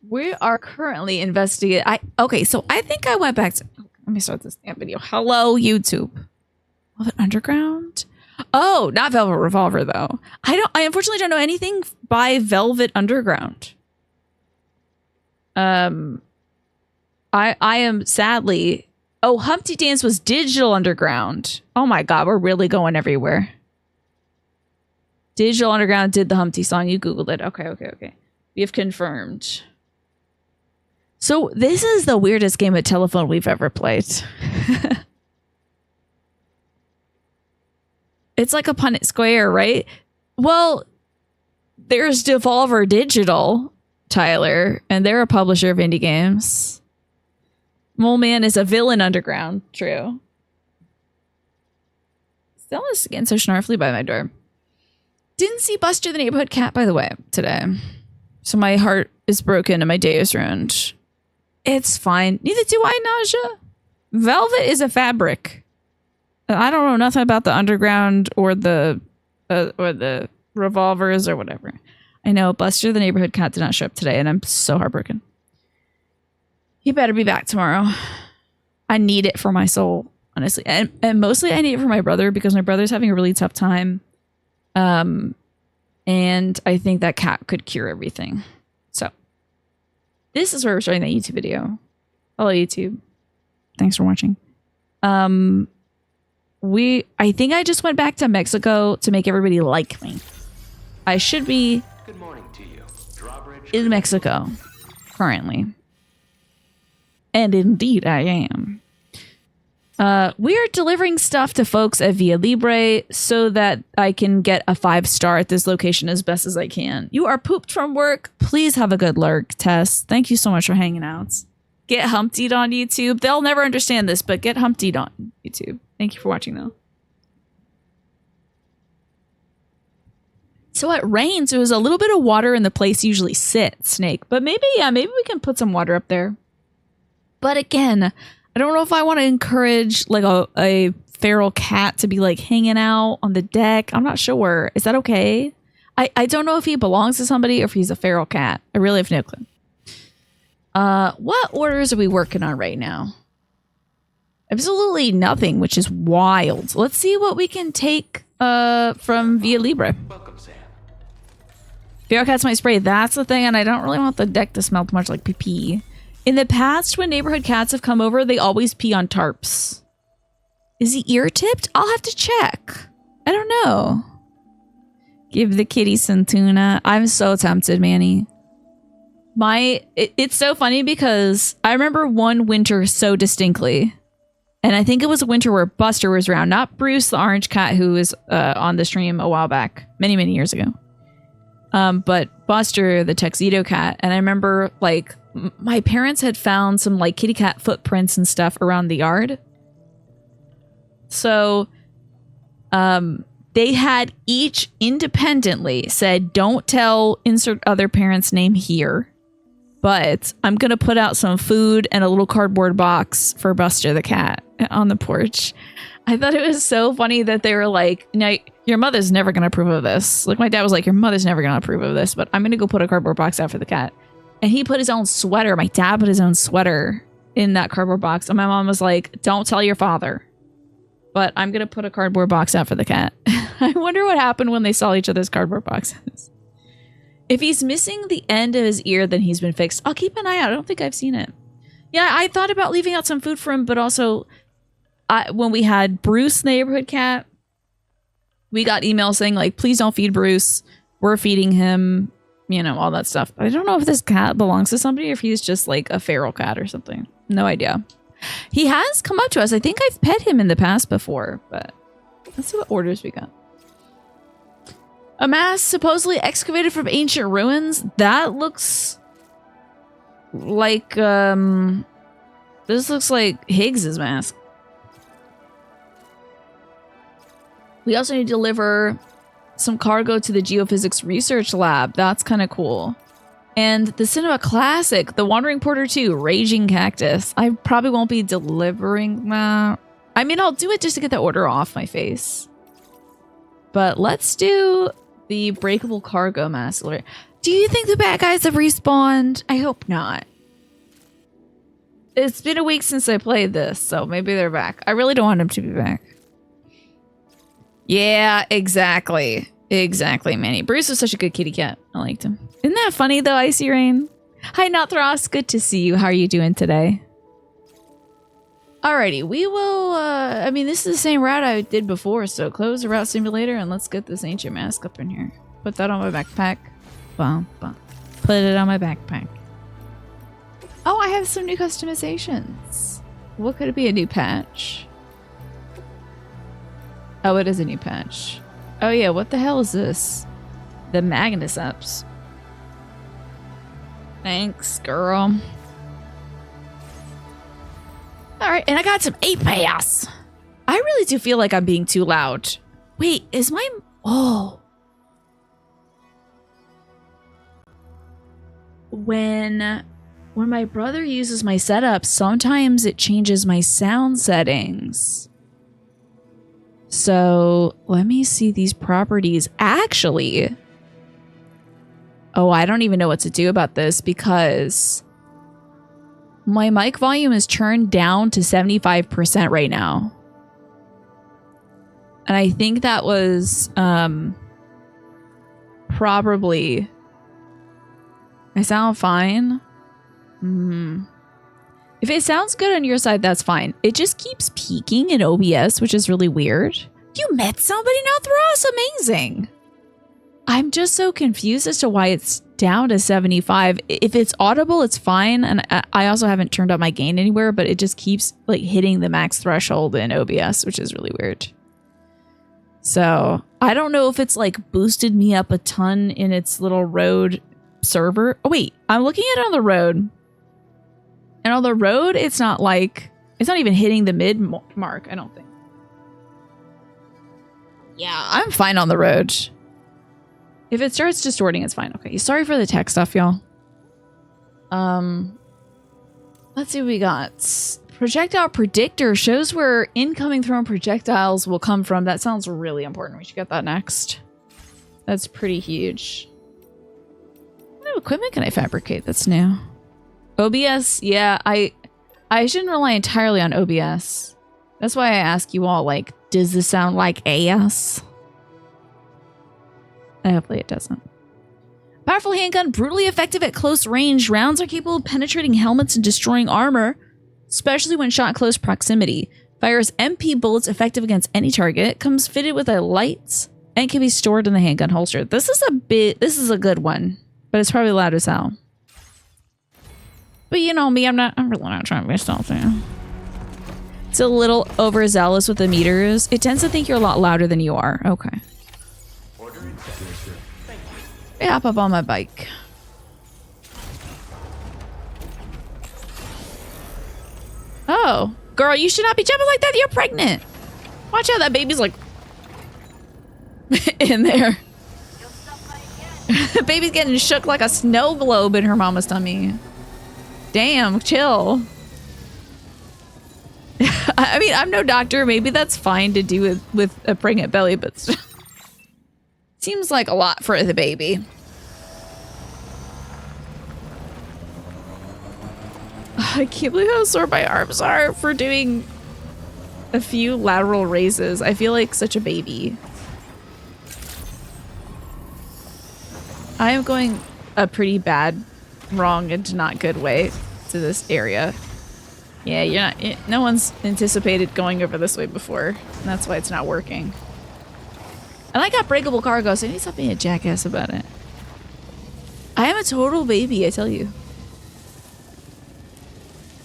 We are currently investigating. Okay, so I think I went back to. Let me start this damn video. Hello, YouTube. Velvet Underground. Oh, not Velvet Revolver though. I unfortunately don't know anything by Velvet Underground. I am sadly. Oh, Humpty Dance was Digital Underground. Oh my God, we're really going everywhere. Digital Underground did the Humpty song. You Googled it. Okay. We have confirmed. So this is the weirdest game of telephone we've ever played. It's like a Punnett Square, right? Well, there's Devolver Digital, Tyler, and they're a publisher of indie games. Mole Man is a villain underground. True. Stella is getting so snarfly by my door. Didn't see Buster the Neighborhood Cat, by the way, today. So my heart is broken and my day is ruined. It's fine. Neither do I, Nausea. Velvet is a fabric. I don't know nothing about the underground or the revolvers or whatever. I know Buster the Neighborhood Cat did not show up today, and I'm so heartbroken. He better be back tomorrow. I need it for my soul, honestly. And mostly I need it for my brother because my brother's having a really tough time. And I think that cat could cure everything. So this is where we're starting that YouTube video. Hello, YouTube. Thanks for watching. I think I just went back to Mexico to make everybody like me. I should be Good morning to you. Drawbridge in Mexico currently. And indeed I am. We are delivering stuff to folks at Via Libre so that I can get a 5-star at this location as best as I can. You are pooped from work. Please have a good lurk, Tess. Thank you so much for hanging out. Get humptied on YouTube. They'll never understand this, but get humptied on YouTube. Thank you for watching, though. So it rains. There was a little bit of water in the place you usually sit, Snake. But maybe we can put some water up there. But again, I don't know if I want to encourage like a feral cat to be like hanging out on the deck. I'm not sure. Is that okay? I don't know if he belongs to somebody or if he's a feral cat. I really have no clue. What orders are we working on right now? Absolutely nothing, which is wild. Let's see what we can take from Via Libre. Welcome, Sam. Feral cats might spray. That's the thing, and I don't really want the deck to smell too much like pee. In the past, when neighborhood cats have come over, they always pee on tarps. Is he ear-tipped? I'll have to check. I don't know. Give the kitty some tuna. I'm so tempted, Manny. It's so funny because I remember one winter so distinctly. And I think it was a winter where Buster was around. Not Bruce, the orange cat who was on the stream a while back. Many, many years ago. But Buster, the tuxedo cat. And I remember, like, my parents had found some, like, kitty cat footprints and stuff around the yard. So, they had each independently said, don't tell insert other parent's name here. But I'm going to put out some food and a little cardboard box for Buster the cat on the porch. I thought it was so funny that they were like, no, your mother's never going to approve of this. Like, my dad was like, your mother's never going to approve of this, but I'm going to go put a cardboard box out for the cat. And he put his own sweater. My dad put his own sweater in that cardboard box. And my mom was like, don't tell your father. But I'm going to put a cardboard box out for the cat. I wonder what happened when they saw each other's cardboard boxes. If he's missing the end of his ear, then he's been fixed. I'll keep an eye out. I don't think I've seen it. Yeah, I thought about leaving out some food for him, but also when we had Bruce, the neighborhood cat, we got emails saying, like, please don't feed Bruce. We're feeding him, you know, all that stuff. I don't know if this cat belongs to somebody or if he's just like a feral cat or something. No idea. He has come up to us. I think I've pet him in the past before, but let's see what orders we got. A mask supposedly excavated from ancient ruins. That looks like, this looks like Higgs's mask. We also need to deliver some cargo to the Geophysics Research Lab. That's kind of cool. And the Cinema Classic, The Wandering Porter 2, Raging Cactus. I probably won't be delivering that. I mean, I'll do it just to get the order off my face. But let's do the breakable cargo mask. Do you think the bad guys have respawned? I hope not. It's been a week since I played this, so maybe they're back. I really don't want them to be back. Yeah, exactly. Exactly, Manny. Bruce was such a good kitty cat. I liked him. Isn't that funny, though, Icy Rain? Hi, Nothros. Good to see you. How are you doing today? Alrighty, we will, I mean, this is the same route I did before, so close the route simulator and let's get this ancient mask up in here. Put that on my backpack. Bum, bum. Put it on my backpack. Oh, I have some new customizations. What could it be? A new patch? Oh, it is a new patch. Oh yeah, what the hell is this? The Magnus ups. Thanks, girl. Alright, and I got some 8-pass. I really do feel like I'm being too loud. Wait, is my... Oh. When my brother uses my setup, sometimes it changes my sound settings. So let me see these properties. Actually, oh, I don't even know what to do about this because my mic volume is turned down to 75% right now. And I think that was probably... I sound fine. If it sounds good on your side, that's fine. It just keeps peaking in OBS, which is really weird. You met somebody now, Thross? Amazing. I'm just so confused as to why it's down to 75. If it's audible, it's fine. And I also haven't turned up my gain anywhere, but it just keeps like hitting the max threshold in OBS, which is really weird. So I don't know if it's like boosted me up a ton in its little road server. Oh wait, I'm looking at it on the road. And on the road, it's not even hitting the mid mark, I don't think. Yeah, I'm fine on the road. If it starts distorting, it's fine. Okay, sorry for the tech stuff, y'all. Let's see what we got. Projectile predictor shows where incoming thrown projectiles will come from. That sounds really important. We should get that next. That's pretty huge. What kind of equipment can I fabricate that's new? OBS, yeah, I shouldn't rely entirely on OBS. That's why I ask you all, like, does this sound like AS? Hopefully it doesn't. Powerful handgun, brutally effective at close range. Rounds are capable of penetrating helmets and destroying armor, especially when shot in close proximity. Fires MP bullets effective against any target. Comes fitted with a light and can be stored in the handgun holster. This is a good one, but it's probably loud as hell. But you know me, I'm really not trying to be stealthy. It's a little overzealous with the meters. It tends to think you're a lot louder than you are. Okay. Yeah, hop up on my bike. Oh, girl, you should not be jumping like that. You're pregnant. Watch out, that baby's like in there. Baby's getting shook like a snow globe in her mama's tummy. Damn, chill. I mean, I'm no doctor. Maybe that's fine to do with a pregnant belly, but seems like a lot for the baby. I can't believe how sore my arms are for doing a few lateral raises. I feel like such a baby. I am going a pretty bad, wrong, and not good way to this area. Yeah, you're not. No one's anticipated going over this way before, and that's why it's not working. And I got breakable cargo, so I need to stop being a jackass about it. I am a total baby, I tell you.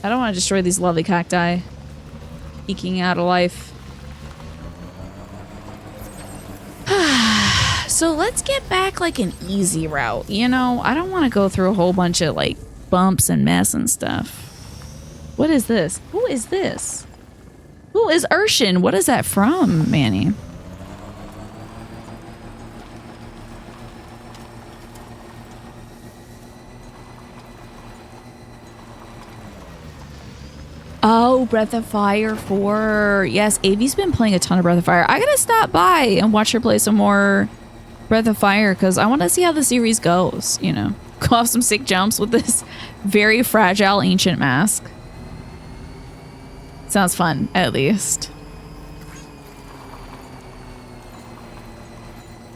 I don't want to destroy these lovely cacti. Eking out of life. So let's get back like an easy route, you know? I don't want to go through a whole bunch of like bumps and mess and stuff. What is this? Who is this? Who is Urshan? What is that from, Manny? Oh, Breath of Fire 4. Yes, Avi's been playing a ton of Breath of Fire. I gotta stop by and watch her play some more Breath of Fire because I want to see how the series goes, you know. Go off some sick jumps with this very fragile ancient mask. Sounds fun, at least.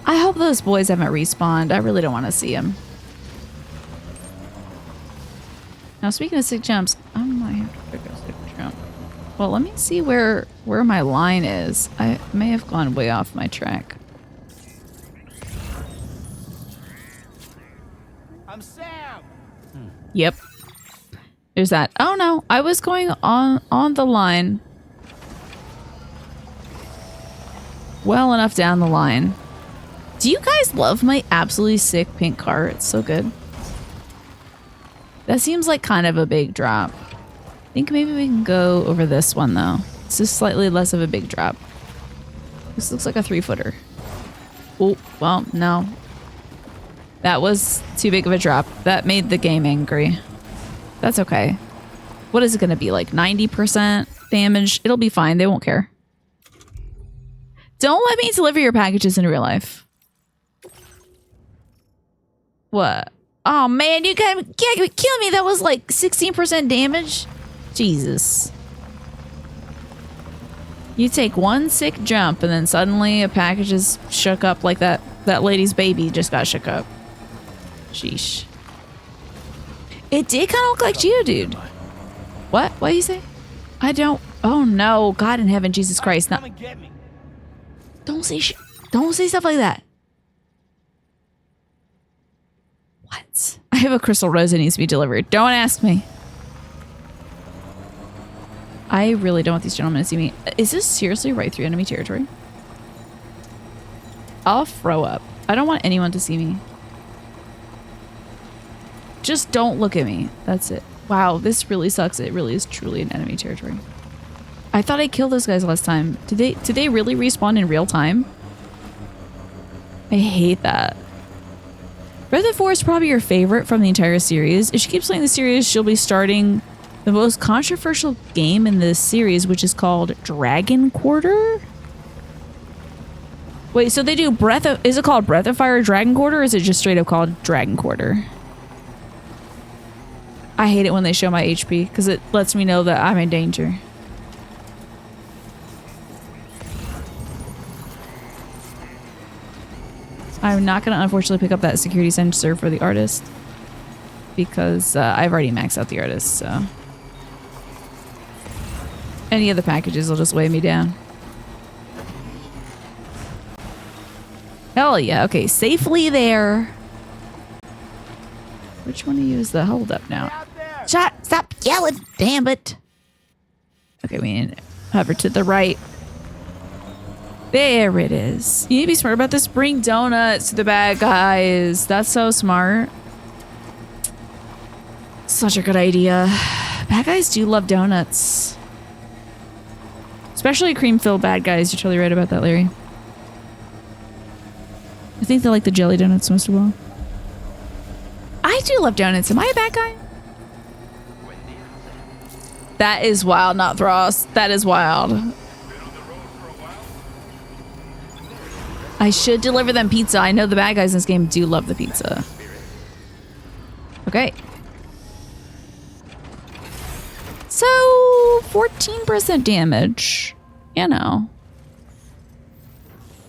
I hope those boys haven't respawned. I really don't want to see them. Now, speaking of sick jumps, I might have to pick a sick jump. Well, let me see where my line is. I may have gone way off my track. I'm Sam. Yep. There's that. Oh no, I was going on the line. Well enough down the line. Do you guys love my absolutely sick pink car? It's so good. That seems like kind of a big drop. I think maybe we can go over this one though. This is slightly less of a big drop. This looks like a 3-footer. Oh, well, no. That was too big of a drop. That made the game angry. That's okay. What is it going to be? Like 90% damage? It'll be fine. They won't care. Don't let me deliver your packages in real life. What? Oh man, you can't kill me. That was like 16% damage. Jesus. You take one sick jump and then suddenly a package is shook up like that lady's baby just got shook up. Sheesh. It did kind of look like Geodude. What? What do you say? I don't. Oh no! God in heaven, Jesus Christ! Not. Don't say don't say stuff like that. What? I have a crystal rose that needs to be delivered. Don't ask me. I really don't want these gentlemen to see me. Is this seriously right through enemy territory? I'll throw up. I don't want anyone to see me. Just don't look at me. That's it. Wow, this really sucks. It really is truly an enemy territory. I thought I killed those guys last time. Did they really respawn in real time? I hate that. Breath of Fire is probably your favorite from the entire series. If she keeps playing the series, she'll be starting the most controversial game in this series, which is called Dragon Quarter. Wait, so they do is it called Breath of Fire Dragon Quarter, or is it just straight up called Dragon Quarter? I hate it when they show my HP because it lets me know that I'm in danger. I'm not going to unfortunately pick up that security sensor for the artist because I've already maxed out the artist, so. Any of the packages will just weigh me down. Hell yeah. Okay, safely there. Which one of you is the hold up now? Stop yelling, damn it. Okay, we need to hover to the right. There it is. You need to be smart about this. Bring donuts to the bad guys. That's so smart. Such a good idea. Bad guys do love donuts. Especially cream-filled bad guys. You're totally right about that, Larry. I think they like the jelly donuts most of all. I do love donuts. Am I a bad guy? That is wild, not Thross. That is wild. I should deliver them pizza. I know the bad guys in this game do love the pizza. Okay. So, 14% damage. You know.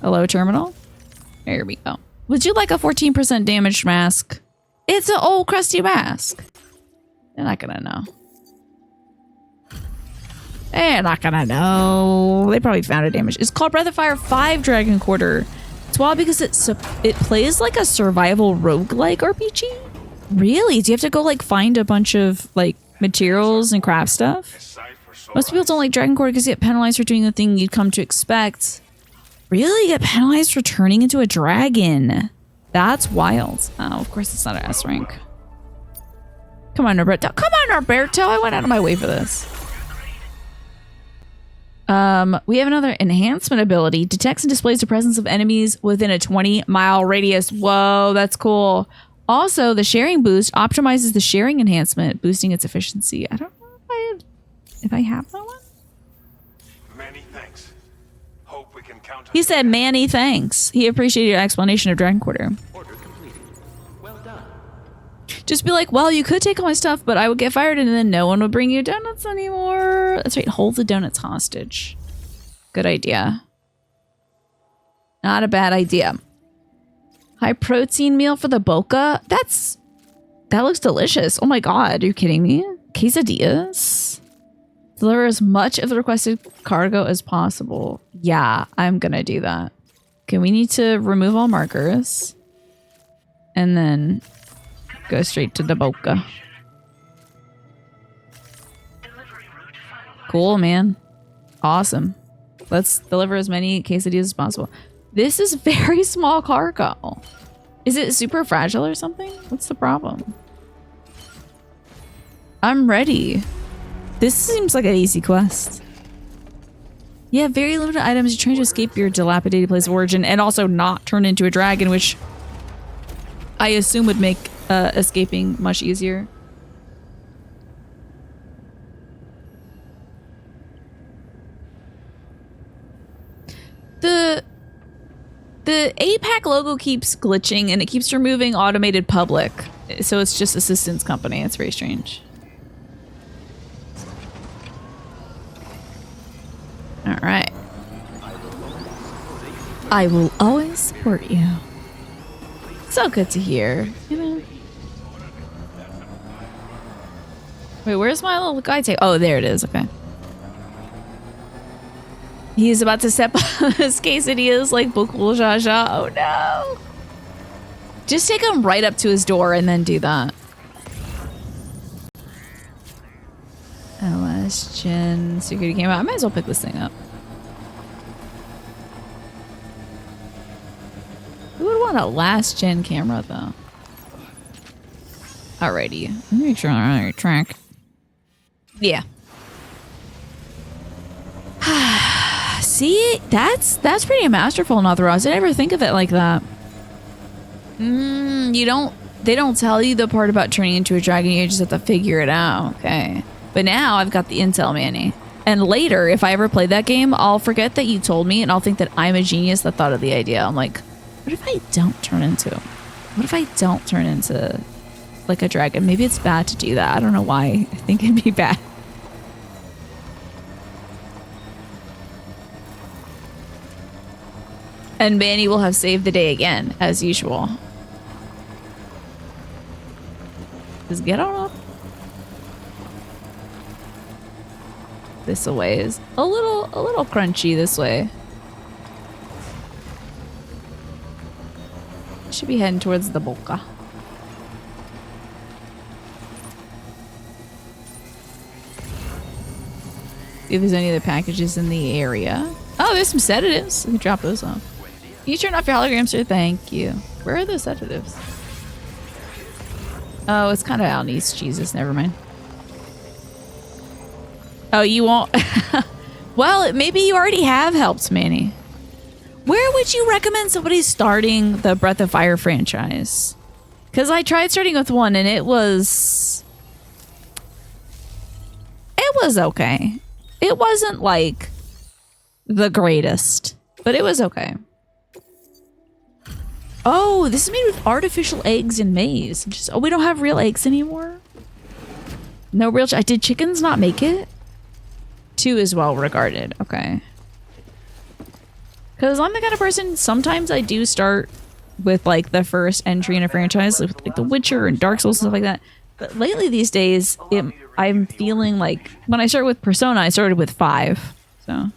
Hello, terminal. There we go. Would you like a 14% damage mask? It's an old crusty mask. They're not gonna know. They're not gonna know. They probably found it damage. It's called Breath of Fire 5 Dragon Quarter. It's wild because it plays like a survival roguelike RPG. Really? Do you have to go like find a bunch of like materials and craft stuff? Most people don't like Dragon Quarter because you get penalized for doing the thing you'd come to expect. Really? You get penalized for turning into a dragon. That's wild. Oh, of course it's not an S rank. Come on, Norberto. Come on, Norberto. I went out of my way for this. We have another enhancement ability. Detects and displays the presence of enemies within a 20-mile radius. Whoa, that's cool. Also, the sharing boost optimizes the sharing enhancement, boosting its efficiency. I don't know if I have that one. Many thanks. Hope we can He said, Manny, thanks. He appreciated your explanation of Dragon Quarter. Order completed. Well done. Just be like, well, you could take all my stuff, but I would get fired and then no one would bring you donuts anymore. That's right. Hold the donuts hostage. Good idea. Not a bad idea. High protein meal for the boca. That looks delicious. Oh my God. Are you kidding me? Quesadillas. Deliver as much of the requested cargo as possible. Yeah, I'm gonna do that. Okay, we need to remove all markers. And then go straight to the boca. Cool, man. Awesome. Let's deliver as many quesadillas as possible. This is very small cargo. Is it super fragile or something? What's the problem? I'm ready. This seems like an easy quest. Yeah, very limited items. You're trying to escape your dilapidated place of origin and also not turn into a dragon, which I assume would make escaping much easier. The APAC logo keeps glitching and it keeps removing automated public. So it's just assistance company. It's very strange. All right. I will always support you. So good to hear, you know. Wait, where's my little guy tag? Oh, there it is. Okay. He's about to step on his quesadillas like Bukul Jaja. Oh no. Just take him right up to his door and then do that. Last gen security camera. I might as well pick this thing up. Who would want a last gen camera though? Alrighty. Let me make sure I'm on the right track. Yeah. See, that's pretty masterful, Nothros. I never think of it like that. They don't tell you the part about turning into a dragon. You just have to figure it out. Okay. But now I've got the intel, Manny. And later, if I ever play that game, I'll forget that you told me and I'll think that I'm a genius that thought of the idea. I'm like, what if I don't turn into like a dragon? Maybe it's bad to do that. I don't know why I think it'd be bad. And Manny will have saved the day again, as usual. Just get on up. This way is a little crunchy this way. Should be heading towards the boca. See if there's any other packages in the area. Oh, there's some sedatives. We can drop those off. Can you turn off your hologram, sir? Thank you. Where are the sedatives? Oh, it's kind of out east. Jesus, never mind. Oh, you won't? Well, maybe you already have helped, Manny. Where would you recommend somebody starting the Breath of Fire franchise? Because I tried starting with one and it was okay. It wasn't like the greatest, but it was okay. Oh, this is made with artificial eggs and maize. Just, oh, we don't have real eggs anymore? No real... Did chickens not make it? 2 is well regarded. Okay. Because I'm the kind of person, sometimes I do start with like the first entry in a franchise, like, with like The Witcher and Dark Souls and stuff like that. But lately these days, I'm feeling like when I started with Persona, I started with 5. So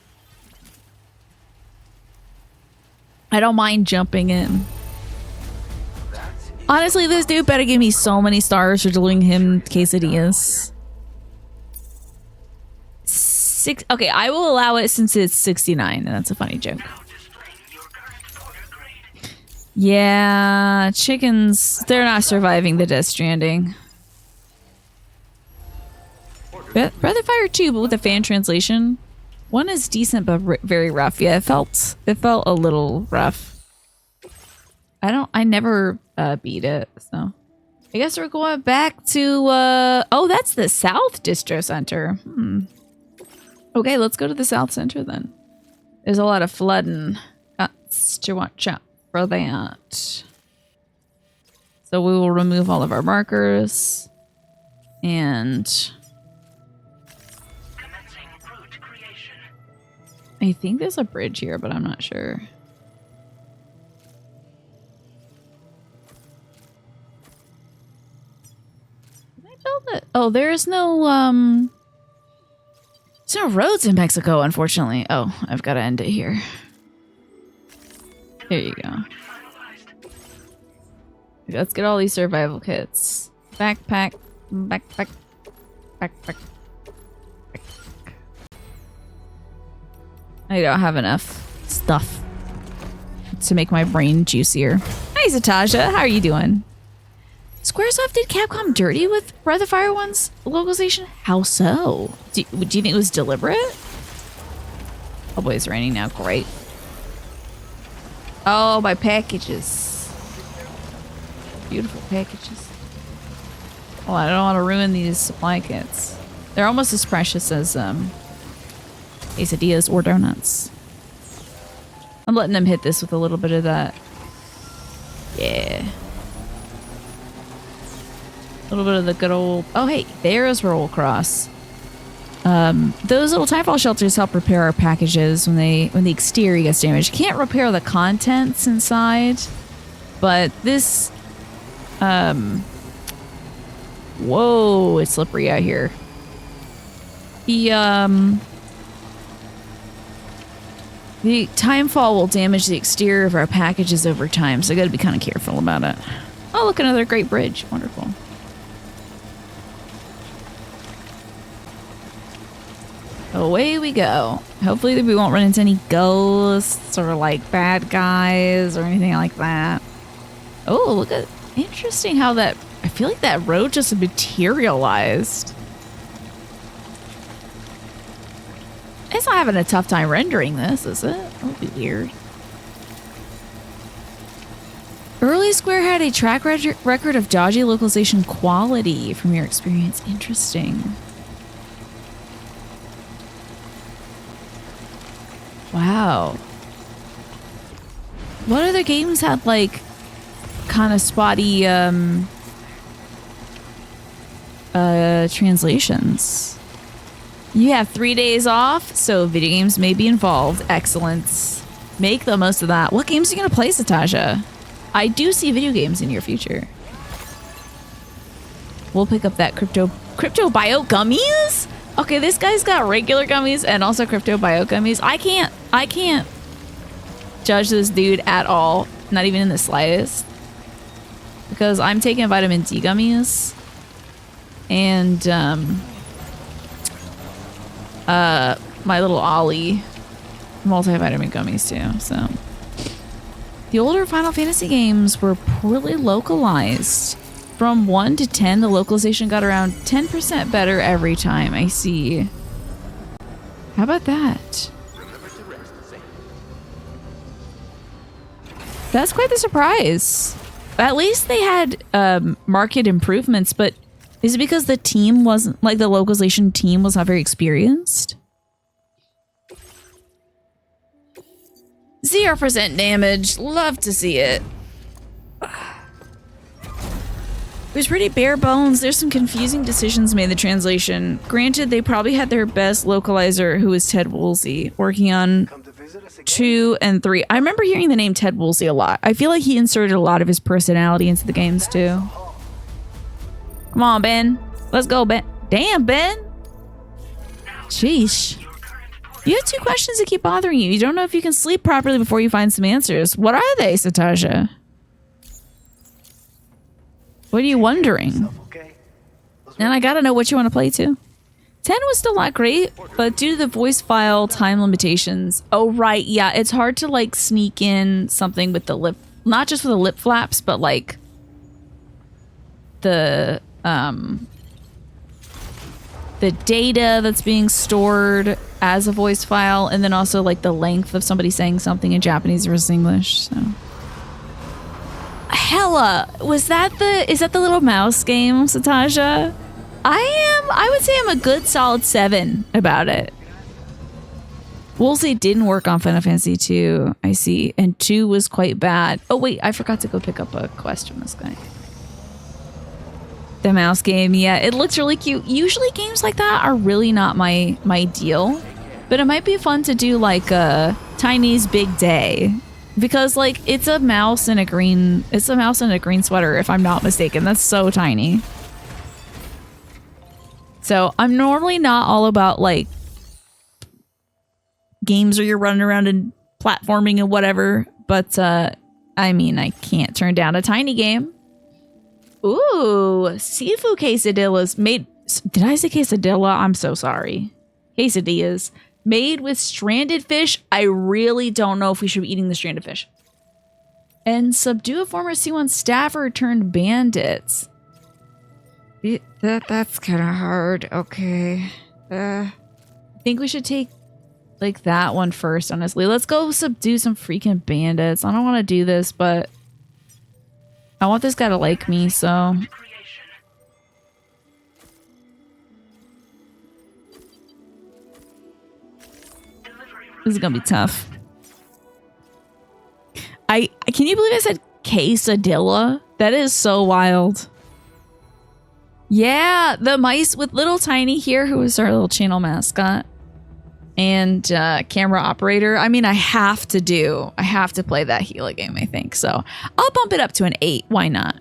I don't mind jumping in. Honestly, this dude better give me so many stars for delivering him quesadillas. Okay, I will allow it since it's 69, and that's a funny joke. Yeah, chickens, they're not surviving the Death Stranding. Breath of Fire 2, but with a fan translation. 1 is decent, but very rough. Yeah, it felt a little rough. I never beat it, so. I guess we're going back to, oh, that's the South Distro Center. Okay, let's go to the South Center then. There's a lot of flooding. Got to watch out for that. So we will remove all of our markers. And I think there's a bridge here, but I'm not sure. Did I build it? Oh, there's no there's no roads in Mexico, unfortunately. Oh, I've got to end it here. There you go. Let's get all these survival kits. Backpack, backpack, backpack. I don't have enough stuff to make my brain juicier. Hi, Zatasha. How are you doing? Squaresoft did Capcom dirty with Breath of Fire 1's localization? How so? Do you think it was deliberate? Oh boy, it's raining now. Great. Oh, my packages. Beautiful packages. Oh, I don't want to ruin these supply kits. They're almost as precious as quesadillas or donuts. I'm letting them hit this with a little bit of that. Yeah. A little bit of the good old... Oh, hey, there's Roll Cross. Those little timefall shelters help repair our packages when the exterior gets damaged. Can't repair the contents inside, but this... Whoa, it's slippery out here. The timefall will damage the exterior of our packages over time, so I gotta be kind of careful about it. Oh, look, another great bridge. Wonderful. Away we go. Hopefully we won't run into any ghosts or like bad guys or anything like that. Oh, look at... Interesting how that... I feel like that road just materialized. It's not having a tough time rendering this, is it? That would be weird. Early Square had a track record of dodgy localization quality from your experience. Interesting. Wow. What other games had like kind of spotty translations? You have 3 days off, so video games may be involved. Excellent. Make the most of that. What games are you going to play, Satasha? I do see video games in your future. We'll pick up that crypto bio gummies? Okay, this guy's got regular gummies and also crypto bio gummies. I can't judge this dude at all. Not even in the slightest. Because I'm taking vitamin D gummies. And my little Ollie multivitamin gummies too, so. The older Final Fantasy games were poorly localized. From 1 to 10, the localization got around 10% better every time. I see. How about that? That's quite the surprise. At least they had market improvements, but is it because the team wasn't, like the localization team was not very experienced? 0% damage. Love to see it. It was pretty bare bones. There's some confusing decisions made in the translation. Granted, they probably had their best localizer, who was Ted Woolsey, working on 2 and 3. I remember hearing the name Ted Woolsey a lot. I feel like he inserted a lot of his personality into the games too. Come on, Ben. Let's go, Ben. Damn, Ben. Sheesh. You have 2 questions that keep bothering you. You don't know if you can sleep properly before you find some answers. What are they, Satasha? What are you wondering? And I gotta know what you want to play too. 10 was still not great, but due to the voice file time limitations. Oh, right. Yeah, it's hard to like sneak in something with the lip, not just with the lip flaps, but like the data that's being stored as a voice file, and then also like the length of somebody saying something in Japanese versus English. So. Hella, is that the little mouse game, Satasha? I would say I'm a good solid 7 about it. Woolsey didn't work on Final Fantasy 2, I see. And 2 was quite bad. Oh, wait, I forgot to go pick up a quest from this guy. The mouse game, yeah, it looks really cute. Usually games like that are really not my deal. But it might be fun to do like a Tiny's Big Day. Because like it's a mouse in a green sweater, if I'm not mistaken. That's so tiny. So I'm normally not all about like games where you're running around and platforming and whatever. But I mean, I can't turn down a tiny game. Ooh, seafood quesadillas made. Did I say quesadilla? I'm so sorry. Quesadillas made with stranded fish. I really don't know if we should be eating the stranded fish. And subdue a former C1 staffer turned bandits. That's kind of hard. Okay. I think we should take like that one first, honestly. Let's go subdue some freaking bandits. I don't want to do this, but I want this guy to like me, so. This is gonna be tough. Can you believe I said quesadilla? That is so wild. Yeah, the mice with little Tiny here, who is our little channel mascot. And camera operator. I mean, I have to play that Gila game, I think. So I'll bump it up to an 8. Why not?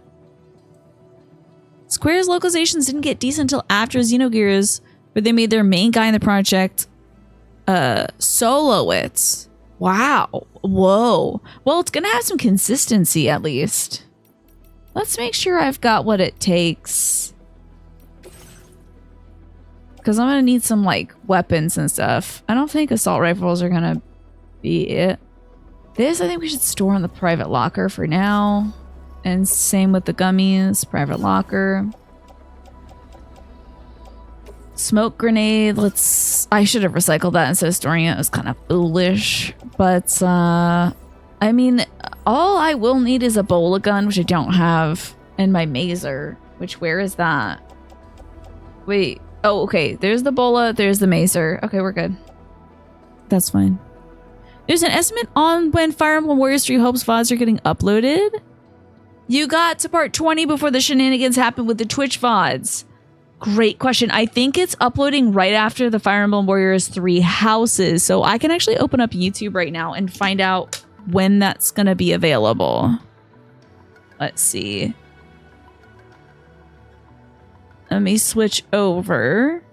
Square's localizations didn't get decent until after Xenogears, where they made their main guy in the project solo it. Wow. Whoa. Well, it's gonna have some consistency at least. Let's make sure I've got what it takes. Because I'm gonna need some like weapons and stuff. I don't think assault rifles are gonna be it. This I think we should store in the private locker for now. And same with the gummies, private locker. Smoke grenade, I should have recycled that instead of storing it. It was kind of foolish. But, I mean, all I will need is a bola gun, which I don't have, and my mazer, which, where is that? Wait, oh, okay, there's the bola, there's the mazer. Okay, we're good. That's fine. There's an estimate on when Fire Emblem Warriors 3 Hopes VODs are getting uploaded. You got to part 20 before the shenanigans happened with the Twitch VODs. Great question. I think it's uploading right after the Fire Emblem Warriors 3 houses. So I can actually open up YouTube right now and find out when that's going to be available. Let's see. Let me switch over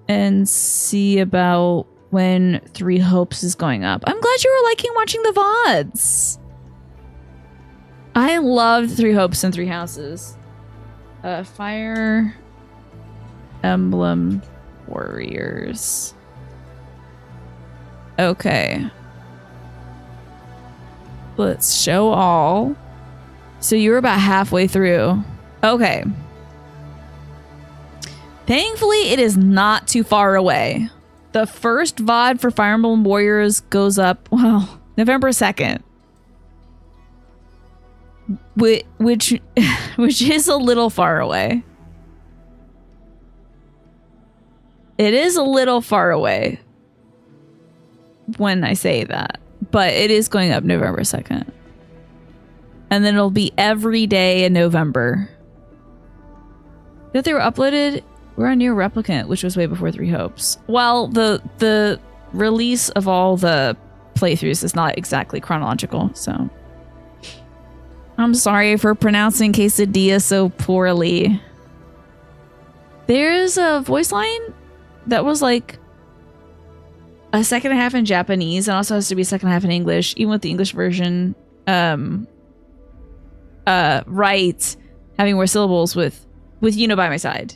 and see about when 3 Hopes is going up. I'm glad you were liking watching the VODs. I loved 3 Hopes and 3 Houses. Fire Emblem Warriors. Okay. Let's show all. So you were about halfway through. Okay. Thankfully, it is not too far away. The first VOD for Fire Emblem Warriors goes up, well, November 2nd. Which is a little far away. It is a little far away when I say that, but it is going up November 2nd. And then it'll be every day in November. That they were uploaded, we're on Near Replicant, which was way before 3 Hopes. Well, the release of all the playthroughs is not exactly chronological, so I'm sorry for pronouncing quesadilla so poorly. There's a voice line that was like a second and a half in Japanese and also has to be a second and a half in English, even with the English version. Right, having more syllables with Yuna by my side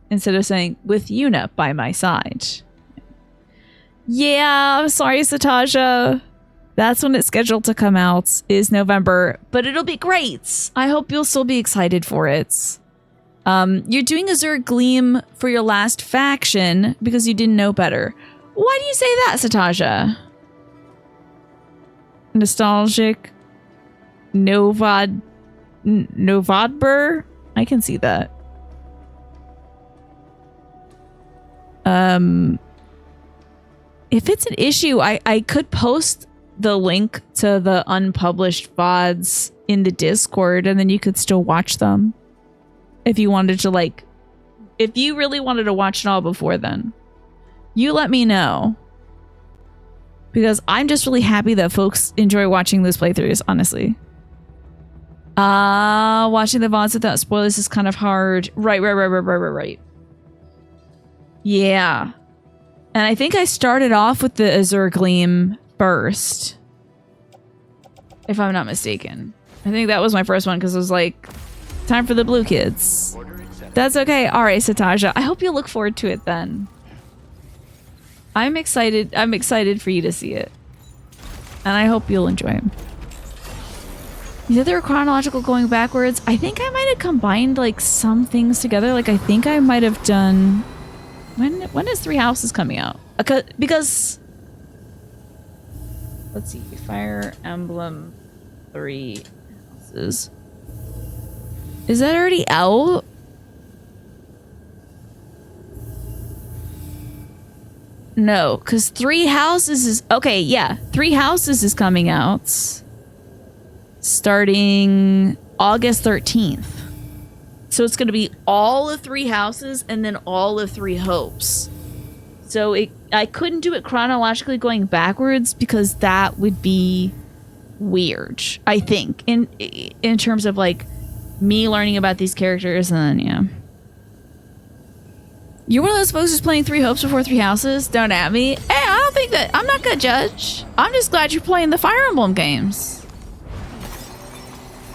instead of saying with Yuna by my side. Yeah, I'm sorry, Satasha. That's when it's scheduled to come out, is November, but it'll be great. I hope you'll still be excited for it. You're doing Azure Gleam for your last faction because you didn't know better. Why do you say that, Satasha? Nostalgic? Novadber? I can see that. If it's an issue, I could post the link to the unpublished VODs in the Discord, and then you could still watch them. If you wanted to, like, if you really wanted to watch it all before then, you let me know. Because I'm just really happy that folks enjoy watching those playthroughs, honestly. Watching the VODs without spoilers is kind of hard. Right. Yeah. And I think I started off with the Azure Gleam first. If I'm not mistaken. I think that was my first one because it was like, time for the blue kids. That's okay. All right, Satasha. I hope you look forward to it then. I'm excited. I'm excited for you to see it. And I hope you'll enjoy it. You said they were chronological going backwards. I think I might have combined like some things together. Like I think I might have done... When is Three Houses coming out? Because... Let's see. Fire Emblem 3 Houses. Is that already out? No, because Three Houses is... Okay, yeah. Three Houses is coming out. Starting August 13th. So it's going to be all of Three Houses and then all of Three Hopes. So I couldn't do it chronologically going backwards because that would be weird, I think. In terms of like me learning about these characters and then, yeah. You're one of those folks who's playing Three Hopes before Three Houses? Don't at me. Hey, I don't think that... I'm not going to judge. I'm just glad you're playing the Fire Emblem games.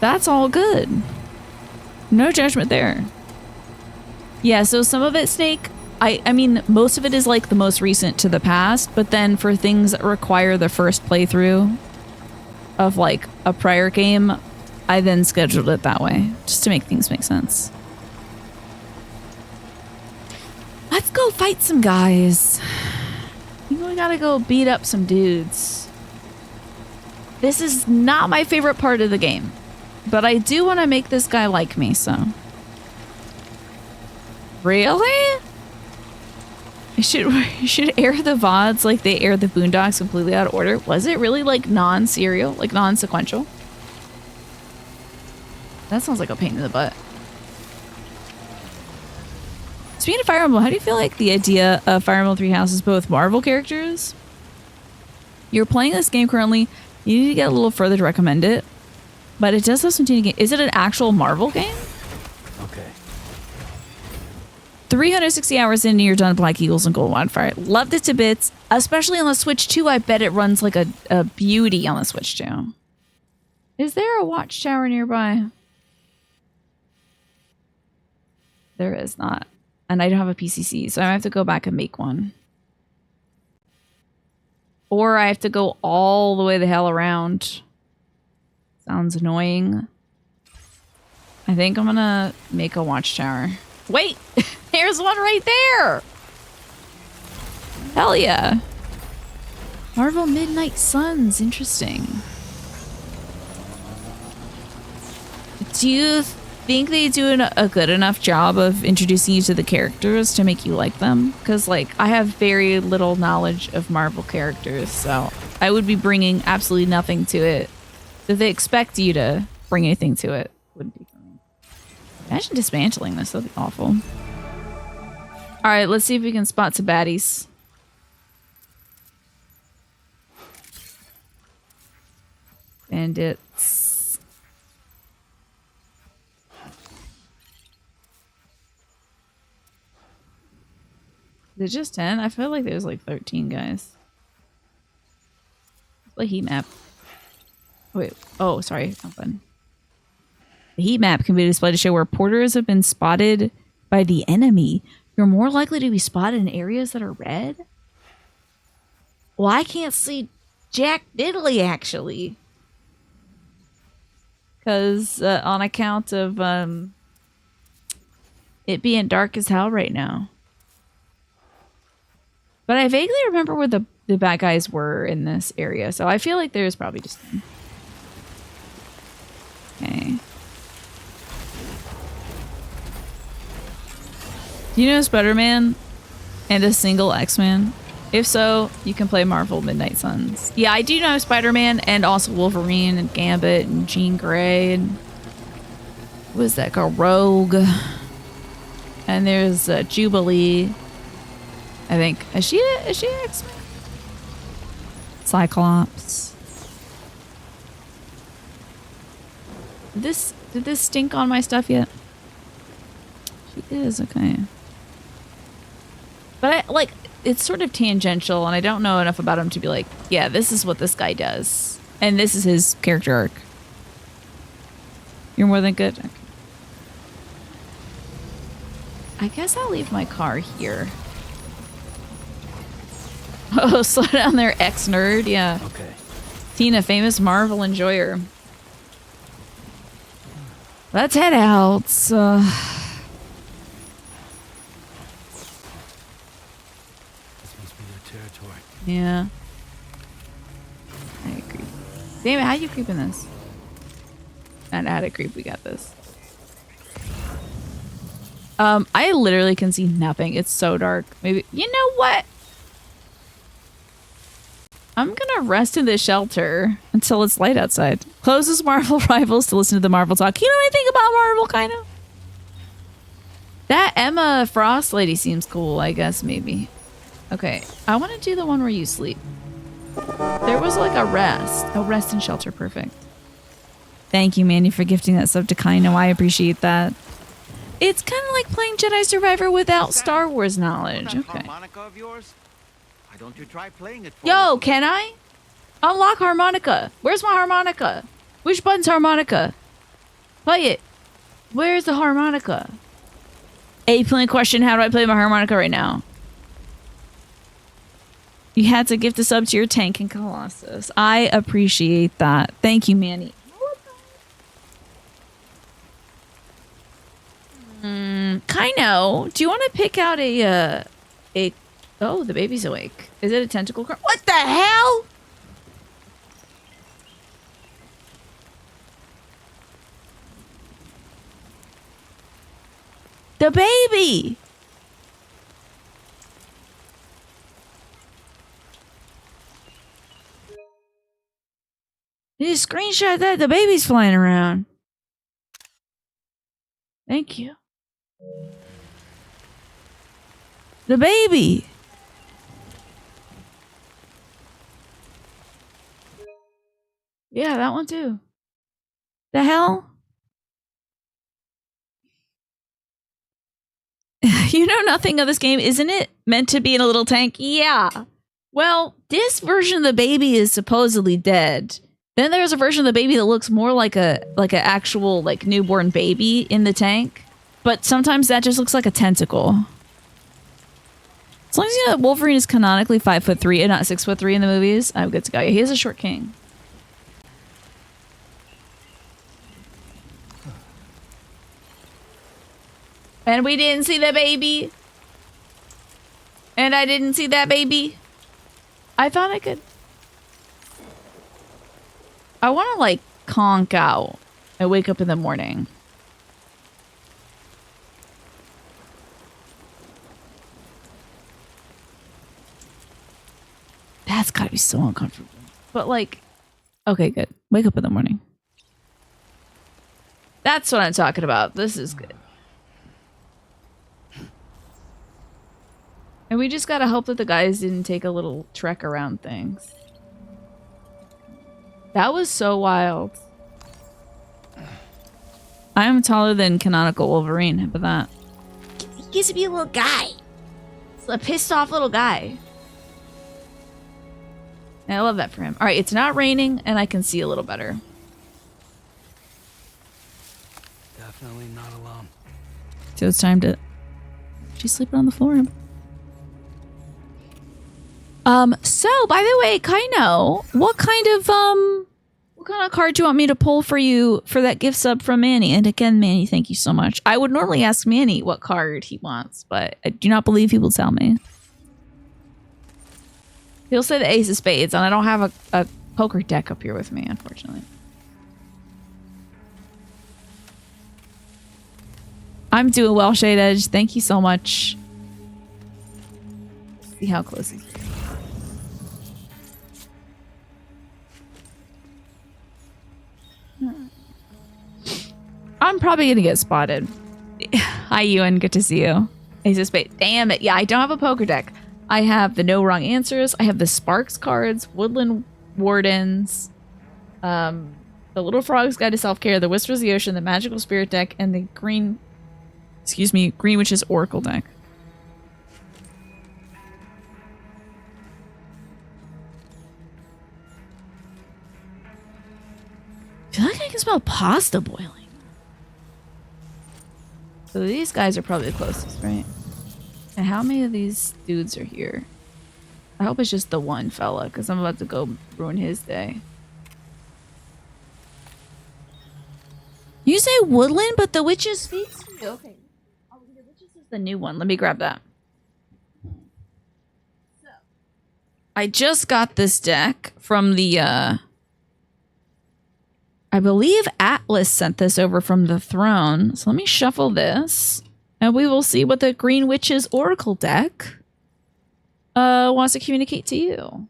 That's all good. No judgment there. Yeah, so some of it, Snake, I mean, most of it is like the most recent to the past, but then for things that require the first playthrough of like a prior game, I then scheduled it that way, just to make things make sense. Let's go fight some guys. You know, we gotta go beat up some dudes. This is not my favorite part of the game. But I do want to make this guy like me, so. Really? You should air the VODs like they air the Boondocks completely out of order. Was it really like non-serial, like non-sequential? That sounds like a pain in the butt. Speaking of Fire Emblem, how do you feel like the idea of Fire Emblem Three Houses both Marvel characters? You're playing this game currently. You need to get a little further to recommend it. But it does have some tuning game. Is it an actual Marvel game? Okay. 360 hours in and you're done Black Eagles and Golden Wildfire. Loved it to bits. Especially on the Switch 2. I bet it runs like a beauty on the Switch 2. Is there a watchtower nearby? There is not. And I don't have a PCC, so I have to go back and make one. Or I have to go all the way the hell around. Sounds annoying. I think I'm gonna make a watchtower. Wait! There's one right there! Hell yeah. Marvel Midnight Suns. Interesting. Do you think they do a good enough job of introducing you to the characters to make you like them? Because, like, I have very little knowledge of Marvel characters, so I would be bringing absolutely nothing to it. If they expect you to bring anything to it, wouldn't be for me. Imagine dismantling this. That'd be awful. All right, let's see if we can spot some baddies. Bandits. Is it just 10? I feel like there's like 13 guys. The heat map. Wait, oh, sorry. Open. The heat map can be displayed to show where porters have been spotted by the enemy. You're more likely to be spotted in areas that are red? Well, I can't see Jack Diddley, actually. Because on account of it being dark as hell right now. But I vaguely remember where the bad guys were in this area. So I feel like there's probably just... Okay. Do you know Spider-Man? And a single X-Man? If so, you can play Marvel Midnight Suns. Yeah, I do know Spider-Man and also Wolverine and Gambit and Jean Grey and what is that girl? Rogue. And there's Jubilee. I think. Is she X-Men? Cyclops. Did this stink on my stuff yet? She is, okay. But it's sort of tangential and I don't know enough about him to be like, yeah, this is what this guy does. And this is his character arc. You're more than good? Okay. I guess I'll leave my car here. Oh, slow down there, ex-nerd. Yeah. Okay. Tina, famous Marvel enjoyer. Let's head out. This must be their territory. Yeah. I agree. Damn it, how you creeping this? Not how to creep, we got this. I literally can see nothing. It's so dark. Maybe, you know what? I'm gonna rest in the shelter until it's light outside. Closes Marvel Rivals to listen to the Marvel talk. You know anything about Marvel, kind of? That Emma Frost lady seems cool, I guess, maybe. Okay, I want to do the one where you sleep. There was like a rest and shelter, perfect. Thank you, Manny, for gifting that sub to Kaino. I appreciate that. It's kind of like playing Jedi Survivor without Star Wars knowledge. Okay. Harmonica of yours? Why don't you try playing it for Yo, me? can I? Unlock harmonica. Where's my harmonica? Which button's harmonica? Play it. Where's the harmonica? A-Plane question, how do I play my harmonica right now? You had to gift a sub to your tank in Colossus. I appreciate that. Thank you, Manny. Kaino, do you want to pick out a oh, the baby's awake. Is it a tentacle crawler? What the hell? The baby. You screenshot that. The baby's flying around. Thank you. The baby. Yeah, that one too. The hell? You know nothing of this game, isn't it? Meant to be in a little tank? Yeah. Well, this version of the baby is supposedly dead. Then there's a version of the baby that looks more like a actual like newborn baby in the tank. But sometimes that just looks like a tentacle. As long as you know that Wolverine is canonically 5'3" and not 6'3" in the movies, I'm good to go. Yeah, he is a short king. And we didn't see the baby. And I didn't see that baby. I thought I could. I want to like conk out and wake up in the morning. That's gotta be so uncomfortable. But like, okay, good. Wake up in the morning. That's what I'm talking about. This is good. And we just gotta hope that the guys didn't take a little trek around things. That was so wild. I am taller than canonical Wolverine. How about that? He gets to be a little guy. It's a pissed off little guy. And I love that for him. All right, it's not raining and I can see a little better. Definitely not alone. So it's time to... She's sleeping on the floor. So by the way, Kaino, what kind of card do you want me to pull for you for that gift sub from Manny? And again, Manny, thank you so much. I would normally ask Manny what card he wants, but I do not believe he will tell me. He'll say the Ace of Spades, and I don't have a poker deck up here with me, unfortunately. I'm doing well, Shade Edge. Thank you so much. See how close he's. I'm probably gonna get spotted. Hi, Ewan. Good to see you. Ace of Spades. Damn it. Yeah, I don't have a poker deck. I have the no wrong answers. I have the Sparks cards, Woodland Wardens, the Little Frog's Guide to Self-Care, the Whispers of the Ocean, the Magical Spirit deck, and the Green Witch's Oracle deck. I feel like I can smell pasta boiling. So these guys are probably the closest, right? And how many of these dudes are here? I hope it's just the one fella, because I'm about to go ruin his day. You say Woodland, but the Witch's speaks to you. Okay. Oh, the Witch's is the new one. Let me grab that. So, I just got this deck from the, I believe Atlas sent this over from the throne. So let me shuffle this. And we will see what the Green Witch's Oracle deck wants to communicate to you.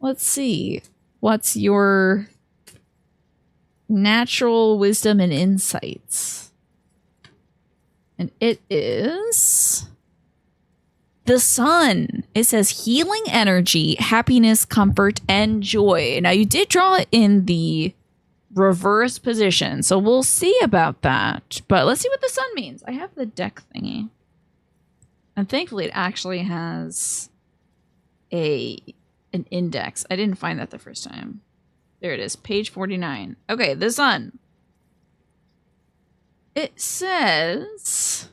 Let's see. What's your natural wisdom and insights? And it is the sun. It says healing energy, happiness, comfort, and joy. Now you did draw it in the reverse position, so we'll see about that. But let's see what the sun means. I have the deck thingy. And thankfully it actually has an index. I didn't find that the first time. There it is, page 49. Okay, the sun. It says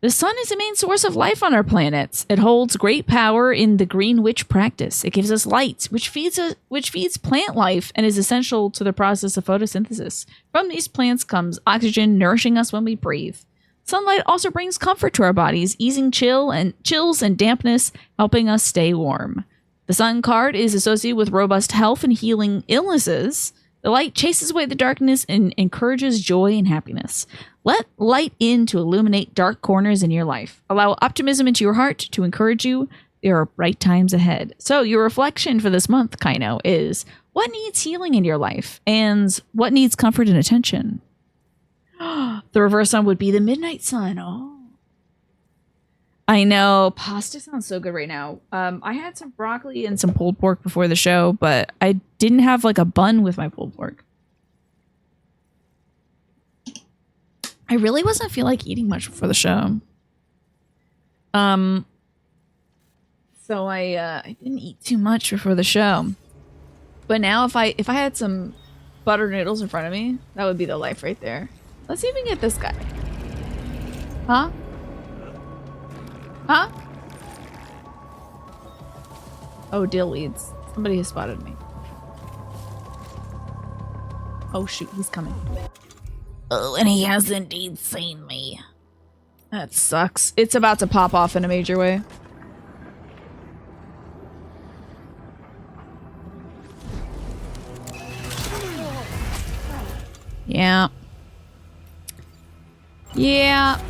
the sun is the main source of life on our planets. It holds great power in the Green Witch practice. It gives us light, which feeds plant life and is essential to the process of photosynthesis. From these plants comes oxygen, nourishing us when we breathe. Sunlight also brings comfort to our bodies, easing chills and dampness, helping us stay warm. The sun card is associated with robust health and healing illnesses. The light chases away the darkness and encourages joy and happiness. Let light in to illuminate dark corners in your life. Allow optimism into your heart to encourage you. There are bright times ahead. So your reflection for this month, Kaino, is what needs healing in your life and what needs comfort and attention? The reverse sun would be the midnight sun. Oh. I know. Pasta sounds so good right now. I had some broccoli and some pulled pork before the show, but I didn't have like a bun with my pulled pork. I really wasn't feel like eating much before the show. So I didn't eat too much before the show. But now if I had some butter noodles in front of me, that would be the life right there. Let's see if we can get this guy. Huh? Huh? Oh, dill weeds. Somebody has spotted me. Oh shoot, he's coming. Oh, and he has indeed seen me. That sucks. It's about to pop off in a major way. Yeah. Yeah.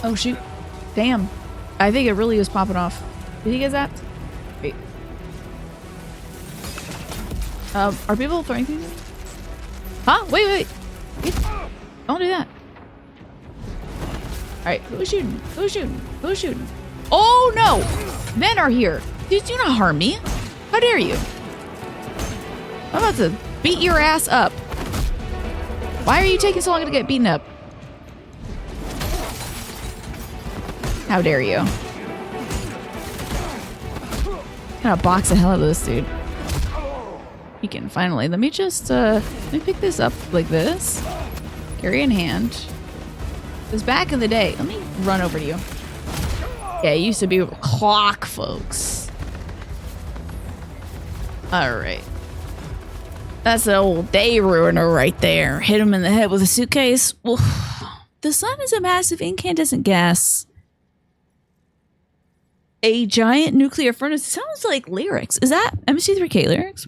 Oh shoot. Damn. I think it really is popping off. Did he get zapped? Wait. Are people throwing things? Huh? Wait. Don't do that. Alright, who's shooting? Who's shooting? Who's shooting? Oh no! Men are here. Dude, do not harm me. How dare you? I'm about to beat your ass up. Why are you taking so long to get beaten up? How dare you? Gonna box the hell out of this dude. You can finally. Let me just let me pick this up like this. Carry in hand. Because back in the day, let me run over to you. Yeah, it used to be clock, folks. Alright. That's an old day ruiner right there. Hit him in the head with a suitcase. Oof. The sun is a massive incandescent gas. A giant nuclear furnace. Sounds like lyrics. Is that MC3K lyrics?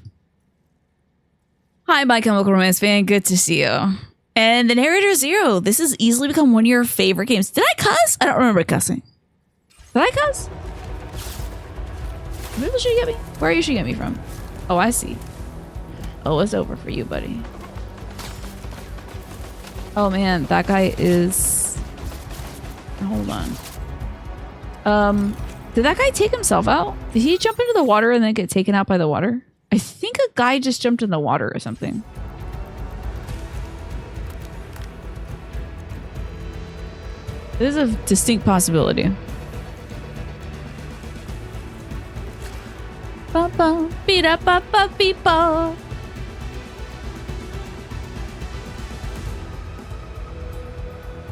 Hi, My Chemical Romance fan. Good to see you. And the narrator zero. This has easily become one of your favorite games. Did I cuss? I don't remember cussing. Did I cuss? Where did she get me? Where are you shooting at me from? Oh, I see. Oh, it's over for you, buddy. Oh man, that guy is... Hold on. Did that guy take himself out? Did he jump into the water and then get taken out by the water? I think a guy just jumped in the water or something. This is a distinct possibility.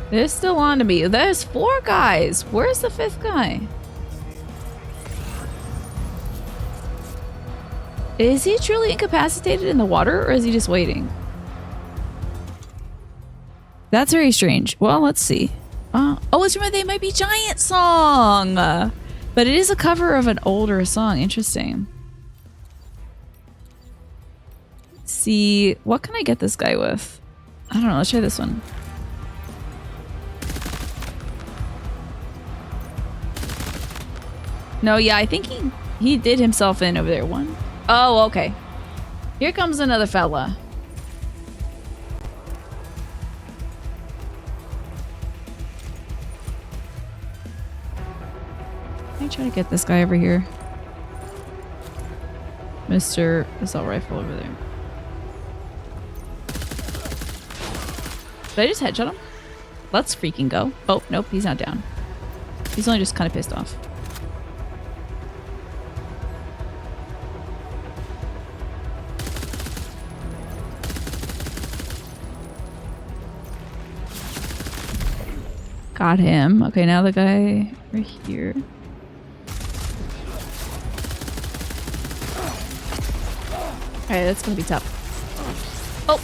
They're still on to me. There's 4 guys. Where's the 5th guy? Is he truly incapacitated in the water, or is he just waiting? That's very strange. Well, let's see. Oh, it's from a They Might Be Giant song! But it is a cover of an older song. Interesting. Let's see, what can I get this guy with? I don't know. Let's try this one. No, yeah, I think he did himself in over there. One. Oh, okay. Here comes another fella. Let me try to get this guy over here. Mr. Assault Rifle over there. Did I just headshot him? Let's freaking go. Oh, nope, he's not down. He's only just kind of pissed off. Got him. Okay, now the guy right here. Alright, that's gonna be tough. Oh!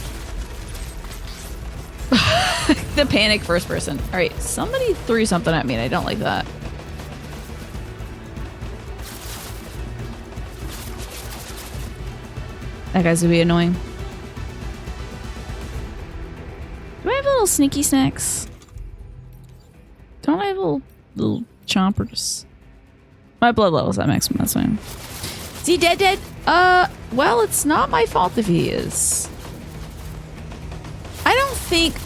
The panic first person. Alright, somebody threw something at me and I don't like that. That guy's gonna be annoying. Do I have little sneaky snacks? Don't I have little chompers? My blood level's at maximum, that's fine. Is he dead? Well, it's not my fault if he is.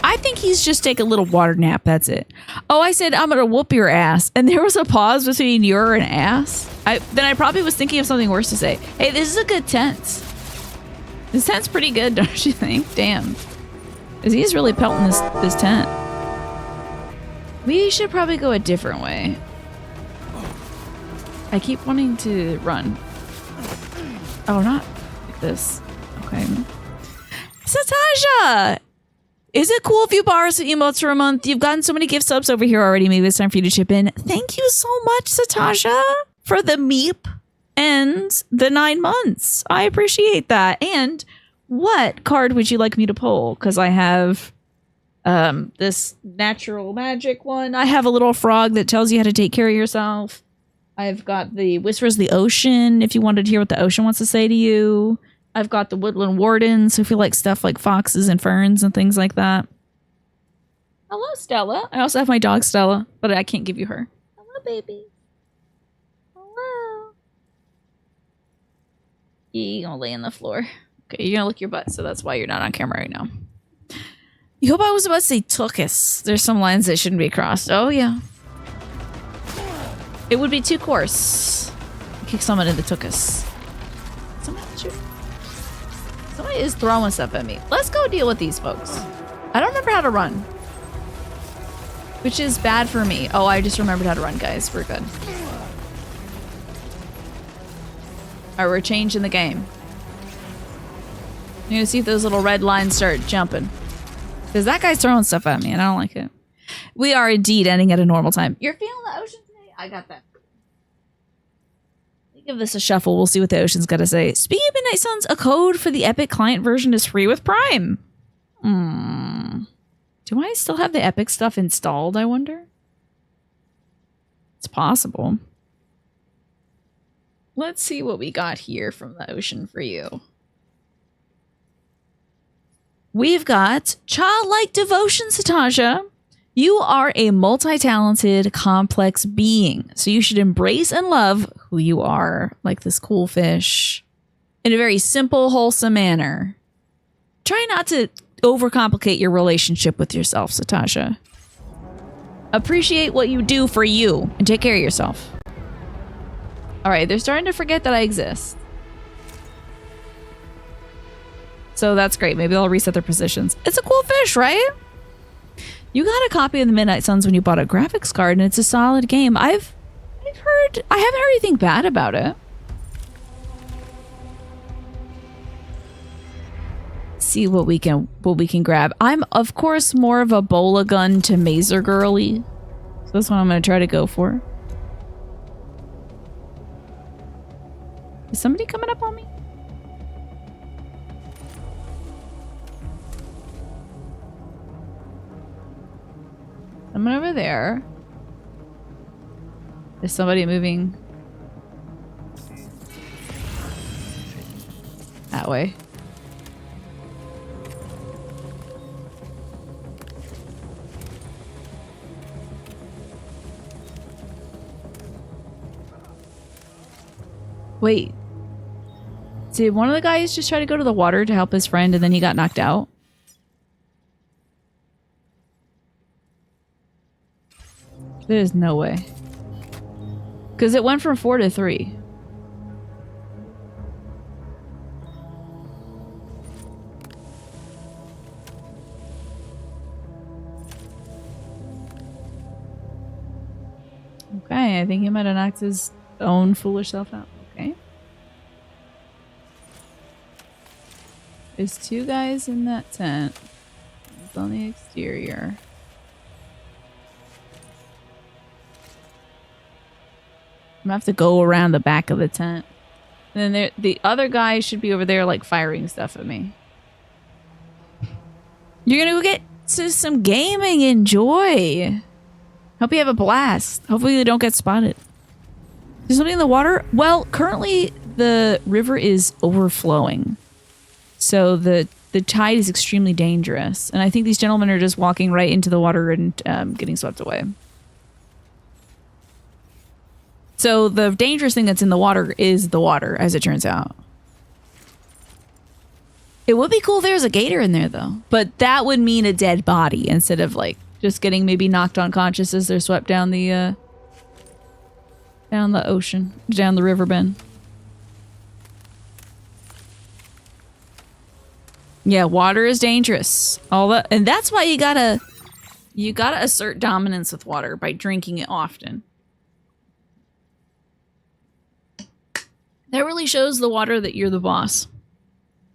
I think he's just taking a little water nap, that's it. Oh, I said, I'm gonna whoop your ass. And there was a pause between your and ass. Then I probably was thinking of something worse to say. Hey, this is a good tent. This tent's pretty good, don't you think? Damn. Because he's really pelting this tent. We should probably go a different way. I keep wanting to run. Oh, not like this. Okay. Satasha! Is it cool if you borrow some emotes for a month? You've gotten so many gift subs over here already. Maybe it's time for you to chip in. Thank you so much, Satasha, for the meep and the 9 months. I appreciate that. And what card would you like me to pull? Because I have this natural magic one. I have a little frog that tells you how to take care of yourself. I've got the Whispers of the Ocean, if you wanted to hear what the ocean wants to say to you. I've got the Woodland Warden, so if you like stuff like foxes and ferns and things like that. Hello, Stella. I also have my dog, Stella, but I can't give you her. Hello, baby. Hello. You're gonna lay on the floor. Okay, you're gonna lick your butt, so that's why you're not on camera right now. You hope I was about to say Tookus. There's some lines that shouldn't be crossed. Oh, yeah. It would be too coarse. Kick someone in the Tookus. Somebody is throwing stuff at me. Let's go deal with these folks. I don't remember how to run. Which is bad for me. Oh, I just remembered how to run, guys. We're good. Alright, we're changing the game. You're gonna see if those little red lines start jumping. Because that guy's throwing stuff at me and I don't like it. We are indeed ending at a normal time. You're feeling the ocean today? I got that. Give this a shuffle. We'll see what the ocean's got to say. Speaking of Midnight Suns, a code for the Epic client version is free with Prime. Do I still have the Epic stuff installed, I wonder? It's possible. Let's see what we got here from the ocean for you. we've got childlike devotion, Satasha. You are a multi-talented, complex being, so you should embrace and love who you are, like this cool fish, in a very simple, wholesome manner. Try not to overcomplicate your relationship with yourself, Satasha. Appreciate what you do for you, and take care of yourself. All right, they're starting to forget that I exist. So that's great. Maybe they'll reset their positions. It's a cool fish, right? You got a copy of the Midnight Suns when you bought a graphics card, and it's a solid game. I haven't heard anything bad about it. See what we can grab. I'm of course more of a bola gun to mazer girly, so that's what I'm gonna try to go for. Is somebody coming up on me? Someone over there. Is somebody moving that way? Wait. Did one of the guys just try to go to the water to help his friend and then he got knocked out? There's no way. Because it went from 4 to 3. Okay, I think he might have knocked his own foolish self out. Okay. There's 2 guys in that tent. It's on the exterior. I'm gonna have to go around the back of the tent. And then the other guy should be over there like firing stuff at me. You're gonna go get to some gaming. Enjoy. Hope you have a blast. Hopefully you don't get spotted. There's something in the water? Well, currently the river is overflowing. So the tide is extremely dangerous. And I think these gentlemen are just walking right into the water and getting swept away. So the dangerous thing that's in the water is the water, as it turns out. It would be cool if there was a gator in there, though. But that would mean a dead body instead of, like, just getting maybe knocked unconscious as they're swept down the ocean, down the river bend. Yeah, water is dangerous. And that's why you gotta assert dominance with water by drinking it often. That really shows the water that you're the boss.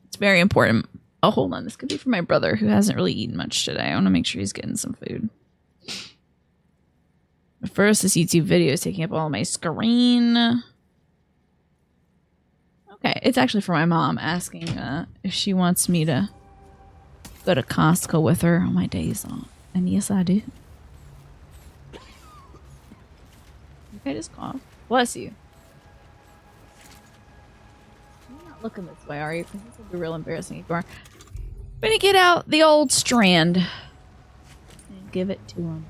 It's very important. Oh, hold on. This could be for my brother who hasn't really eaten much today. I want to make sure he's getting some food. But first, this YouTube video is taking up all my screen. Okay, it's actually for my mom asking if she wants me to go to Costco with her on my days off. And yes, I do. Okay, just cough. Bless you. Looking this way, are you? Because this will be real embarrassing if you are. I'm gonna get out the old strand and give it to him.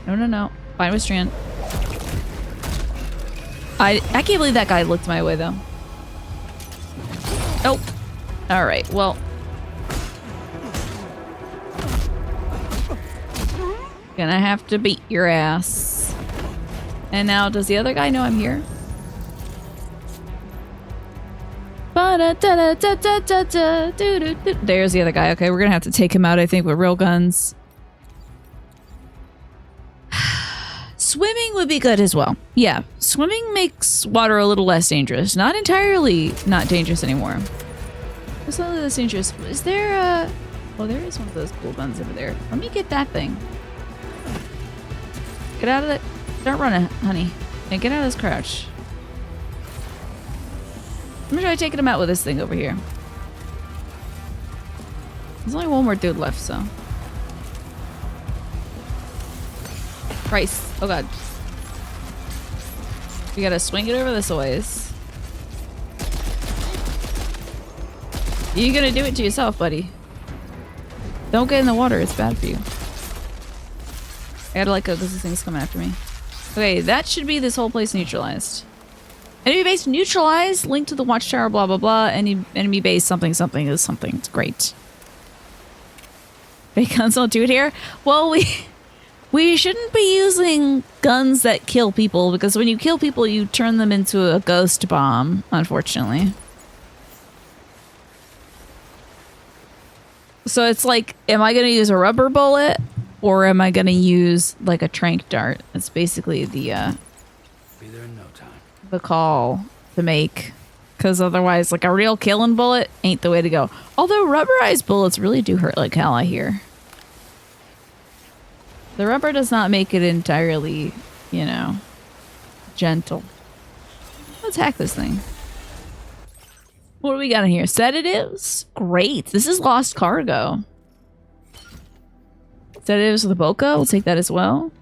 No. Fine with strand. I can't believe that guy looked my way though. Oh. Alright, well. Gonna have to beat your ass. And now, does the other guy know I'm here? There's the other guy. Okay, we're gonna have to take him out, I think, with real guns. Swimming would be good as well. Yeah, swimming makes water a little less dangerous. Not entirely not dangerous anymore. What's a little less dangerous? Is there a... Well, there is one of those cool guns over there. Let me get that thing. Get out of it. Start running, honey. And get out of this crouch. I'm gonna try taking him out with this thing over here. There's only one more dude left, so. Christ. Oh god. We gotta swing it over this ways. You're gonna do it to yourself, buddy. Don't get in the water, it's bad for you. I gotta let go because this thing's coming after me. Okay, that should be this whole place neutralized. Enemy base neutralized, link to the watchtower, blah blah blah. Enemy base something something is something. It's great. Fake guns don't do it here? Well, we shouldn't be using guns that kill people because when you kill people, you turn them into a ghost bomb, unfortunately. So it's like, am I going to use a rubber bullet or am I going to use like a tranq dart? That's basically the Be there in no time. the call to make. Because otherwise, like a real killing bullet ain't the way to go. Although rubberized bullets really do hurt like hell, I hear. The rubber does not make it entirely, you know, gentle. Let's hack this thing. What do we got in here? Sedatives? Great. This is lost cargo. Sedatives with a Boca. We'll take that as well.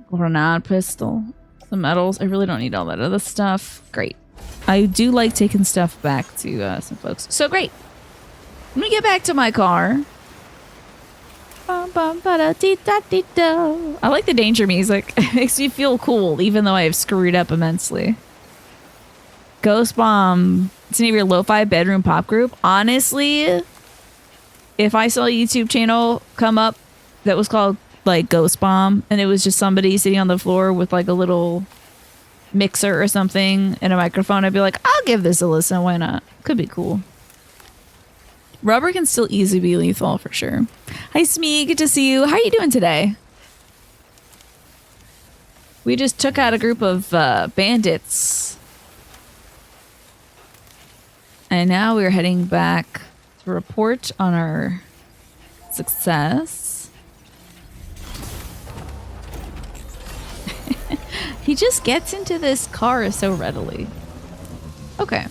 Grenade pistol. Some medals. I really don't need all that other stuff. Great. I do like taking stuff back to some folks. So great. Let me get back to my car. I like the danger music. It makes me feel cool, even though I've screwed up immensely. Ghost Bomb. It's the name of your lo-fi bedroom pop group. Honestly, if I saw a YouTube channel come up that was called like Ghost Bomb and it was just somebody sitting on the floor with like a little mixer or something and a microphone, I'd be like, I'll give this a listen. Why not? Could be cool. Rubber can still easily be lethal for sure. Hi Smee, good to see you. How are you doing today? We just took out a group of bandits. And now we're heading back to report on our success. He just gets into this car so readily. Okay.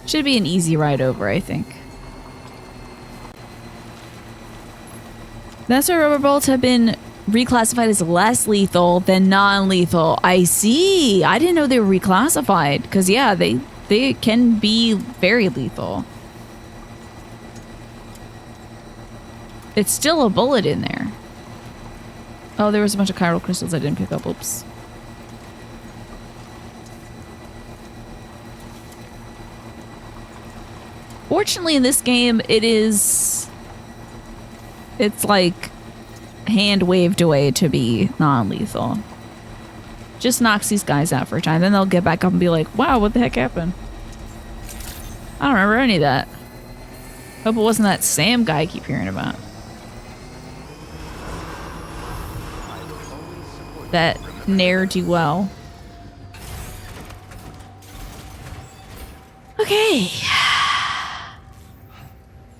Should be an easy ride over, I think. That's why rubber bullets have been reclassified as less lethal than non-lethal. I see. I didn't know they were reclassified. Because, yeah, they can be very lethal. It's still a bullet in there. Oh, there was a bunch of chiral crystals I didn't pick up. Oops. Fortunately, in this game, it's like hand waved away to be non-lethal. Just knocks these guys out for a time. Then they'll get back up and be like, wow, what the heck happened? I don't remember any of that. Hope it wasn't that Sam guy I keep hearing about. That ne'er-do-well. Okay.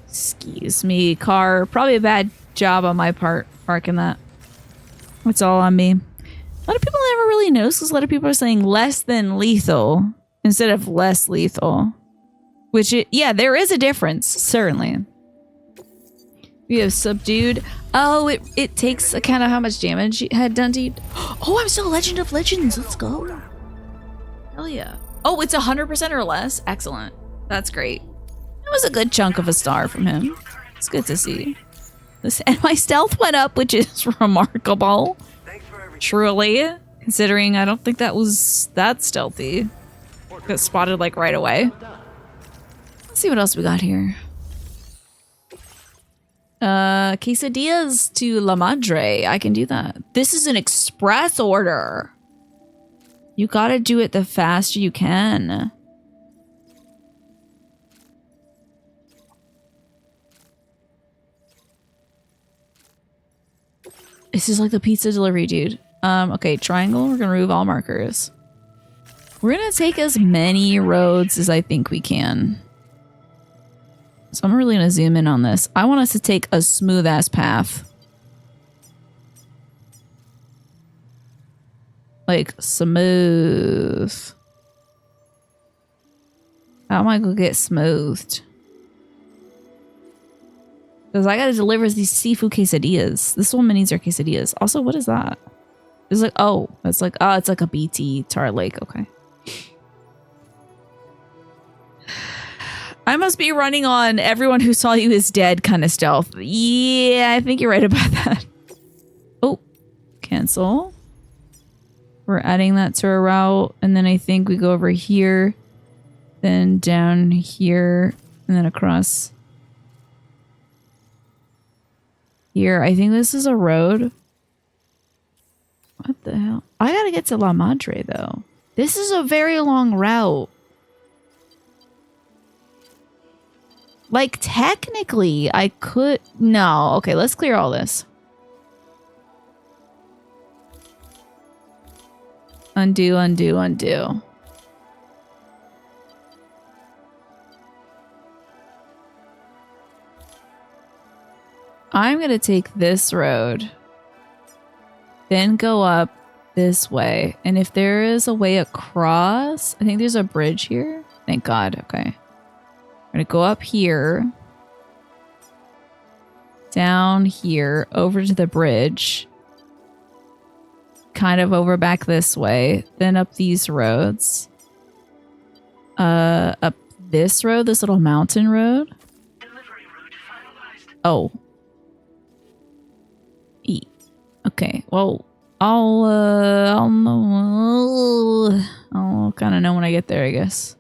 Excuse me, car. Probably a bad job on my part parking that. It's all on me. A lot of people never really notice because a lot of people are saying less than lethal instead of less lethal. Which, yeah, there is a difference, certainly. We have subdued. Oh, it takes account of how much damage you had done to you. Oh, I'm still Legend of Legends. Let's go. Hell yeah. Oh, it's 100% or less. Excellent. That's great. That was a good chunk of a star from him. It's good to see. And my stealth went up, which is remarkable. Truly. Considering I don't think that was that stealthy. Got spotted like right away. Let's see what else we got here. Quesadillas to La Madre. I can do that. This is an express order. You gotta do it the faster you can. This is like the pizza delivery dude. Okay, triangle. We're gonna remove all markers. We're gonna take as many roads as I think we can. So I'm really gonna zoom in on this. I want us to take a smooth ass path. Like smooth. How am I gonna get smoothed? Because I gotta deliver these seafood quesadillas. This woman needs her quesadillas. Also, what is that? It's like, oh, it's like a BT Tar Lake. Okay. I must be running on everyone who saw you is dead kind of stealth. Yeah, I think you're right about that. Oh, cancel. We're adding that to our route. And then I think we go over here. Then down here. And then across. Here. I think this is a road. What the hell? I gotta get to La Madre, though. This is a very long route. Like, technically, I could... No. Okay, let's clear all this. Undo, undo, undo. I'm going to take this road. Then go up this way. And if there is a way across... I think there's a bridge here. Thank God. Okay. We're going to go up here. Down here. Over to the bridge. Kind of over back this way. Then up these roads. Up this road. This little mountain road. Oh. Okay. Well, I'll kind of know when I get there, I guess.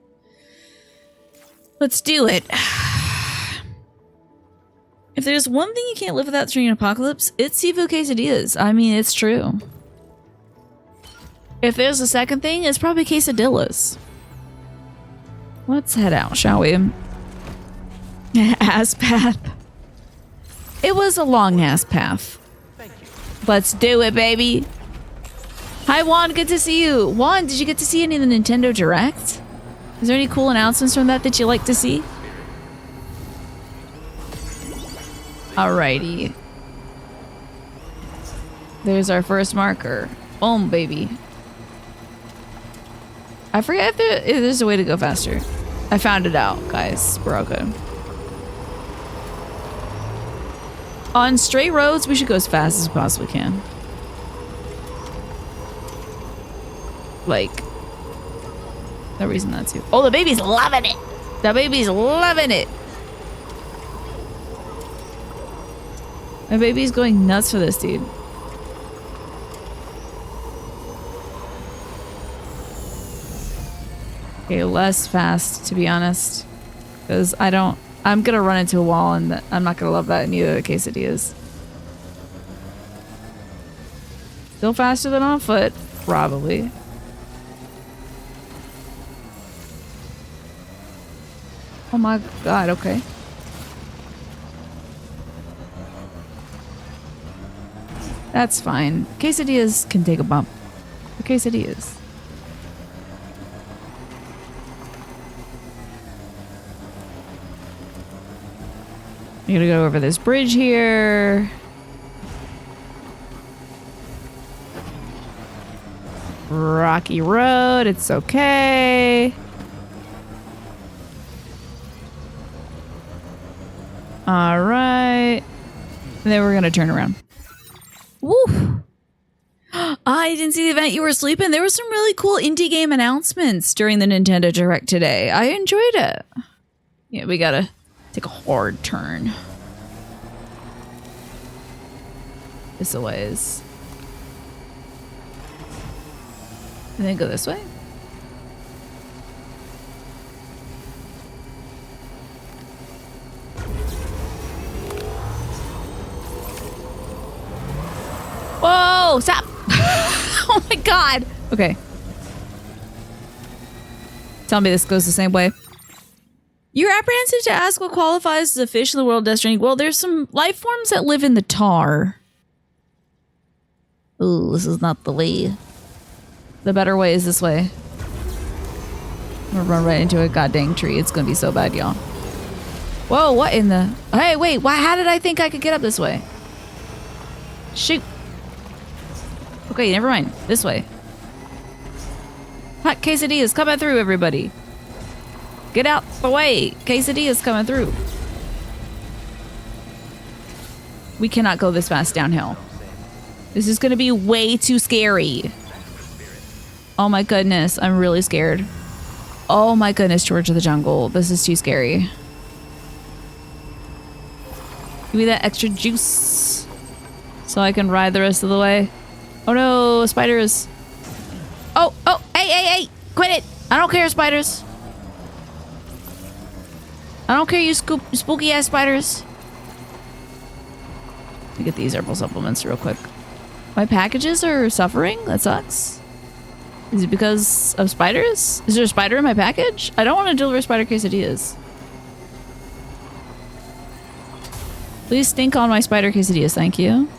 Let's do it. If there's one thing you can't live without during an apocalypse, it's seafood quesadillas. I mean, it's true. If there's a second thing, it's probably quesadillas. Let's head out, shall we? Ass path. It was a long ass path. Let's do it, baby. Hi, Juan. Good to see you. Juan, did you get to see any of the Nintendo Direct? Is there any cool announcements from that you like to see? Alrighty. There's our first marker. Boom, baby. I forget if there's a way to go faster. I found it out, guys. We're all good. On straight roads, we should go as fast as we possibly can. Like, no reason not to. Oh, the baby's loving it. The baby's loving it. My baby's going nuts for this, dude. Okay, less fast, to be honest. Because I'm gonna run into a wall and I'm not gonna love that, neither the quesadillas. Still faster than on foot? Probably. Oh my god, okay. That's fine. Quesadillas can take a bump. The quesadillas. I'm gonna go over this bridge here. Rocky road, it's okay. All right. And then we're gonna turn around. Woo! I didn't see the event. You were sleeping. There were some really cool indie game announcements during the Nintendo Direct today. I enjoyed it. Yeah, we gotta take a hard turn. This ways. And then go this way. Whoa, stop. Oh my god. Okay. Tell me this goes the same way. You're apprehensive to ask what qualifies as a fish in the world of Death Stranding. Well, there's some life forms that live in the tar. Ooh, this is not the way. The better way is this way. I'm gonna run right into a goddamn tree. It's gonna be so bad, y'all. Whoa, what in the... Hey, wait, why? How did I think I could get up this way? Shoot. Okay, never mind. This way. Hot quesadillas coming through, everybody. Get out the way. Quesadillas coming through. We cannot go this fast downhill. This is going to be way too scary. Oh my goodness. I'm really scared. Oh my goodness, George of the Jungle. This is too scary. Give me that extra juice so I can ride the rest of the way. Oh no, spiders. Oh, hey, quit it. I don't care, spiders. I don't care, you spooky ass spiders. Let me get these herbal supplements real quick. My packages are suffering? That sucks. Is it because of spiders? Is there a spider in my package? I don't want to deliver spider quesadillas. Please stink on my spider quesadillas, thank you.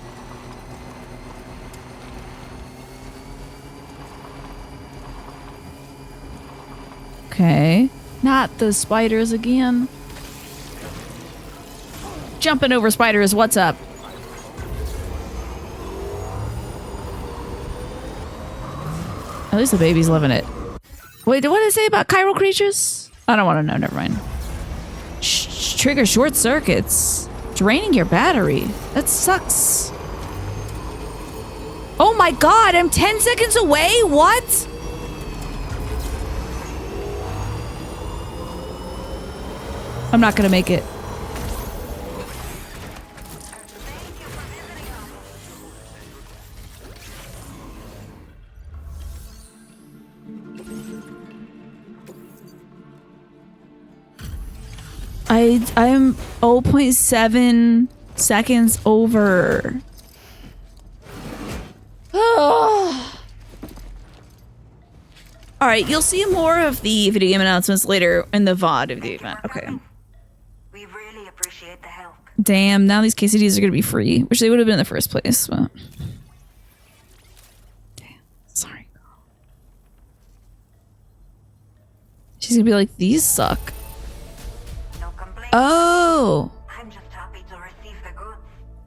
Okay. Not the spiders again. Jumping over spiders, what's up? At least the baby's loving it. Wait, what did it say about chiral creatures? I don't want to know, never mind. Trigger short circuits. Draining your battery. That sucks. Oh my god, I'm 10 seconds away? What? I'm not gonna make it. I'm 0.7 seconds over. Oh. All right, you'll see more of the video game announcements later in the VOD of the event. Okay. We really appreciate the help. Damn, now these quesadillas are gonna be free, which they would have been in the first place. But... Damn, sorry, girl. She's gonna be like, these suck. No complaints. Oh. I'm just happy to receive the goods.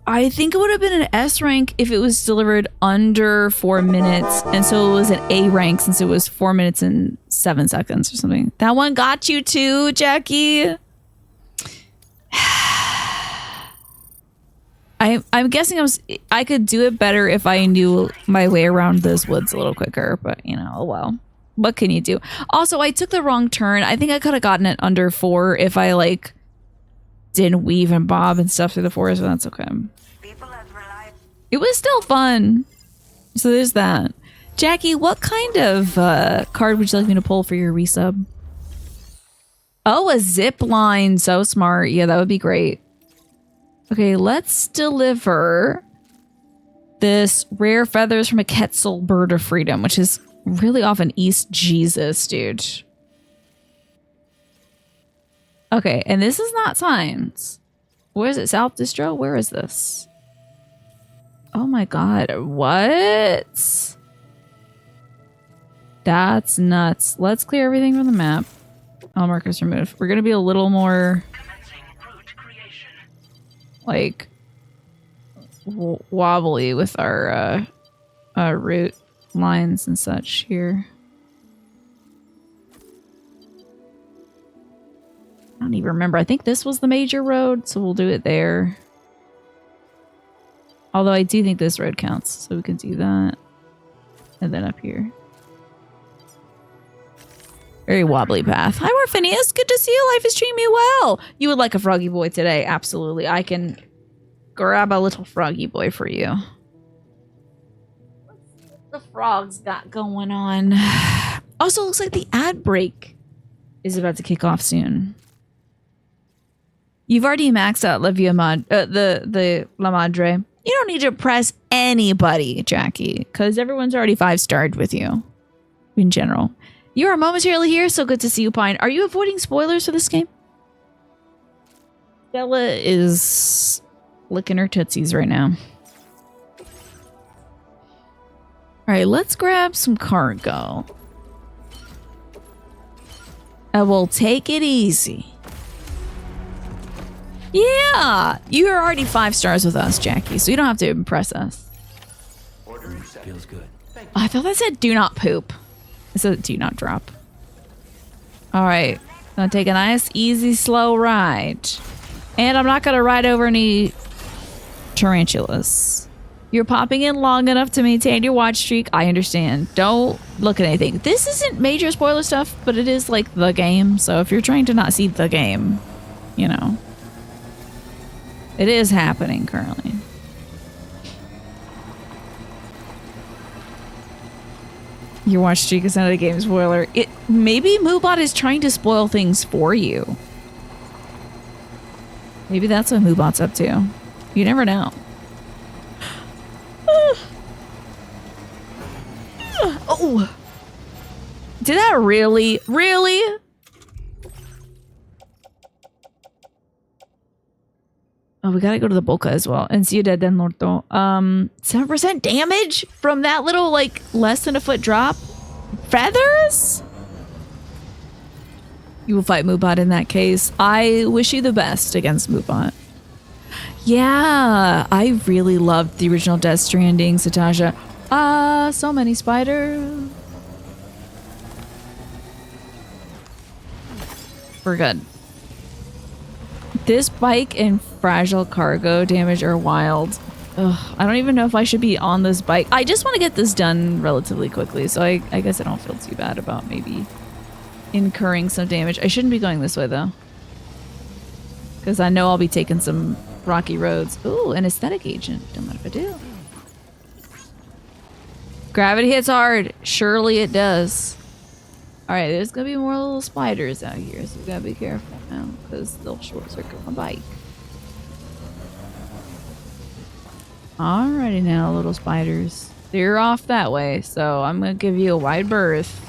I think it would have been an S rank if it was delivered under 4 minutes. And so it was an A rank since it was 4 minutes and 7 seconds or something. That one got you too, Jackie. I'm guessing I could do it better if I knew my way around those woods a little quicker. But, you know, oh well. What can you do? Also, I took the wrong turn. I think I could have gotten it under 4 if I, like, didn't weave and bob and stuff through the forest, but that's okay. It was still fun. So there's that. Jackie, what kind of card would you like me to pull for your resub? Oh, a zip line. So smart. Yeah, that would be great. Okay, let's deliver this rare feathers from a Quetzal bird of freedom, which is really often East Jesus, dude. Okay, and this is not signs. Where is it? South Distro? Where is this? Oh my god, what? That's nuts. Let's clear everything from the map. All markers removed. We're gonna be a little more like wobbly with our route lines and such here. I don't even remember. I think this was the major road, so we'll do it there. Although I do think this road counts, so we can do that. And then up here. Very wobbly path. Hi, Morphinius. Good to see you. Life is treating me well. You would like a froggy boy today. Absolutely. I can grab a little froggy boy for you. Let's see what the frogs got going on. Also, looks like the ad break is about to kick off soon. You've already maxed out La Madre. You don't need to impress anybody, Jackie, because everyone's already 5-starred with you in general. You are momentarily here, so good to see you, Pine. Are you avoiding spoilers for this game? Stella is licking her tootsies right now. Alright, let's grab some cargo. And we'll take it easy. Yeah! You're already 5 stars with us, Jackie, so you don't have to impress us. Feels good. Oh, I thought that said do not poop. It said do not drop. Alright. Gonna take a nice, easy, slow ride. And I'm not gonna ride over any tarantulas. You're popping in long enough to maintain your watch streak. I understand. Don't look at anything. This isn't major spoiler stuff, but it is like the game. So if you're trying to not see the game, you know, it is happening currently. Your watch streak is not a game spoiler. Maybe Moobot is trying to spoil things for you. Maybe that's what Moobot's up to. You never know. Oh! Did that really? Really? Oh, we gotta go to the Boca as well. And Ciudad del Norte. 7% damage from that little, like, less than a foot drop? Feathers? You will fight Moobot in that case. I wish you the best against Moobot. Yeah, I really loved the original Death Stranding, Satasha. So many spiders. We're good. This bike and fragile cargo damage are wild. Ugh, I don't even know if I should be on this bike. I just want to get this done relatively quickly, so I guess I don't feel too bad about maybe incurring some damage. I shouldn't be going this way, though. Because I know I'll be taking some rocky roads. Ooh, an aesthetic agent. Don't mind if I do. Gravity hits hard. Surely it does. Alright, there's gonna be more little spiders out here, so we gotta be careful now, because they'll short circuit my bike. Alrighty now, little spiders. They're off that way, so I'm gonna give you a wide berth.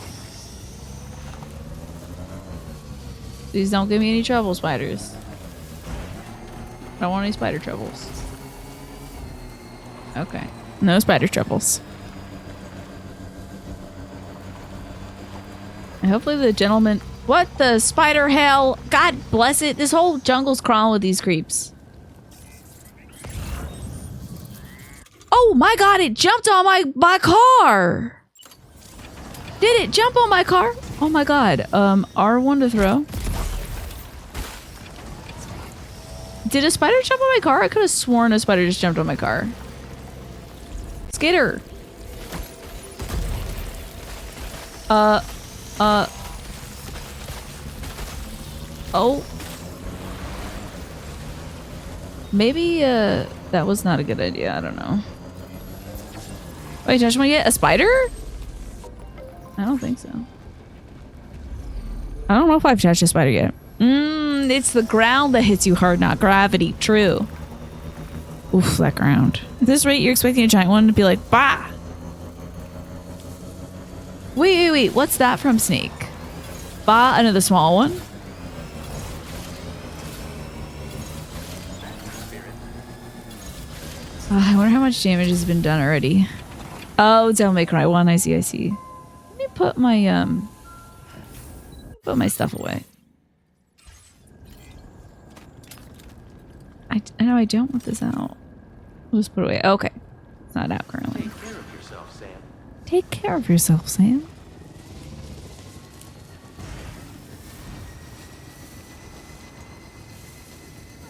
Please don't give me any trouble, spiders. I don't want any spider troubles. Okay. No spider troubles. And hopefully the gentleman... What the spider hell? God bless it. This whole jungle's crawling with these creeps. Oh my god, it jumped on my car! Did it jump on my car? Oh my god. R1 to throw. Did a spider jump on my car? I could have sworn a spider just jumped on my car. Skater. Oh. Maybe, that was not a good idea. I don't know. Wait, Josh, want to get a spider? I don't think so. I don't know if I've touched a spider yet. It's the ground that hits you hard, not gravity. True. Oof, that ground. At this rate, you're expecting a giant one to be like, bah! Wait. What's that from Snake? Bah, another small one? I wonder how much damage has been done already. Oh, Devil May Cry 1. I see. Let me put my, stuff away. I know I don't want this out. We'll just put it away. Okay. It's not out currently. Take care of yourself, Sam. Take care of yourself, Sam.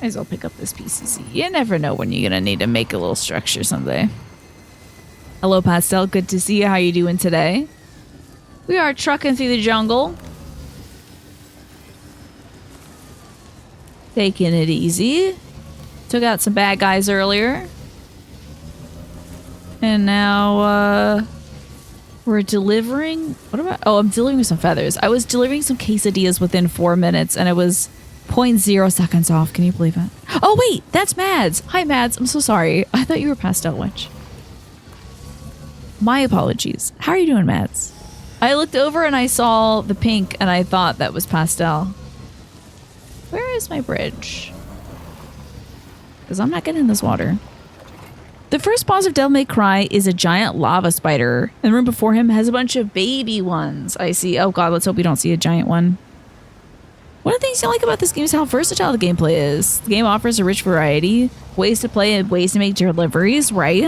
Might as well pick up this PCC. You never know when you're gonna need to make a little structure someday. Hello, Pastel. Good to see you. How you doing today? We are trucking through the jungle. Taking it easy. Took out some bad guys earlier. And now, we're delivering... What about... Oh, I'm delivering some feathers. I was delivering some quesadillas within 4 minutes, and it was 0.0 seconds off. Can you believe it? Oh, wait! That's Mads! Hi, Mads. I'm so sorry. I thought you were Pastel Witch. My apologies. How are you doing, Mads? I looked over and I saw the pink, and I thought that was Pastel. Where is my bridge? Because I'm not getting in this water. The first boss of Devil May Cry is a giant lava spider. And the room before him has a bunch of baby ones. I see. Oh god, let's hope we don't see a giant one. One of the things I like about this game is how versatile the gameplay is. The game offers a rich variety, ways to play and ways to make deliveries, right?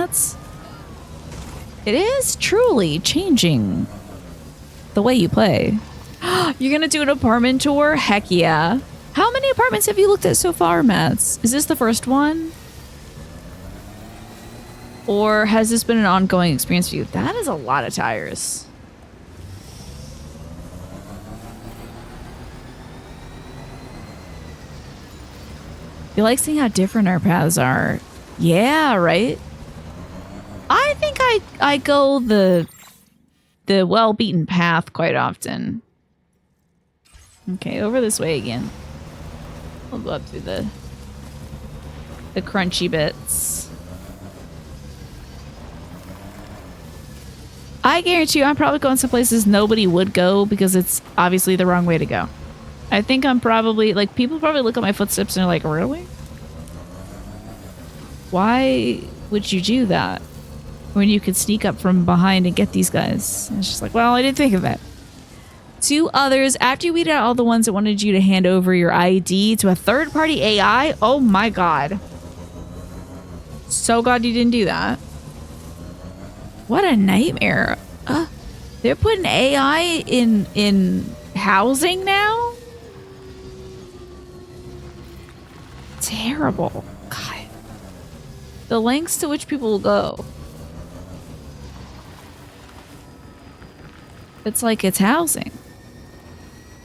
It is truly changing the way you play. You're gonna do an apartment tour? Heck yeah. How many apartments have you looked at so far, Mads? Is this the first one? Or has this been an ongoing experience for you? That is a lot of tires. You like seeing how different our paths are. Yeah, right? I think I go the well-beaten path quite often. Okay, over this way again. We'll go up through the crunchy bits. I guarantee you I'm probably going some places nobody would go because it's obviously the wrong way to go. I think I'm probably, like, people probably look at my footsteps and they're like, really? Why would you do that when you could sneak up from behind and get these guys? And it's just like, well, I didn't think of that. 2 others, after you weeded out all the ones that wanted you to hand over your ID to a third-party AI, oh my god. So glad you didn't do that. What a nightmare. They're putting AI in housing now? Terrible. God. The lengths to which people will go. It's like it's housing.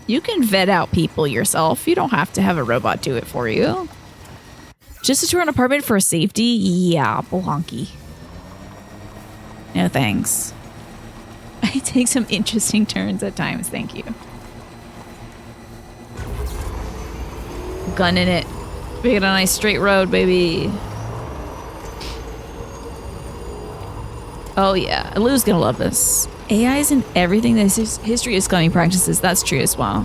You can vet out people yourself. You don't have to have a robot do it for you. Just to tour an apartment for safety? Yeah, bolonky. No thanks. I take some interesting turns at times, thank you. Gunning it. We get a nice straight road, baby. Oh yeah, Lou's gonna love this. AI is in everything that history is scummy practices. That's true as well.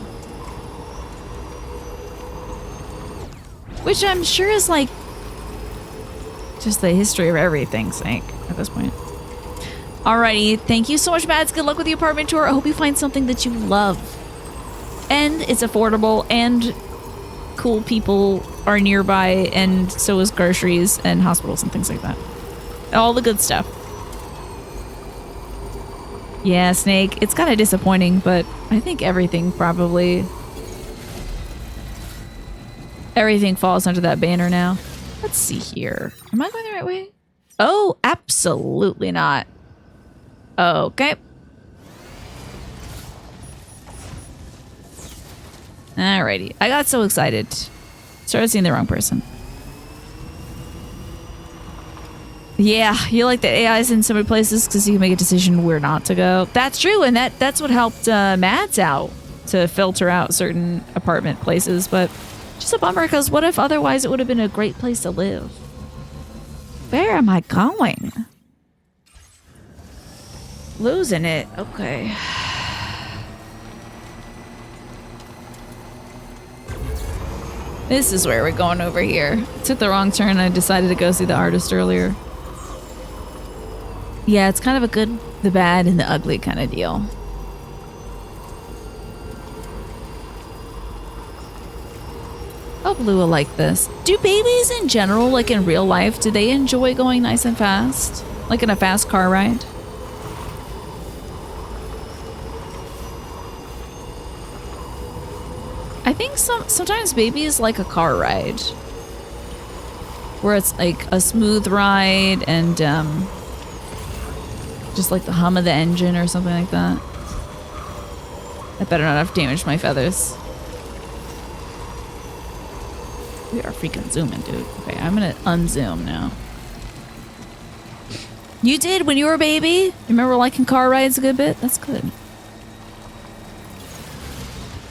Which I'm sure is like just the history of everything's sake at this point. Alrighty, thank you so much, Mads. Good luck with the apartment tour. I hope you find something that you love. And it's affordable and cool people are nearby and so is groceries and hospitals and things like that. All the good stuff. Yeah, Snake, it's kind of disappointing, but I think everything falls under that banner now. Let's see here. Am I going the right way? Oh, absolutely not. Okay. Alrighty. I got so excited. Started seeing the wrong person. Yeah, you like the AIs in so many places because you can make a decision where not to go. That's true, and that's what helped Mads out to filter out certain apartment places, but just a bummer because what if otherwise it would have been a great place to live? Where am I going? Losing it. Okay. This is where we're going over here. Took the wrong turn. I decided to go see the artist earlier. Yeah, it's kind of a good, the bad, and the ugly kind of deal. Hope Lou will like this. Do babies in general, like in real life, do they enjoy going nice and fast? Like in a fast car ride? I think sometimes babies like a car ride. Where it's like a smooth ride and just like the hum of the engine or something like that. I better not have damaged my feathers. We are freaking zooming, dude. Okay, I'm gonna unzoom now. You did when you were a baby? You remember liking car rides a good bit? That's good.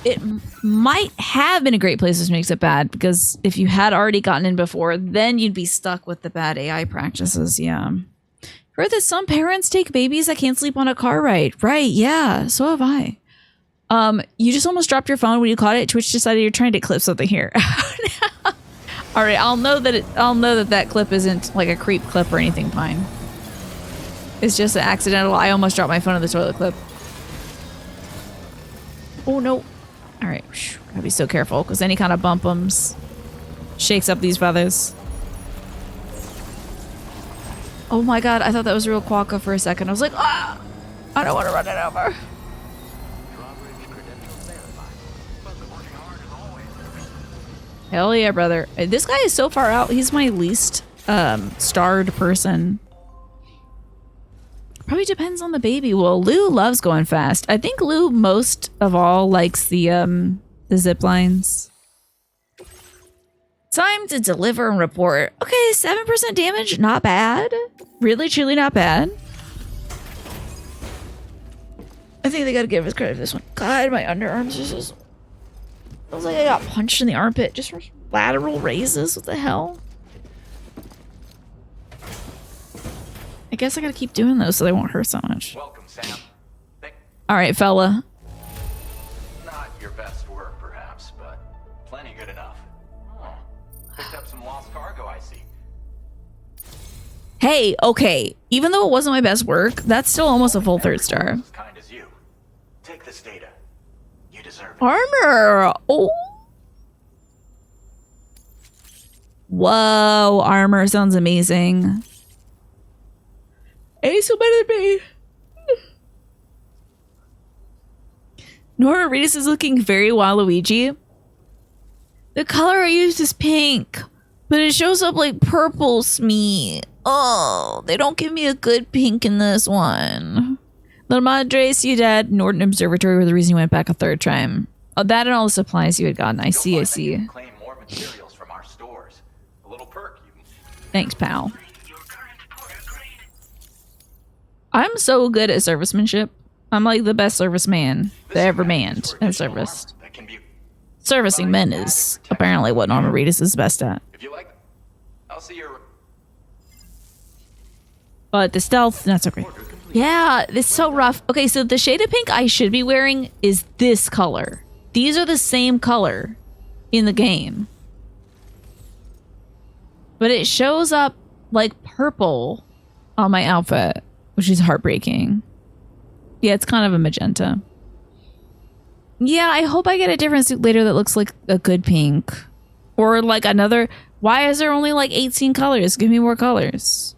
It might have been a great place, which makes it bad, because if you had already gotten in before, then you'd be stuck with the bad AI practices, yeah. Heard that some parents take babies that can't sleep on a car ride. Right, yeah, so have I. You just almost dropped your phone when you caught it. Twitch decided you're trying to clip something here. All right, I'll know that that clip isn't like a creep clip or anything, Pine. It's just an accidental. I almost dropped my phone in the toilet clip. Oh no. All right, gotta be so careful because any kind of bumpums shakes up these feathers. Oh my god, I thought that was real quokka for a second. I was like, ah, I don't want to run it over. Hell yeah, brother. This guy is so far out. He's my least starred person Probably depends on the baby. Well, Lou loves going fast. I think Lou most of all likes the zip lines. Time to deliver and report. Okay, 7% damage, not bad. Really, truly not bad. I think they gotta give us credit for this one. God, my underarms are just... Feels like I got punched in the armpit just from lateral raises. What the hell? I guess I gotta keep doing those so they won't hurt so much. Welcome, Sam. All right, fella. Not your best work, perhaps, but plenty good enough. Oh, picked up some lost cargo, I see. Hey, okay. Even though it wasn't my best work, that's still almost a full 3rd star. As kind as you. Take this data. You deserve it. Armor! Oh! Whoa, armor sounds amazing. Hey, so better than me. Nora Reedus is looking very Waluigi. The color I used is pink, but it shows up like purple Smee. Oh, they don't give me a good pink in this one. La Madre Ciudad Norton Observatory were the reason you went back a 3rd time. Oh, that and all the supplies you had gotten. I see, I see. Claim more materials from our stores. A little perk you can... Thanks, pal. I'm so good at servicemanship. I'm like the best serviceman that ever manned and serviced. Servicing men is apparently what Norma Reedus is best at. If you like, I'll see your... But the stealth, not so great. Yeah, it's so rough. Okay, so the shade of pink I should be wearing is this color. These are the same color in the game. But it shows up like purple on my outfit, which is heartbreaking. Yeah, it's kind of a magenta. Yeah, I hope I get a different suit later that looks like a good pink. Or like another... Why is there only like 18 colors? Give me more colors.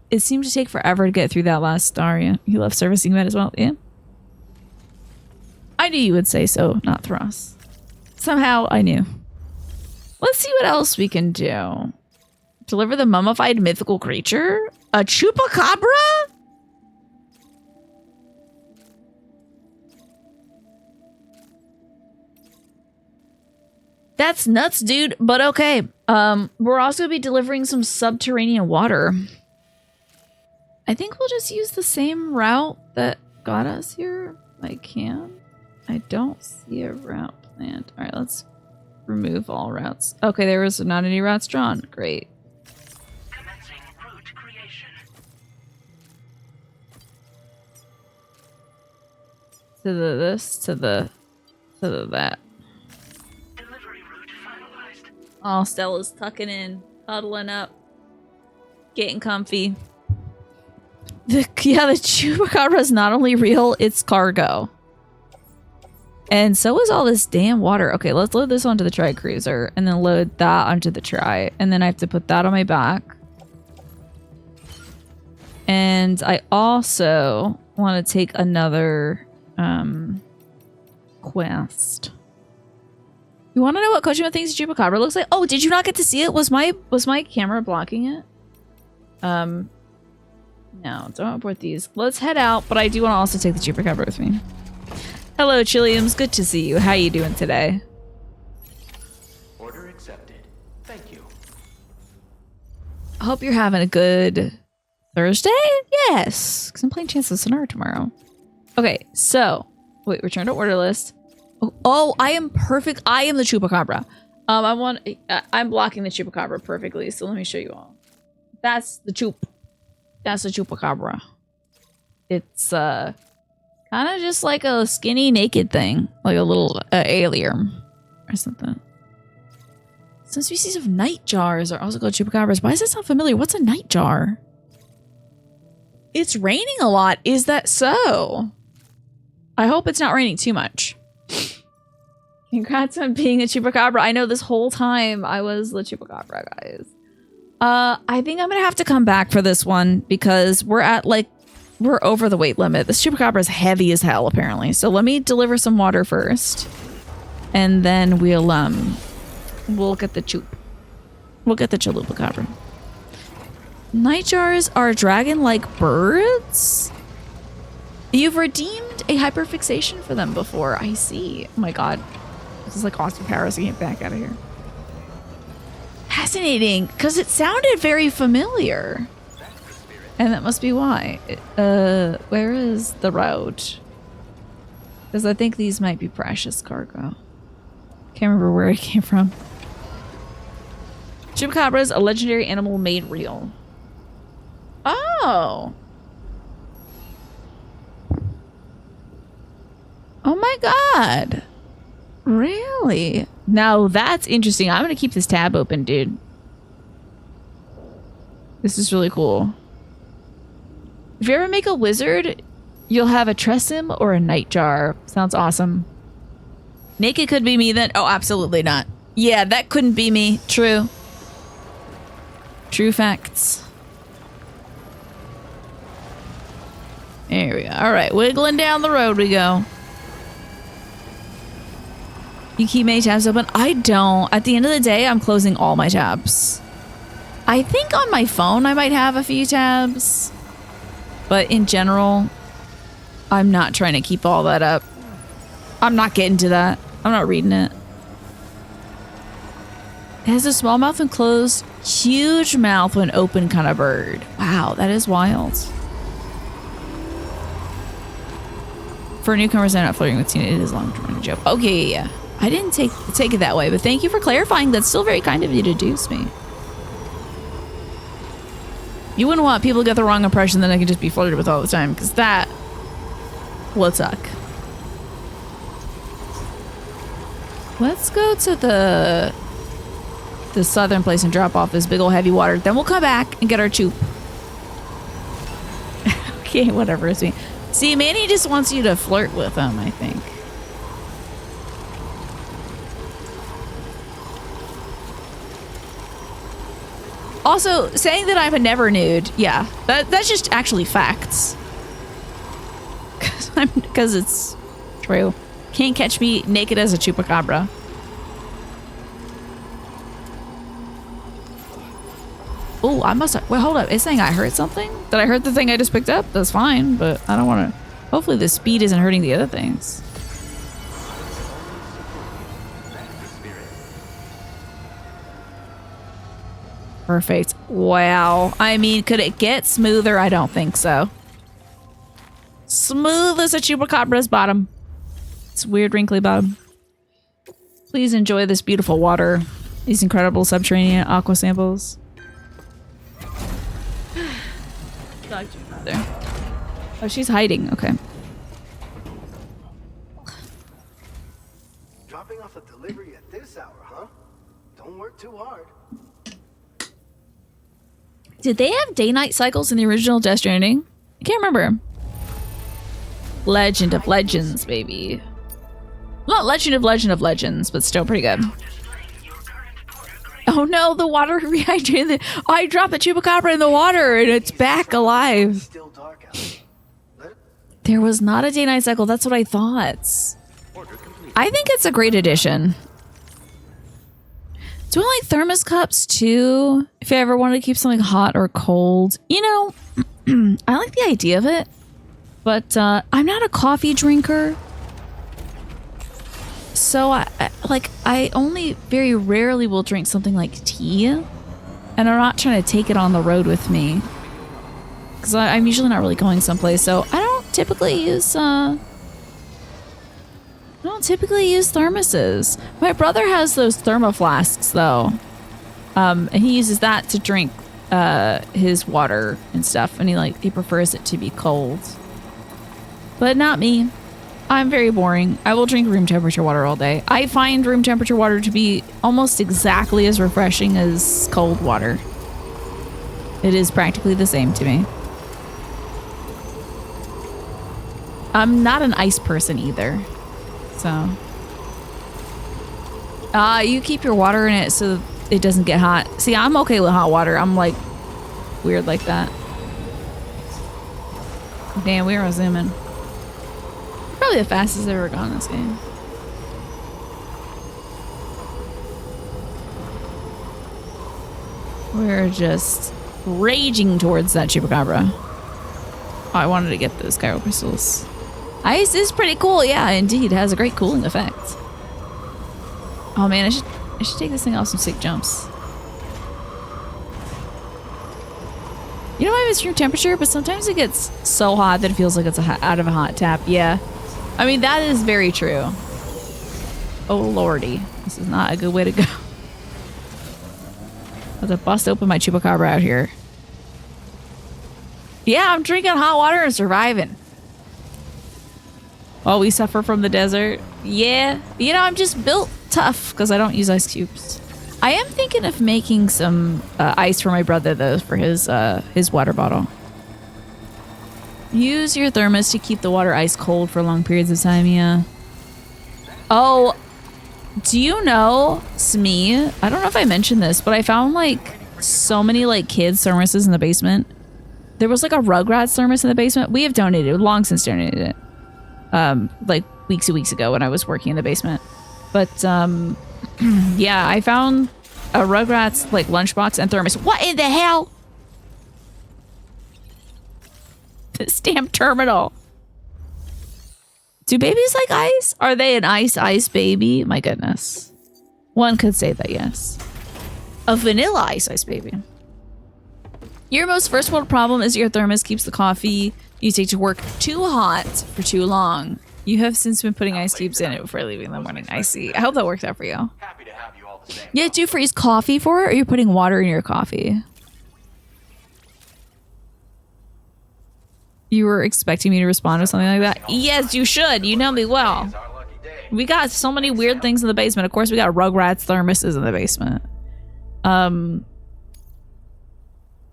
It seemed to take forever to get through that last star. Yeah, you love servicing men as well. Yeah. I knew you would say so, not Thros. Somehow I knew. Let's see what else we can do. Deliver the mummified mythical creature? A chupacabra? That's nuts, dude. But okay. We're also gonna be delivering some subterranean water. I think we'll just use the same route that got us here. I can. I don't see a route planned. All right, let's remove all routes. Okay, there was not any routes drawn. Great. Commencing route creation. To the this, to the that. Delivery route finalized. Oh, Stella's tucking in, huddling up, getting comfy. The chupacabra is not only real, it's cargo. And so is all this damn water. Okay, let's load this onto the tri-cruiser and then load that onto the tri. And then I have to put that on my back. And I also want to take another quest. You want to know what Kojima thinks chupacabra looks like? Oh, did you not get to see it? Was my camera blocking it? No, don't abort these. Let's head out, but I do want to also take the chupacabra with me. Hello, Chiliums. Good to see you. How you doing today? Order accepted. Thank you. I hope you're having a good Thursday? Yes, because I'm playing Chance of Sonora tomorrow. Okay, so wait, return to order list. Oh, I am perfect. I am the chupacabra. I'm blocking the chupacabra perfectly. So let me show you all. That's the chupacabra. It's kind of just like a skinny naked thing, like a little alien or something. Some species of nightjars are also called chupacabras. Why does that sound familiar? What's a nightjar? It's raining a lot. Is that so? I hope it's not raining too much. Congrats on being a chupacabra. I know this whole time I was the chupacabra, guys. I think I'm gonna have to come back for this one because we're over the weight limit. This chupacabra is heavy as hell, apparently. So let me deliver some water first, and then we'll get the chupacabra. Nightjars are dragon-like birds? You've redeemed a hyperfixation for them before. I see. Oh my god. This is like Austin Powers. Get back out of here. Fascinating, because it sounded very familiar. And that must be why. Where is the road? Because I think these might be precious cargo. Can't remember where it came from. Chupacabras, a legendary animal made real. Oh. Oh my god. Really? Now that's interesting. I'm gonna keep this tab open, dude. This is really cool. If you ever make a wizard, you'll have a Tressim or a Nightjar. Sounds awesome. Naked could be me then. Oh, absolutely not. Yeah, that couldn't be me. True. True facts. There we go. All right, wiggling down the road we go. You keep many tabs open? I don't. At the end of the day, I'm closing all my tabs. I think on my phone I might have a few tabs. But in general, I'm not trying to keep all that up. I'm not getting to that. I'm not reading it. It has a small mouth when closed, huge mouth when open kind of bird. Wow, that is wild. For newcomers, I'm not flirting with Tina. It is long-term joke. Okay, yeah. I didn't take it that way, but thank you for clarifying. That's still very kind of you to do, me. You wouldn't want people to get the wrong impression that I can just be flirted with all the time, because that would suck. Let's go to the southern place and drop off this big old heavy water. Then we'll come back and get our choop. Okay, whatever. See, Manny just wants you to flirt with him, I think. Also, saying that I'm a never nude, yeah, that's just actually facts. Because it's true. Can't catch me naked as a chupacabra. Oh, I must have... Wait, hold up. It's saying I heard something? Did I hurt the thing I just picked up? That's fine, but I don't want to... Hopefully the speed isn't hurting the other things. Perfect. Wow. I mean, could it get smoother? I don't think so. Smooth as a chupacabra's bottom. It's weird, wrinkly bottom. Please enjoy this beautiful water. These incredible subterranean aqua samples. There. Oh, she's hiding. Okay. Dropping off a delivery at this hour, huh? Don't work too hard. Did they have day-night cycles in the original Death Stranding? I can't remember. Legend of Legends, baby. Not Legend of Legends, but still pretty good. Oh no, the water rehydrated. Oh, I dropped the chupacabra in the water and it's back alive. Still dark out. There was not a day-night cycle. That's what I thought. I think it's a great addition. Do I like thermos cups too? If I ever wanted to keep something hot or cold. You know, I like the idea of it, but I'm not a coffee drinker. So I only very rarely will drink something like tea, and I'm not trying to take it on the road with me because I'm usually not really going someplace. So I don't typically use thermoses. My brother has those thermoflasks though, and he uses that to drink his water and stuff, and he prefers it to be cold. But not me. I'm very boring. I will drink room temperature water all day. I find room temperature water to be almost exactly as refreshing as cold water. It is practically the same to me. I'm not an ice person either. So. You keep your water in it so it doesn't get hot. See, I'm okay with hot water. I'm like weird like that. Damn, we are zooming. Probably the fastest I've ever gone in this game. We're just raging towards that chupacabra. Oh, I wanted to get those gyro crystals. Ice is pretty cool. Yeah, indeed. It has a great cooling effect. Oh man, I should take this thing off some sick jumps. You know, I have its room temperature, but sometimes it gets so hot that it feels like it's out of a hot tap. Yeah. I mean, that is very true. Oh lordy. This is not a good way to go. I have to bust open my chupacabra out here. Yeah, I'm drinking hot water and surviving. While we suffer from the desert. Yeah. You know, I'm just built tough because I don't use ice cubes. I am thinking of making some ice for my brother, though, for his water bottle. Use your thermos to keep the water ice cold for long periods of time, yeah. Oh, do you know, Smee? I don't know if I mentioned this, but I found, like, so many, like, kids' thermoses in the basement. There was, like, a Rugrats thermos in the basement. We have donated, long since donated it. Like, weeks and weeks ago when I was working in the basement. But, yeah, I found a Rugrats, like, lunchbox and thermos. What in the hell? This damn terminal. Do babies like ice? Are they an ice baby? My goodness. One could say that, yes. A vanilla ice baby. Your most first world problem is your thermos keeps the coffee you take to work too hot for too long. You have since been putting ice cubes in it before leaving in the morning. I see. I hope that worked out for you. Happy to have you all the same. Yeah, do you freeze coffee for it, or you're putting water in your coffee? You were expecting me to respond to something like that? Yes, you should. You know me well. It's our lucky day. We got so many weird things in the basement. Of course, we got Rugrats thermoses in the basement.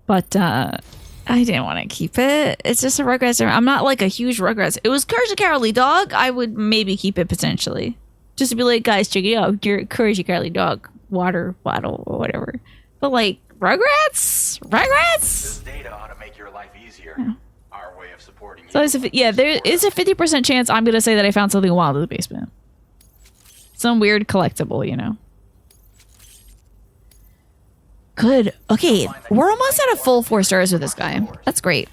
But I didn't want to keep it. It's just a Rugrats thermos. I'm not like a huge Rugrats. It was Courage the Cowardly Dog. I would maybe keep it potentially. Just to be like, guys, check it out. Your Courage the Cowardly Dog water bottle or whatever. But like, Rugrats? This data ought to make your life easier. Yeah. Our way of supporting you. So there is a 50% chance I'm going to say that I found something wild in the basement. Some weird collectible, you know. Good. Okay, we're almost at a full 4 stars with this guy. That's great.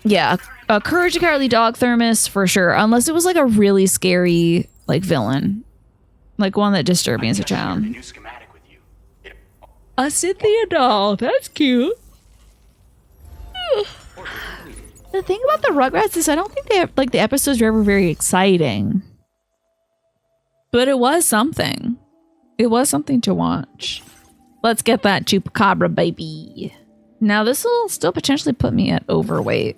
Yeah, a Courage the Cowardly Dog thermos for sure. Unless it was like a really scary like villain. Like one that disturbed me as a child. New schematic with you. A Cynthia doll. That's cute. The thing about the Rugrats is I don't think they have, like, the episodes were ever very exciting. But it was something. It was something to watch. Let's get that chupacabra, baby. Now, this will still potentially put me at overweight.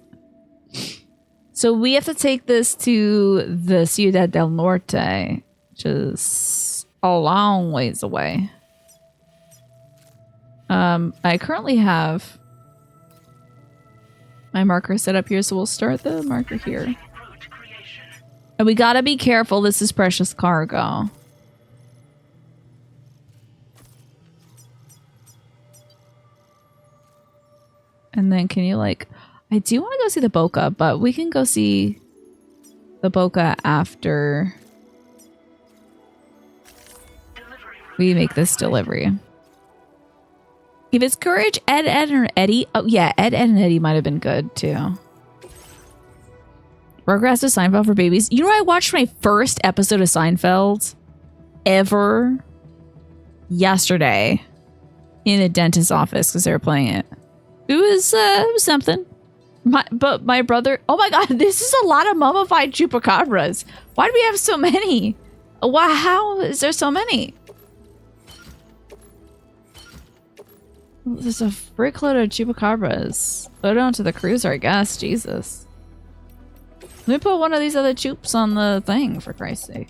So we have to take this to the Ciudad del Norte, which is a long ways away. I currently have my marker set up here, so we'll start the marker here. And we gotta be careful, this is precious cargo. And then can you like... I do want to go see the Boca, but we can go see the Boca after we make this delivery. If it's Courage, Ed, or Eddie... Oh, yeah, Ed, and Eddie might have been good, too. Rugrats to Seinfeld for babies. You know, I watched my first episode of Seinfeld ever yesterday in a dentist's office because they were playing it. It was something. But my brother... Oh my god, this is a lot of mummified chupacabras. Why do we have so many? Why, how is there so many? There's a brickload of chupacabras. Load onto the cruiser, I guess. Jesus. Let me put one of these other chups on the thing, for Christ's sake.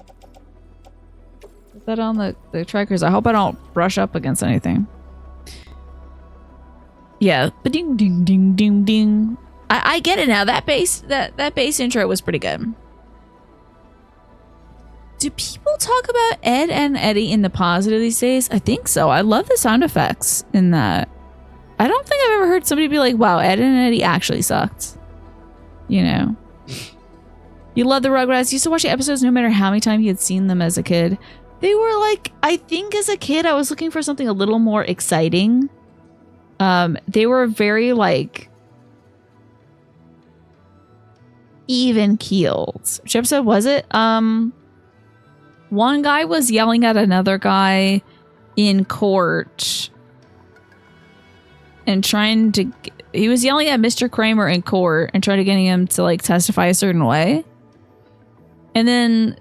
Put that on the trackers. I hope I don't brush up against anything. Yeah. Ba-ding, ding, ding, ding, ding. I get it now. That bass intro was pretty good. Do people talk about Ed and Eddie in the positive these days? I think so. I love the sound effects in that. I don't think I've ever heard somebody be like, wow, Ed and Eddie actually sucked. You know. You love the Rugrats. You used to watch the episodes no matter how many times you had seen them as a kid. They were like, I think as a kid, I was looking for something a little more exciting. They were very like even keeled. Which episode was it? One guy was yelling at another guy in court and he was yelling at Mr. Kramer in court and trying to get him to like testify a certain way. And then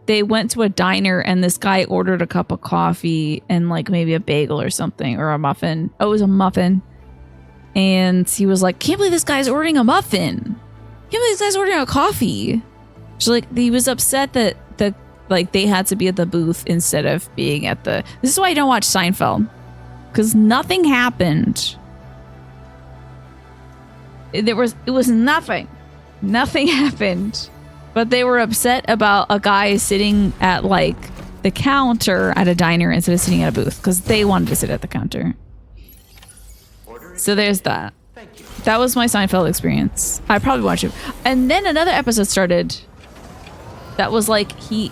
they went to a diner and this guy ordered a cup of coffee and like maybe a bagel or something or a muffin. Oh, it was a muffin. And he was like, can't believe this guy's ordering a muffin. Can't believe this guy's ordering a coffee. So like he was upset that they had to be at the booth instead of being at the... This is why I don't watch Seinfeld. Because nothing happened. It was nothing. Nothing happened. But they were upset about a guy sitting at like the counter at a diner instead of sitting at a booth because they wanted to sit at the counter. So there's that. That was my Seinfeld experience. I probably watched it. And then another episode started that was like he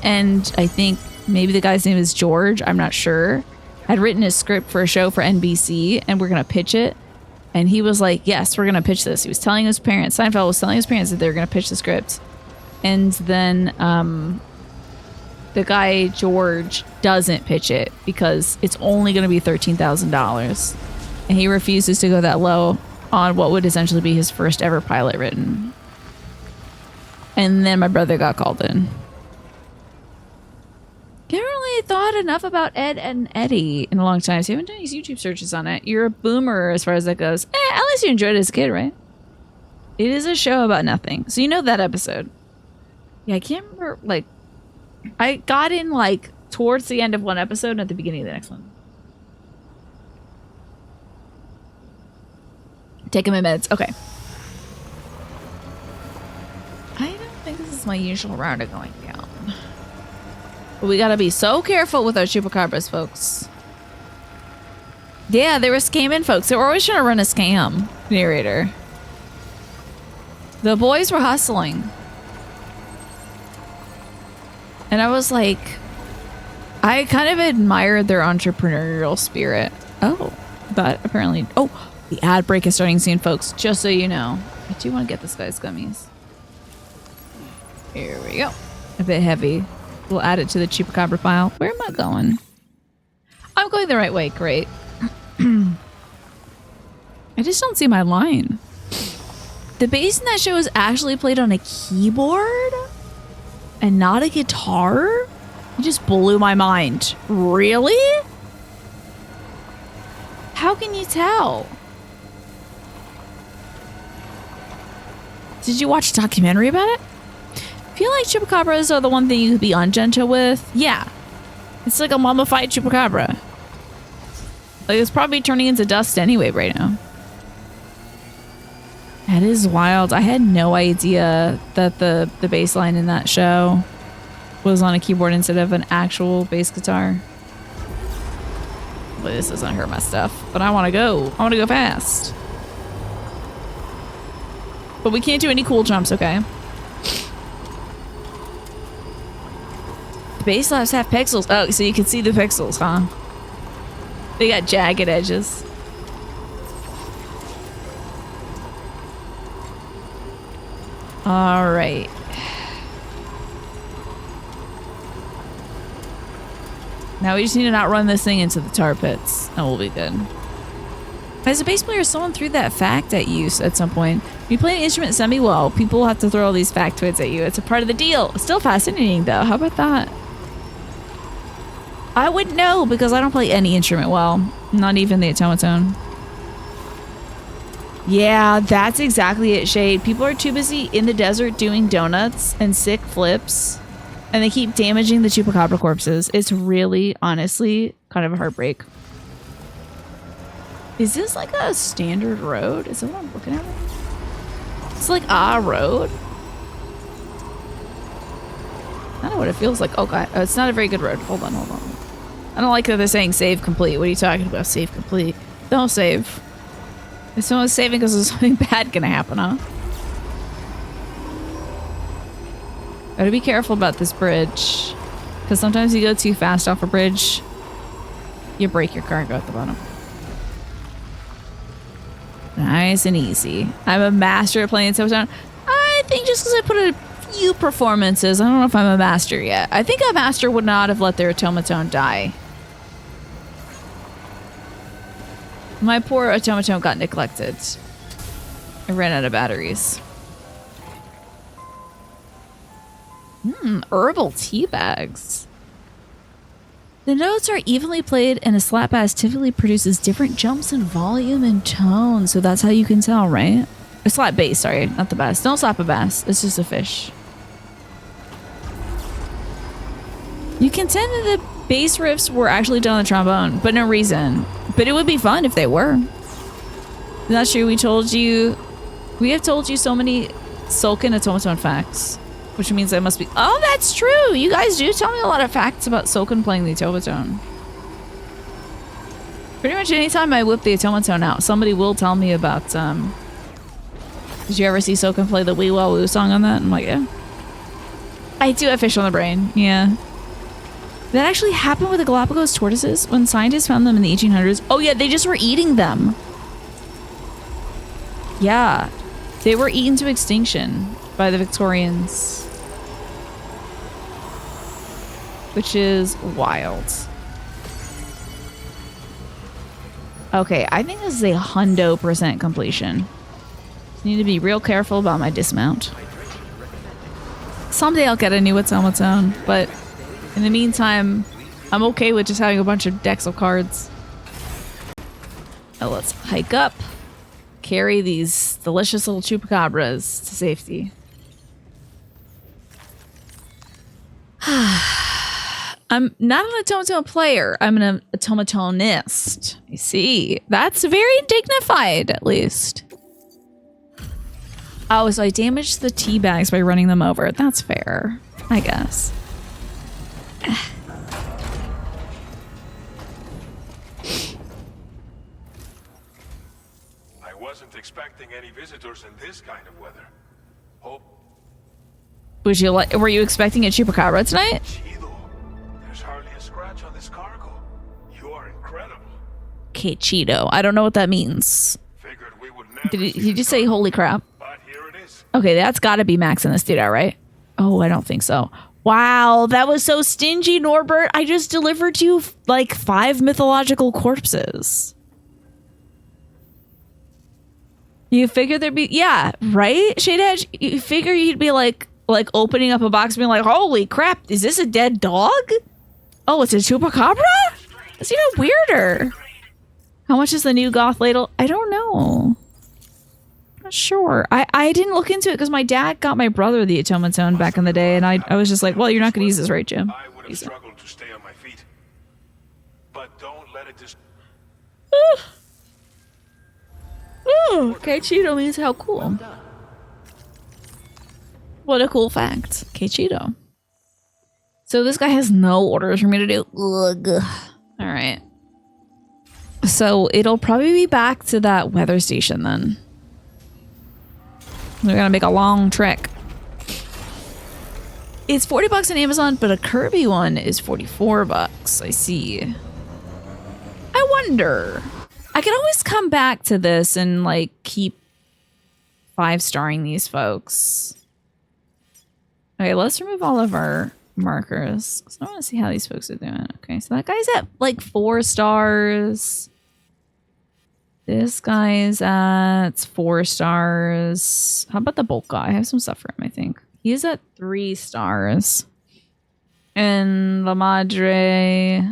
and I think maybe the guy's name is George, I'm not sure, had written a script for a show for NBC and we're going to pitch it. And he was like, yes, we're going to pitch this. He was telling his parents, Seinfeld was telling his parents that they were going to pitch the script. And then the guy, George, doesn't pitch it because it's only going to be $13,000. And he refuses to go that low on what would essentially be his first ever pilot written. And then my brother got called in. Haven't really thought enough about Ed and Eddie in a long time. So you haven't done any YouTube searches on it. You're a boomer as far as that goes. At least you enjoyed it as a kid, right? It is a show about nothing. So you know that episode. Yeah, I can't remember. Like, I got in like towards the end of one episode and at the beginning of the next one. Taking my meds. Okay. I don't think this is my usual route of going down. But we gotta be so careful with our chupacabras, folks. Yeah, they were scamming folks. They were always trying to run a scam, narrator. The boys were hustling. And I was like, I kind of admired their entrepreneurial spirit. Oh, but apparently, oh, the ad break is starting soon, folks. Just so you know. I do want to get this guy's gummies. Here we go. A bit heavy. We'll add it to the chupacabra pile. Where am I going? I'm going the right way. Great. I just don't see my line. The bass in that show is actually played on a keyboard and not a guitar? You just blew my mind. Really? How can you tell? Did you watch a documentary about it? I feel like chupacabras are the one thing you could be ungentle with. Yeah. It's like a mummified chupacabra. Like it's probably turning into dust anyway right now. That is wild. I had no idea that the bass line in that show was on a keyboard instead of an actual bass guitar. Well, this doesn't hurt my stuff, but I want to go. I want to go fast. But we can't do any cool jumps, okay? The bass slabs have pixels. Oh, so you can see the pixels, huh? They got jagged edges. All right. Now we just need to not run this thing into the tar pits, and we'll be good. As a bass player, someone threw that fact at you at some point. When you play an instrument semi-well, people have to throw all these factoids at you. It's a part of the deal. It's still fascinating, though. How about that? I wouldn't know because I don't play any instrument well. Not even the automaton. Yeah, that's exactly it, Shade. People are too busy in the desert doing donuts and sick flips, and they keep damaging the chupacabra corpses. It's really, honestly, kind of a heartbreak. Is this like a standard road? Is that what I'm looking at? It's like a road. I don't know what it feels like. Oh, God. Oh, it's not a very good road. Hold on, hold on. I don't like that they're saying save complete. What are you talking about? Save complete. Don't save. If someone's saving because there's something bad gonna happen, huh? Gotta be careful about this bridge. Because sometimes you go too fast off a bridge. You break your cargo at the bottom. Nice and easy. I'm a master at playing Automaton. I think just because I put a few performances, I don't know if I'm a master yet. I think a master would not have let their automaton die. My poor automaton got neglected. I ran out of batteries. Herbal tea bags. The notes are evenly played and a slap bass typically produces different jumps in volume and tone. So that's how you can tell, right? A slap bass, sorry, not the bass. Don't slap a bass. It's just a fish. You contend that the bass riffs were actually done on the trombone, but no reason. But it would be fun if they were. That's true. We have told you so many Sulcan automaton facts. Which means I must be... Oh, that's true! You guys do tell me a lot of facts about Sulcan playing the automaton. Pretty much anytime I whip the automaton out, somebody will tell me about... Did you ever see Sulcan play the Wee Wah Woo song on that? I'm like, yeah. I do have fish on the brain, yeah. That actually happened with the Galapagos tortoises when scientists found them in the 1800s. Oh yeah, they just were eating them. Yeah. They were eaten to extinction by the Victorians. Which is wild. Okay, I think this is a 100% completion. Need to be real careful about my dismount. Someday I'll get a new automaton, but in the meantime, I'm okay with just having a bunch of decks of cards. Now let's hike up. Carry these delicious little chupacabras to safety. I'm not an automaton player. I'm an automatonist. I see. That's very dignified, at least. Oh, so I damaged the tea bags by running them over. That's fair, I guess. I wasn't expecting any visitors in this kind of weather. Hope. Would you like? Were you expecting a chupacabra tonight? Chido, there's hardly a scratch on this cargo. You are incredible. Okay, Cheeto. I don't know what that means. Figured we would never Did see you this say cargo, holy crap? but here it is. Okay, that's got to be Max and this dude, right? Oh, I don't think so. Wow, that was so stingy, Norbert. I just delivered you like 5 mythological corpses. You figure there'd be, yeah, right? Shade Edge, you figure you'd be like opening up a box and being like, holy crap, is this a dead dog? Oh, it's a chupacabra? That's even weirder. How much is the new goth ladle? I don't know. Not sure. I didn't look into it because my dad got my brother the automaton back in the day, and I was just like, well, you're not going to use this, right, Jim? I would have struggled to stay on my feet. But don't let it just... Oh, okay, Cheeto means how cool. What a cool fact. Okay, Cheeto. So this guy has no orders for me to do. Ugh. All right. So it'll probably be back to that weather station then. We're gonna make a long trek. It's $40 on Amazon, but a Kirby one is $44. I see. I wonder. I can always come back to this and like keep 5-starring these folks. Okay, let's remove all of our markers. I want to see how these folks are doing. Okay, so that guy's at like 4 stars. This guy's at 4 stars. How about the bulk guy? I have some stuff for him, I think. He's at 3 stars. And La Madre,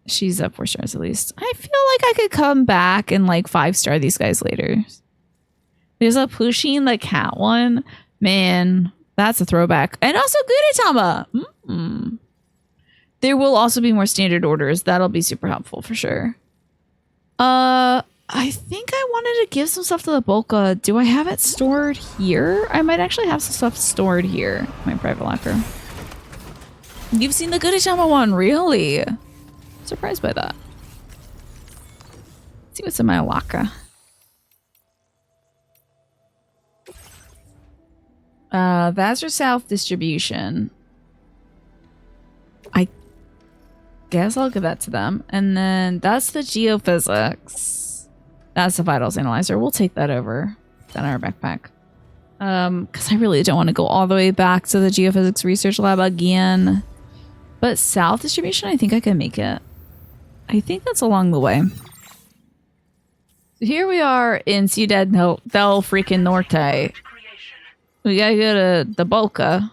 she's at 4 stars at least. I feel like I could come back and like 5-star these guys later. There's a Pushing the Cat one. Man, that's a throwback. And also Gudetama. There will also be more standard orders. That'll be super helpful for sure. I think I wanted to give some stuff to the Bolka. Do I have it stored here? I might actually have some stuff stored here. My private locker. You've seen the Gudetama one, really? Surprised by that. Let's see what's in my locker. Vassar South distribution. guess I'll give that to them. And then that's the geophysics. That's the vitals analyzer. We'll take that over. That in our backpack. Because I really don't want to go all the way back to the geophysics research lab again. But south distribution, I think I can make it. I think that's along the way. So here we are in Ciudad del freaking Norte. Creation. We gotta go to the Boca.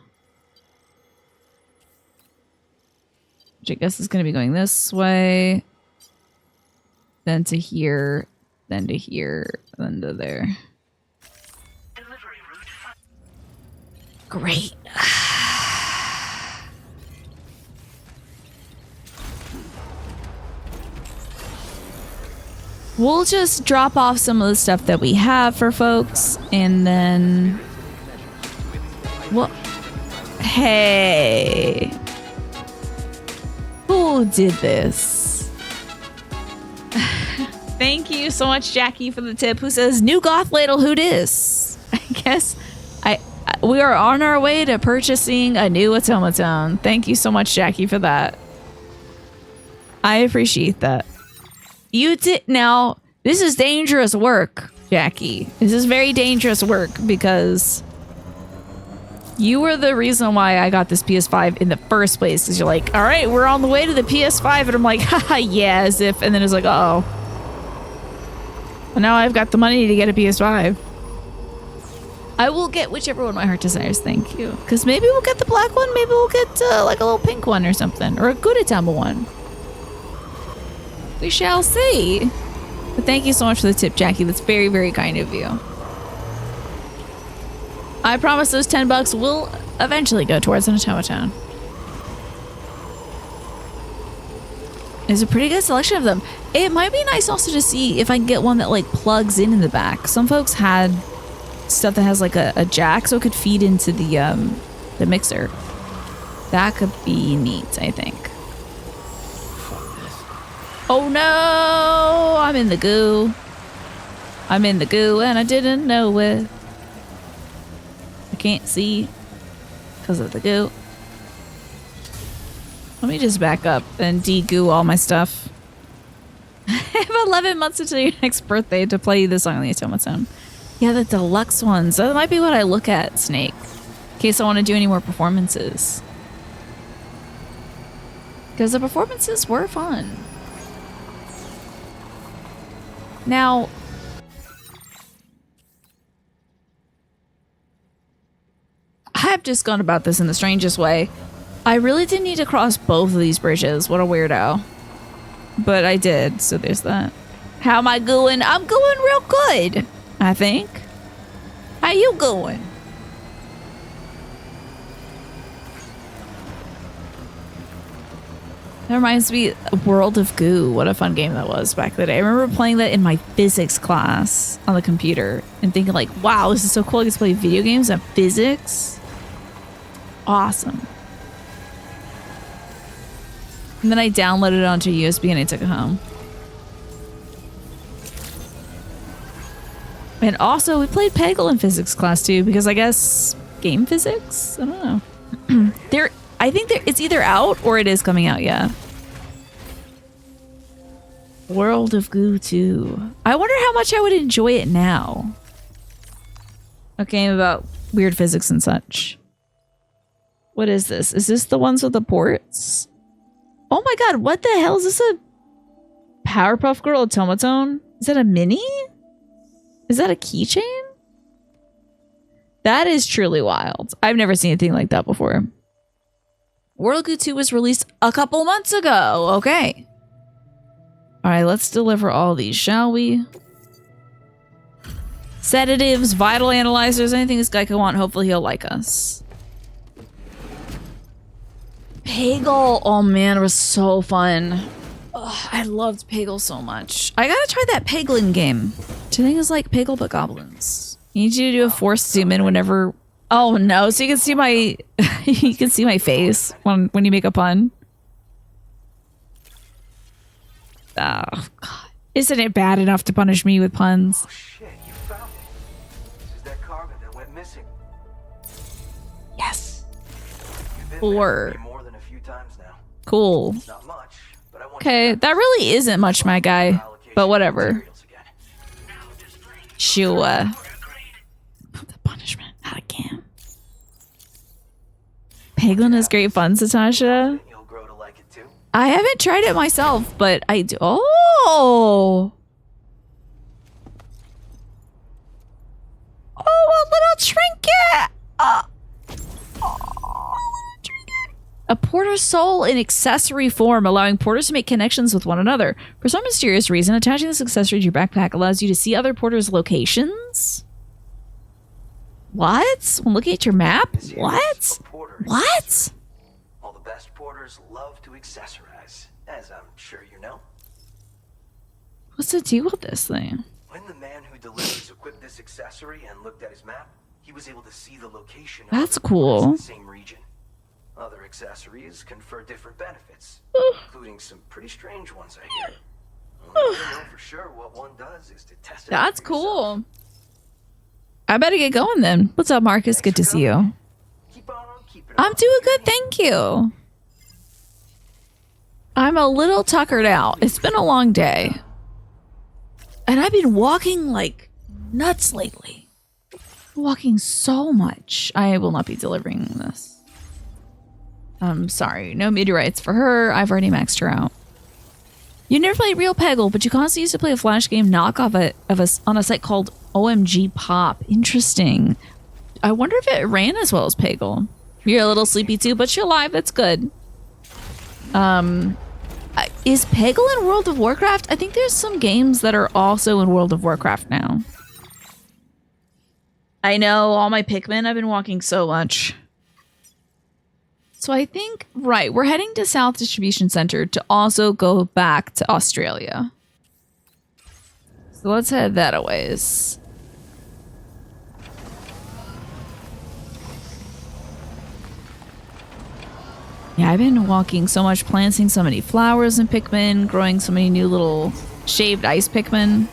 Which I guess is gonna be going this way. Then to here. Then to here. Then to there. Delivery route. Great. We'll just drop off some of the stuff that we have for folks, and then... Well, hey. Who did this? Thank you so much, Jackie, for the tip, who says, new goth ladle, who dis? I guess we are on our way to purchasing a new automaton. Thank you so much, Jackie, for that. I appreciate that. You did. Now, this is dangerous work, Jackie. This is very dangerous work because you were the reason why I got this PS5 in the first place. Because you're like, all right, we're on the way to the PS5. And I'm like, haha, yeah, as if. And then it's like, uh oh. Well, now I've got the money to get a PS5. I will get whichever one my heart desires. Thank you. Because maybe we'll get the black one. Maybe we'll get like a little pink one or something. Or a Gudetama one. We shall see. But thank you so much for the tip, Jackie. That's very, very kind of you. I promise those $10 will eventually go towards an automaton. There's a pretty good selection of them. It might be nice also to see if I can get one that like plugs in the back. Some folks had stuff that has like a jack so it could feed into the mixer. That could be neat, I think. Oh no! I'm in the goo. I'm in the goo and I didn't know it. I can't see because of the goo. Let me just back up and de-goo all my stuff. I have 11 months until your next birthday to play this song on the automaton. Yeah, the deluxe ones. That might be what I look at, Snake. In case I want to do any more performances. Because the performances were fun. Now, I've just gone about this in the strangest way. I really didn't need to cross both of these bridges. What a weirdo. But I did, so there's that. How am I going? I'm going real good, I think. How you going? That reminds me of World of Goo. What a fun game that was back in the day. I remember playing that in my physics class on the computer and thinking like, wow, this is so cool. I get to play video games and physics. Awesome. And then I downloaded it onto USB and I took it home. And also we played Peggle in physics class too, because I guess game physics? I don't know. I think it's either out or it is coming out, yeah. World of Goo 2. I wonder how much I would enjoy it now. A game about weird physics and such. What is this? Is this the ones with the ports? Oh my god, what the hell? Is this a Powerpuff Girl automaton? Is that a mini? Is that a keychain? That is truly wild. I've never seen anything like that before. World of Goo 2 was released a couple months ago. Okay. Alright, let's deliver all these, shall we? Sedatives, vital analyzers, anything this guy could want. Hopefully he'll like us. Peggle. Oh man, it was so fun. Ugh, I loved Peggle so much. I gotta try that Peglin game. Which I think is like Peggle but goblins. You need you to do a forced zoom in whenever... Oh no, so you can see my you can see my face when you make a pun. Oh god. Isn't it bad enough to punish me with puns? Oh shit, you found it. This is that cargo that went missing. Yes. You've been Or there with me more than a few times now. Cool. Not much, but I want Okay, you to that really isn't much, my guy. allocation But of whatever. materials again. Sure. The punishment, not again. Peglin is great fun, Satasha. You'll grow to like it too. I haven't tried it myself, but I do. Oh! Oh, a little trinket! A porter's soul in accessory form, allowing porters to make connections with one another. For some mysterious reason, attaching this accessory to your backpack allows you to see other porters' locations? What? When looking at your map? This here is What? a porter What? accessory. All the best porters love to accessorize, as I'm sure you know. What's the deal with this thing? When the man who delivers equipped this accessory and looked at his map, he was able to see the location of That's other porters in cool. the same region. Other accessories confer different benefits, including some pretty strange ones, I hear. Only way to know for sure what one does is to test it out That's for yourself. cool. I better get going then. What's up, Marcus? Good to see you. Keep on keeping I'm on. doing good, thank you. I'm a little tuckered out. It's been a long day. And I've been walking like nuts lately. Walking so much. I will not be delivering this. I'm sorry. No meteorites for her. I've already maxed her out. You never played real Peggle, but you constantly used to play a Flash game knockoff on a site called OMG Pop. Interesting. I wonder if it ran as well as Peggle. You're a little sleepy too, but you're alive. That's good. Is Peggle in World of Warcraft? I think there's some games that are also in World of Warcraft now. I know, all my Pikmin. I've been walking so much. So I think, right, we're heading to South Distribution Center to also go back to Australia. So let's head that a ways. Yeah, I've been walking so much, planting so many flowers in Pikmin, growing so many new little shaved ice Pikmin.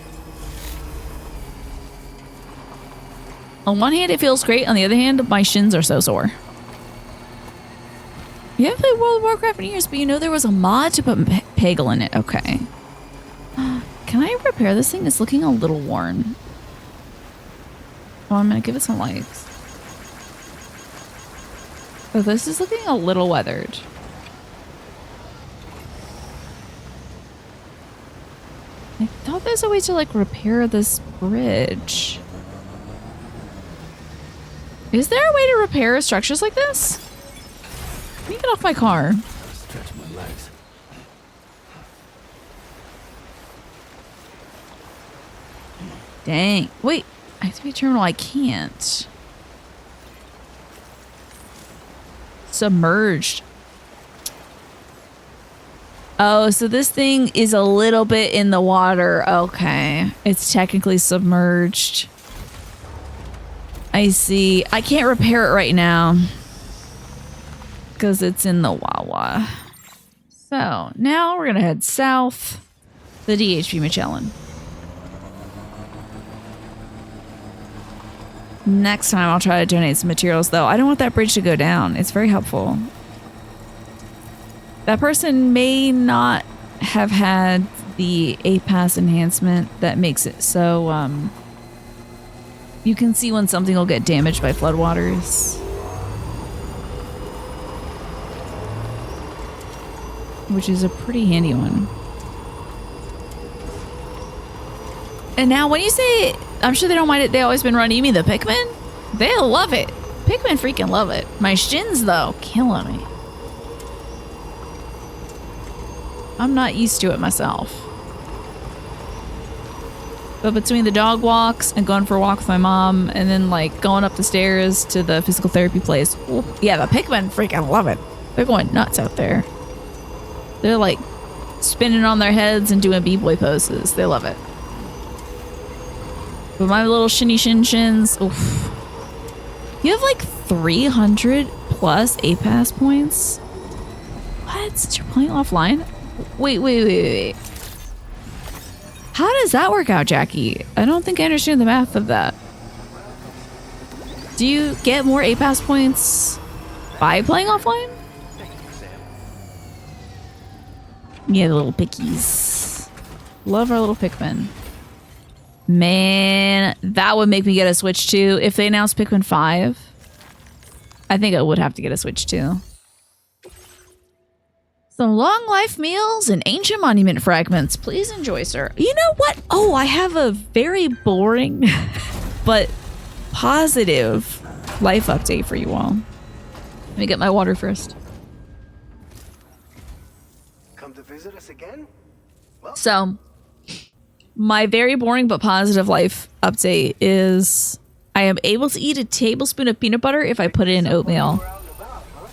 On one hand, it feels great. On the other hand, my shins are so sore. You haven't played World of Warcraft in years, but you know there was a mod to put Peggle in it. Okay. Can I repair this thing? It's looking a little worn. Oh, I'm going to give it some likes. Oh, this is looking a little weathered. I thought there's a way to, like, repair this bridge. Is there a way to repair structures like this? Let me get off my car. Stretch my legs. Dang. Wait. Activate terminal. I can't. Submerged. Oh, so this thing is a little bit in the water. Okay. It's technically submerged. I see. I can't repair it right now. Because it's in the Wawa. So, now we're going to head south. The DHP Magellan. Next time I'll try to donate some materials, though. I don't want that bridge to go down. It's very helpful. That person may not have had the A-Pass enhancement that makes it so you can see when something will get damaged by floodwaters. Which is a pretty handy one. And now when you say, I'm sure they don't mind it, they always been running. You mean the Pikmin? They love it. Pikmin freaking love it. My shins, though, killing me. I'm not used to it myself. But between the dog walks and going for a walk with my mom and then like going up the stairs to the physical therapy place. Ooh, yeah, the Pikmin freaking love it. They're going nuts out there. They're like spinning on their heads and doing b-boy poses. They love it. But my little shinny shins, oof. You have like 300 plus A-Pass points? What? Since you're playing offline? Wait. How does that work out, Jackie? I don't think I understand the math of that. Do you get more A-Pass points by playing offline? Yeah, the little pickies. Love our little Pikmin. Man, that would make me get a Switch too. If they announced Pikmin 5, I think I would have to get a Switch too. Some long life meals and ancient monument fragments. Please enjoy, sir. You know what? Oh, I have a very boring but positive life update for you all. Let me get my water first. Come to visit us again? Well, So, my very boring but positive life update is I am able to eat a tablespoon of peanut butter if I put it in oatmeal. we're out and about, huh?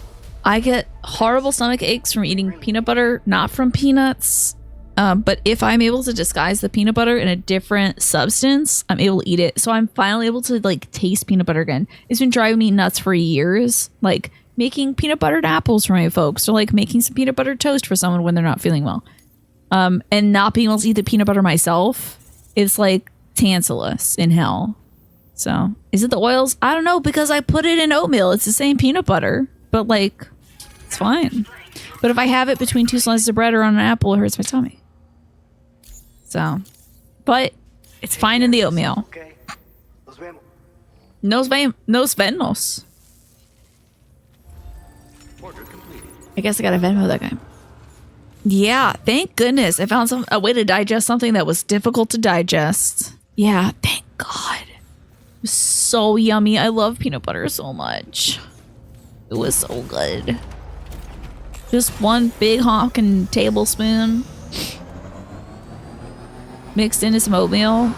I get horrible stomach aches from eating peanut butter, not from peanuts. But if I'm able to disguise the peanut butter in a different substance, I'm able to eat it. So I'm finally able to like taste peanut butter again. It's been driving me nuts for years. Like making peanut buttered apples for my folks or like making some peanut butter toast for someone when they're not feeling well. And not being able to eat the peanut butter myself is like Tantalus in hell. So is it the oils? I don't know because I put it in oatmeal. It's the same peanut butter, but like it's fine. But if I have it between two slices of bread or on an apple, it hurts my tummy. So, but it's fine in the oatmeal. Okay. Nos vemos. Nos Venmos. I guess I gotta Venmo that guy. Yeah, thank goodness. I found a way to digest something that was difficult to digest. Yeah, thank God. It was so yummy. I love peanut butter so much. It was so good. Just one big honking tablespoon mixed into some oatmeal.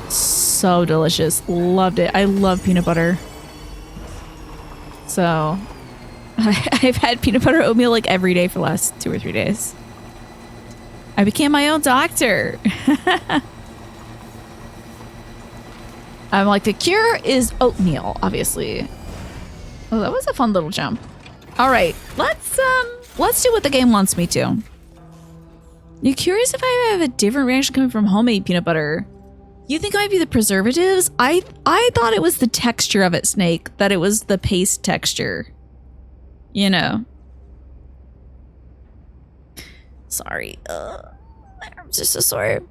So delicious. Loved it. I love peanut butter. So I've had peanut butter oatmeal like every day for the last 2 or 3 days. I became my own doctor. I'm like, the cure is oatmeal, obviously. Oh, that was a fun little jump. All right, let's do what the game wants me to. You curious if I have a different reaction coming from homemade peanut butter? You think it might be the preservatives? I thought it was the texture of it, Snake. That it was the paste texture. You know. Sorry. My arms are so sore.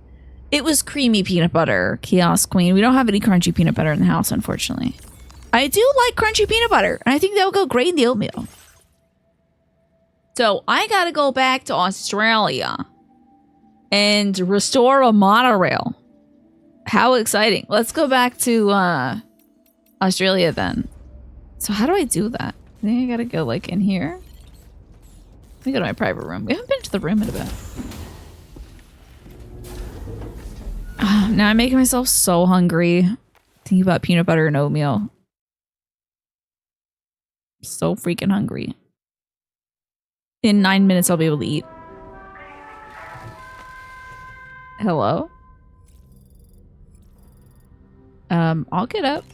It was creamy peanut butter, Chaos Queen. We don't have any crunchy peanut butter in the house, unfortunately. I do like crunchy peanut butter, and I think that would go great in the oatmeal. So I gotta go back to Australia and restore a monorail. How exciting. Let's go back to Australia then. So how do I do that? I think I gotta go like in here. Let me go to my private room. We haven't been to the room in a bit. Now I'm making myself so hungry thinking about peanut butter and oatmeal. So freaking hungry. In 9 minutes I'll be able to eat. Hello? I'll get up.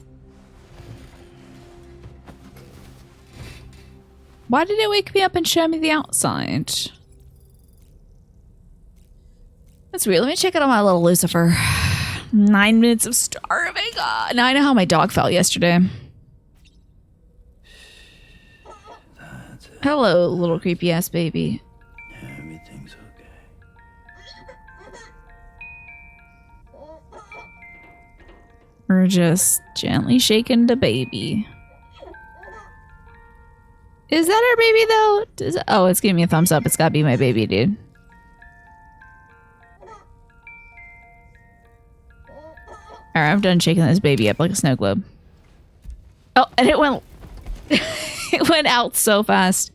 Why did it wake me up and show me the outside? That's weird. Let me check it on my little Lucifer. 9 minutes of starving. Now I know how my dog felt yesterday. Hello, little creepy ass baby. Everything's okay. We're just gently shaking the baby. Is that our baby though? Oh, it's giving me a thumbs up. It's gotta be my baby, dude. Alright, I'm done shaking this baby up like a snow globe. Oh, and it went it went out so fast.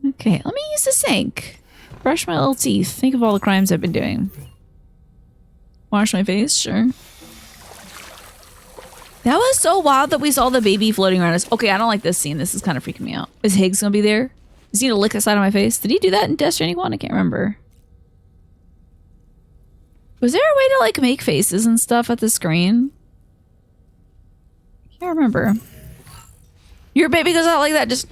Okay, let me use the sink. Brush my little teeth. Think of all the crimes I've been doing. Wash my face, sure. That was so wild that we saw the baby floating around us. Okay, I don't like this scene. This is kind of freaking me out. Is Higgs gonna be there? Is he gonna lick the side of my face? Did he do that in Death Stranding 1? I can't remember. Was there a way to like make faces and stuff at the screen? I can't remember. Your baby goes out like that, just...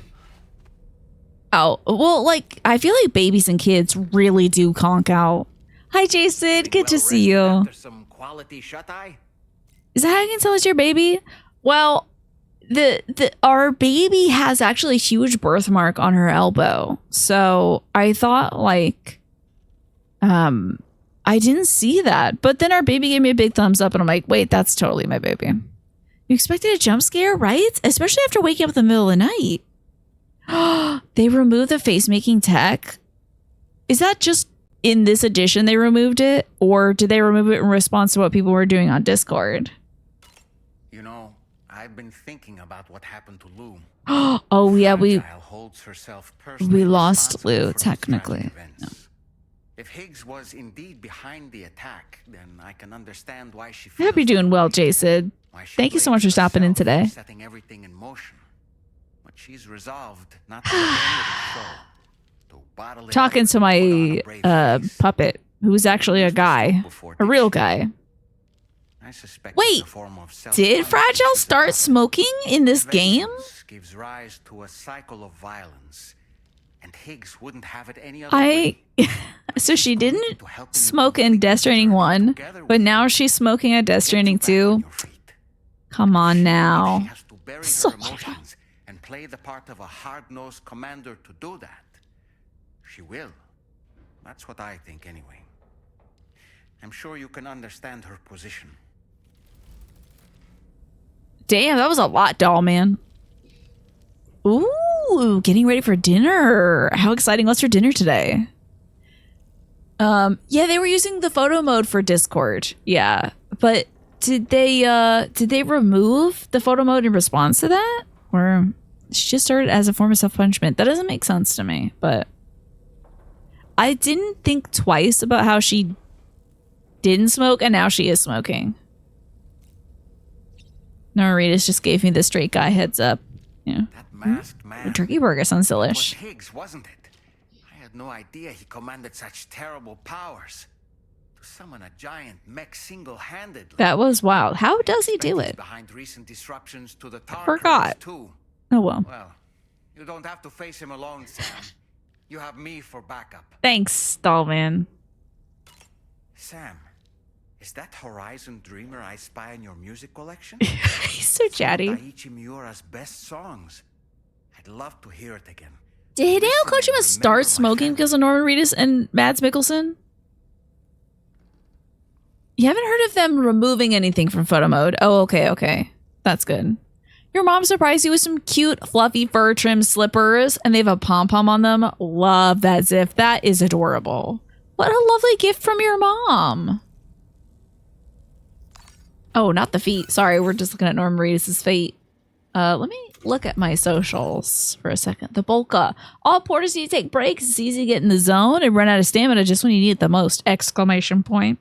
Oh, well, like, I feel like babies and kids really do conk out. Hi, Jason. Good to see you. After some quality shut-eye? Is that how you can tell it's your baby? Well, our baby has actually a huge birthmark on her elbow. So I thought like I didn't see that. But then our baby gave me a big thumbs up and I'm like, wait, that's totally my baby. You expected a jump scare, right? Especially after waking up in the middle of the night. They removed the face making tech. Is that just in this edition they removed it? Or did they remove it in response to what people were doing on Discord? You know, I've been thinking about what happened to Lou. Oh yeah, we Holds herself personally lost responsible Lou for these technically. tragic events. If Higgs was indeed behind the attack, then I can understand why she I hope you're doing well, Jason. Thank you so much for stopping in today. Setting everything in motion. But she's resolved not to let any of it show. To bottle it Talking up to and put on my a brave face. puppet, who's actually a guy, a real guy. I suspect Wait, it's a form of did self-punishment Fragile start smoking in this game? Vengeance gives rise to a cycle of violence, and Higgs wouldn't have it any other way. So she didn't smoke in Death Stranding 1, but now she's smoking at Death Stranding 2. Come on now. She has to bury So her emotions and play the part of a hard-nosed commander to do that. She will. That's what I think anyway. I'm sure you can understand her position. Damn, that was a lot, doll man. Ooh, getting ready for dinner. How exciting. What's for dinner today? Yeah, they were using the photo mode for Discord. Yeah. But did they remove the photo mode in response to that? Or she just started as a form of self-punishment? That doesn't make sense to me, but I didn't think twice about how she didn't smoke and now she is smoking. Noritas just gave me the straight guy heads up. Yeah. That masked man. The turkey burger sounds It was delish. Higgs, wasn't it? I had no idea he commanded such terrible powers. To summon a giant mech single-handedly. That was wild. How does he do He's it? behind recent disruptions to the Tar Forgot. Cruise, too. Oh well. Well, you don't have to face him alone, Sam. You have me for backup. Thanks, doll man. Sam, is that Horizon Dreamer I spy in your music collection? He's so chatty. Daiichi Miura's best songs. I'd love to hear it again. Did Hideo Listen and Kojima remember start my smoking family. because of Norman Reedus and Mads Mikkelsen? You haven't heard of them removing anything from photo mode? Oh, okay. That's good. Your mom surprised you with some cute, fluffy fur trim slippers, and they have a pom-pom on them. Love that, Ziff. That is adorable. What a lovely gift from your mom. Oh, not the feet. Sorry, we're just looking at Norman Reedus' feet. Let me look at my socials for a second. The Bolka. All porters need to take breaks. It's easy to get in the zone and run out of stamina just when you need it the most! Exclamation point.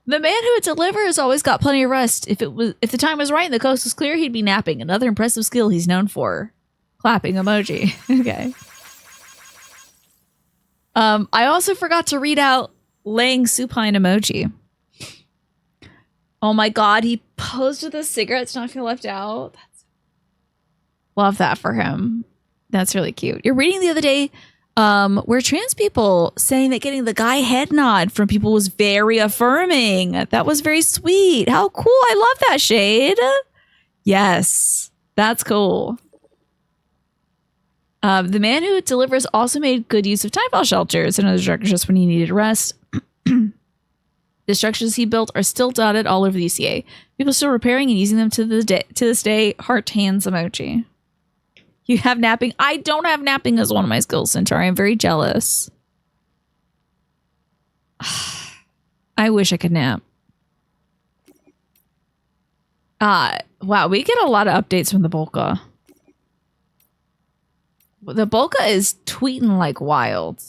The man who would deliver has always got plenty of rest. If the time was right and the coast was clear, he'd be napping. Another impressive skill he's known for. Clapping emoji. Okay. I also forgot to read out laying supine emoji. Oh my god, he posed with a cigarette to not feel left out. Love that for him. That's really cute. You're reading the other day where trans people saying that getting the guy head nod from people was very affirming. That was very sweet. How cool. I love that, Shade. Yes, that's cool. The man who delivers also made good use of time file shelters and other structures just when he needed rest. The structures he built are still dotted all over the UCA. People are still repairing and using them to this day. Heart hands emoji. You have napping. I don't have napping as one of my skills, Centauri. I'm very jealous. I wish I could nap. Wow, we get a lot of updates from the Bolka. The Bolka is tweeting like wild.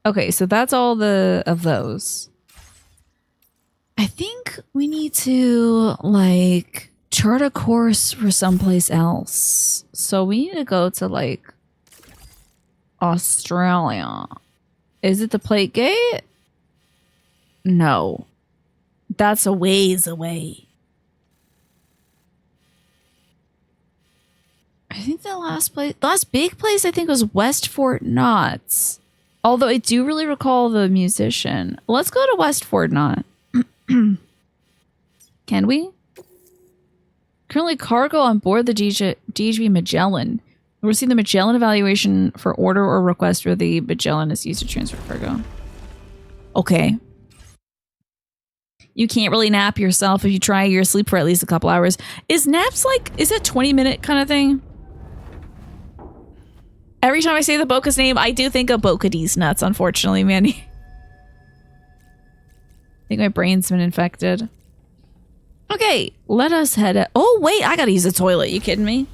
Okay, so that's all of those. I think we need to like chart a course for someplace else. So we need to go to like Australia. Is it the Plate Gate? No. That's a ways away. I think the last big place I think was West Fort Knots. Although I do really recall the musician. Let's go to West Fort Knot. Can we? Currently cargo on board the DHB Magellan. We're seeing the Magellan evaluation for order or request where the Magellan is used to transfer cargo. Okay. You can't really nap yourself if you try. You're asleep for at least a couple hours. Is naps like, is it 20-minute kind of thing? Every time I say the Boca's name, I do think of Boca D's nuts, unfortunately, Mandy. I think my brain's been infected. Okay, let us head out. Oh, wait, I gotta use the toilet. You kidding me?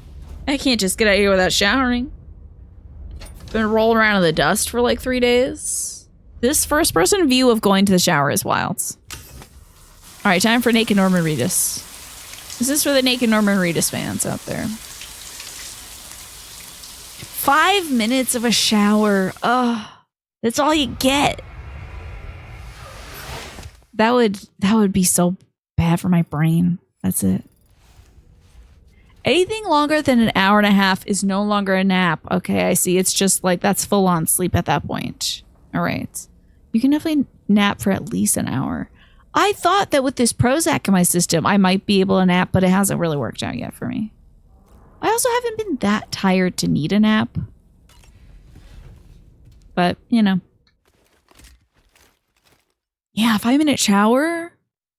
I can't just get out of here without showering. Been rolling around in the dust for like 3 days. This first-person view of going to the shower is wild. All right, time for Naked Norman Reedus. This is for the Naked Norman Reedus fans out there. 5 minutes of a shower. Ugh, that's all you get. That would be so bad for my brain. That's it. Anything longer than an hour and a half is no longer a nap. Okay, I see. It's just like that's full on sleep at that point. All right. You can definitely nap for at least an hour. I thought that with this Prozac in my system, I might be able to nap, but it hasn't really worked out yet for me. I also haven't been that tired to need a nap. But, you know. Yeah, 5-minute shower.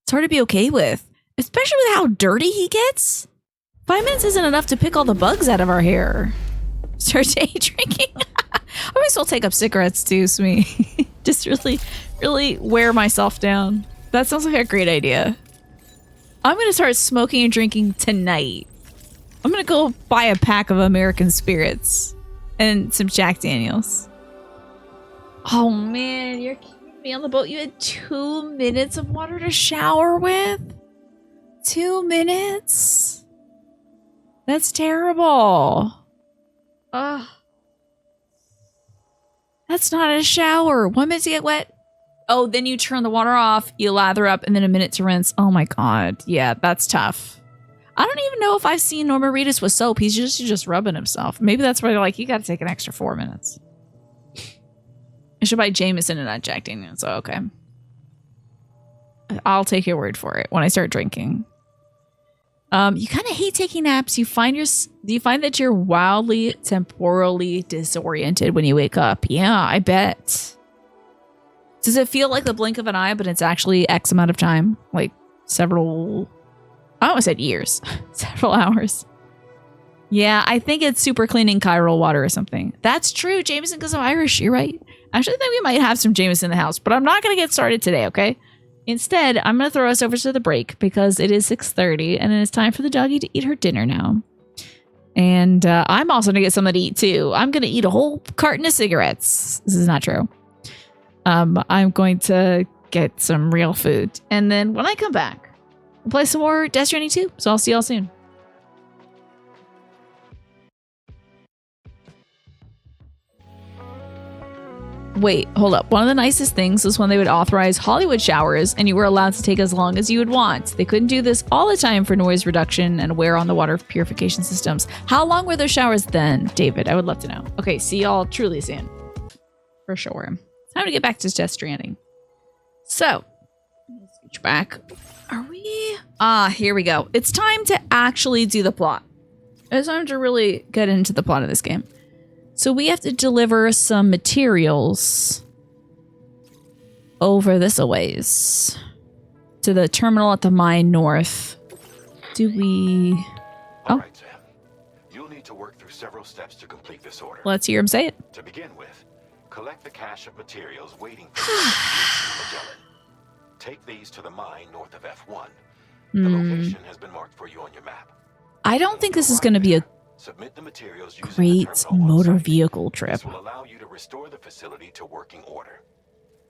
It's hard to be okay with. Especially with how dirty he gets. 5 minutes isn't enough to pick all the bugs out of our hair. Start day drinking. I might as well take up cigarettes too, Smee. Just really wear myself down. That sounds like a great idea. I'm going to start smoking and drinking tonight. I'm going to go buy a pack of American Spirits and some Jack Daniels. Oh man, you're keeping me on the boat. You had 2 minutes of water to shower with? 2 minutes? That's terrible. Ugh. That's not a shower. 1 minute to get wet. Oh, then you turn the water off, you lather up, and then a minute to rinse. Oh my god. Yeah, that's tough. I don't even know if I've seen Norman Reedus with soap. He's just rubbing himself. Maybe that's why they're like, you gotta take an extra 4 minutes. I should buy Jameson and not Jack Daniels. So, okay. I'll take your word for it when I start drinking. You kind of hate taking naps. Do you find that you're wildly temporally disoriented when you wake up? Yeah, I bet. Does it feel like the blink of an eye, but it's actually X amount of time? Like several, I almost said years. Several hours. Yeah, I think it's super cleaning chiral water or something. That's true, Jameson, because I'm Irish. You're right. I actually think we might have some Jameson in the house, but I'm not going to get started today, okay? Instead, I'm going to throw us over to the break because it is 6:30 and it is time for the doggy to eat her dinner now. And I'm also going to get something to eat too. I'm going to eat a whole carton of cigarettes. This is not true. I'm going to get some real food. And then when I come back, we'll play some more Death Stranding 2. So I'll see y'all soon. Wait, hold up. One of the nicest things was when they would authorize Hollywood showers and you were allowed to take as long as you would want. They couldn't do this all the time for noise reduction and wear on the water purification systems. How long were those showers then, David? I would love to know. Okay, see y'all truly soon. For sure. Time to get back to Death Stranding. So, let's switch back. Are we? Here we go. It's time to actually do the plot. It's time to really get into the plot of this game. So we have to deliver some materials over this a ways to the terminal at the mine north. Do we? All right, Sam. You'll need to work through several steps to complete this order. Let's hear him say it. To begin with, collect the cache of materials waiting for you in Magellan. Take these to the mine north of F1. The location has been marked for you on your map. I don't think this is going to be a Submit the materials great motor vehicle trip. This will allow you to restore the facility to working order.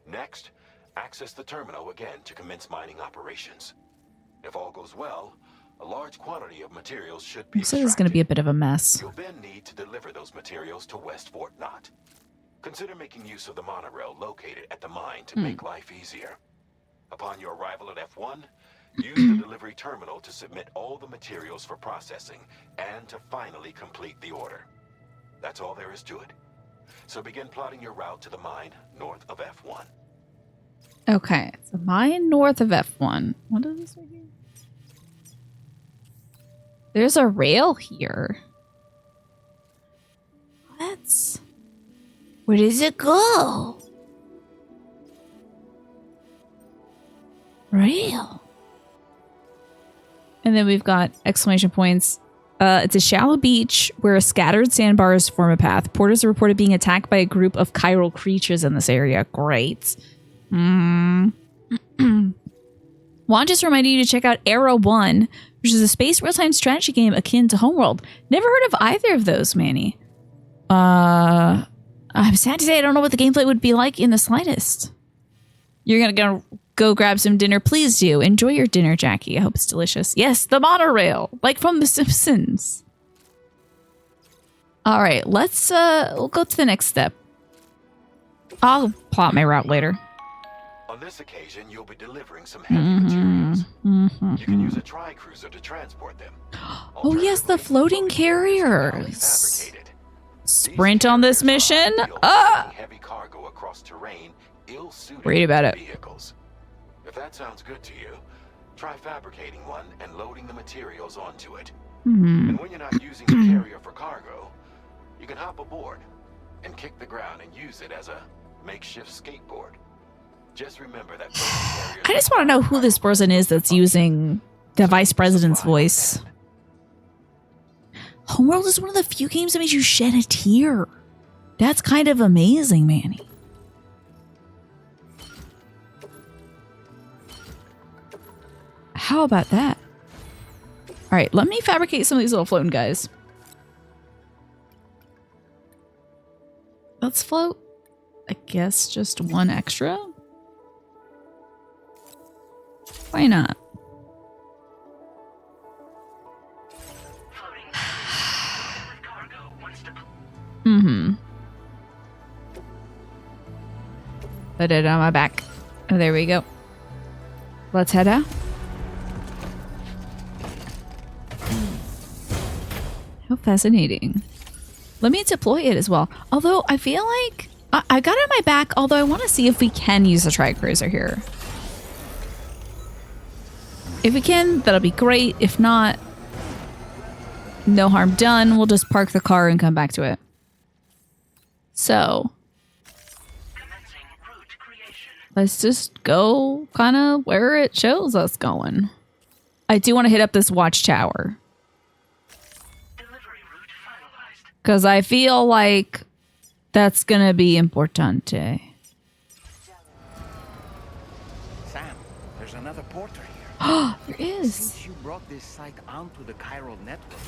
Next, access the terminal again to commence mining operations. If all goes well, a large quantity of materials should be So this is going to be a bit of a mess. You'll then need to deliver those materials to West Fort Knott. Consider making use of the monorail located at the mine to make life easier. Upon your arrival at F1, use the delivery terminal to submit all the materials for processing and to finally complete the order. That's all there is to it. So begin plotting your route to the mine north of F1. Okay, so mine north of F1. What does this mean? There's a rail here. Where does it go? Rail. And then we've got exclamation points. It's a shallow beach where scattered sandbars form a path. Porters are reported being attacked by a group of chiral creatures in this area. Great. Juan just reminded you to check out Era 1, which is a space real-time strategy game akin to Homeworld. Never heard of either of those, Manny. I'm sad to say I don't know what the gameplay would be like in the slightest. You're gonna go grab some dinner. Please do. Enjoy your dinner, Jackie. I hope it's delicious. Yes, the monorail, like from The Simpsons. All right, we'll go to the next step. I'll plot my route later. On this occasion, you'll be delivering some heavy materials. You can use a tri-cruiser to transport them. Oh yes, the floating carriers. Sprint on this mission. Heavy cargo across terrain ill-suited Read about it. vehicles. If that sounds good to you, try fabricating one and loading the materials onto it. And when you're not using the carrier for cargo, you can hop aboard and kick the ground and use it as a makeshift skateboard. Just remember that. I just want to know who this person is that's using the vice president's voice. Homeworld is one of the few games that makes you shed a tear. That's kind of amazing, Manny. How about that? All right, let me fabricate some of these little floating guys. Let's float, I guess, just one extra. Why not? Put it on my back. Oh, there we go. Let's head out. How fascinating. Let me deploy it as well. Although I feel like I got it on my back, although I want to see if we can use a tri-cruiser here. If we can, that'll be great. If not, no harm done. We'll just park the car and come back to it. So, let's just go kind of where it shows us going. I do want to hit up this watchtower. Because I feel like that's going to be importante. Sam, there's another porter here. Oh, there is. Since you brought this site onto the chiral network,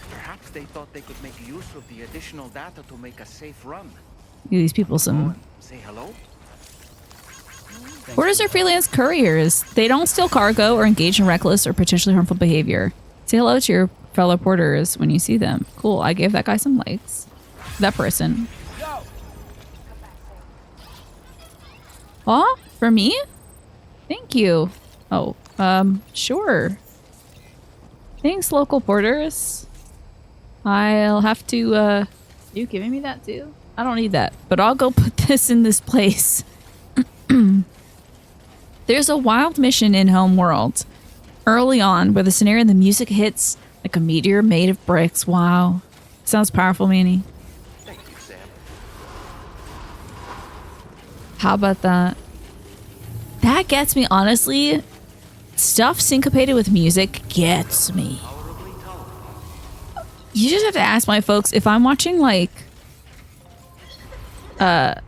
perhaps they thought they could make use of the additional data to make a safe run. Give these people some. Say hello. Porters are freelance couriers. They don't steal cargo or engage in reckless or potentially harmful behavior. Say hello to your fellow porters when you see them. Cool. I gave that guy some likes. That person. Aw, for me? Thank you. Oh, sure. Thanks, local porters. I'll have to, are you giving me that too? I don't need that, but I'll go put this in this place. There's a wild mission in Homeworld early on where the scenario and the music hits like a meteor made of bricks. Wow. Sounds powerful, Manny. Thank you, Sam. How about that? That gets me, honestly. Stuff syncopated with music gets me. You just have to ask my folks if I'm watching like it's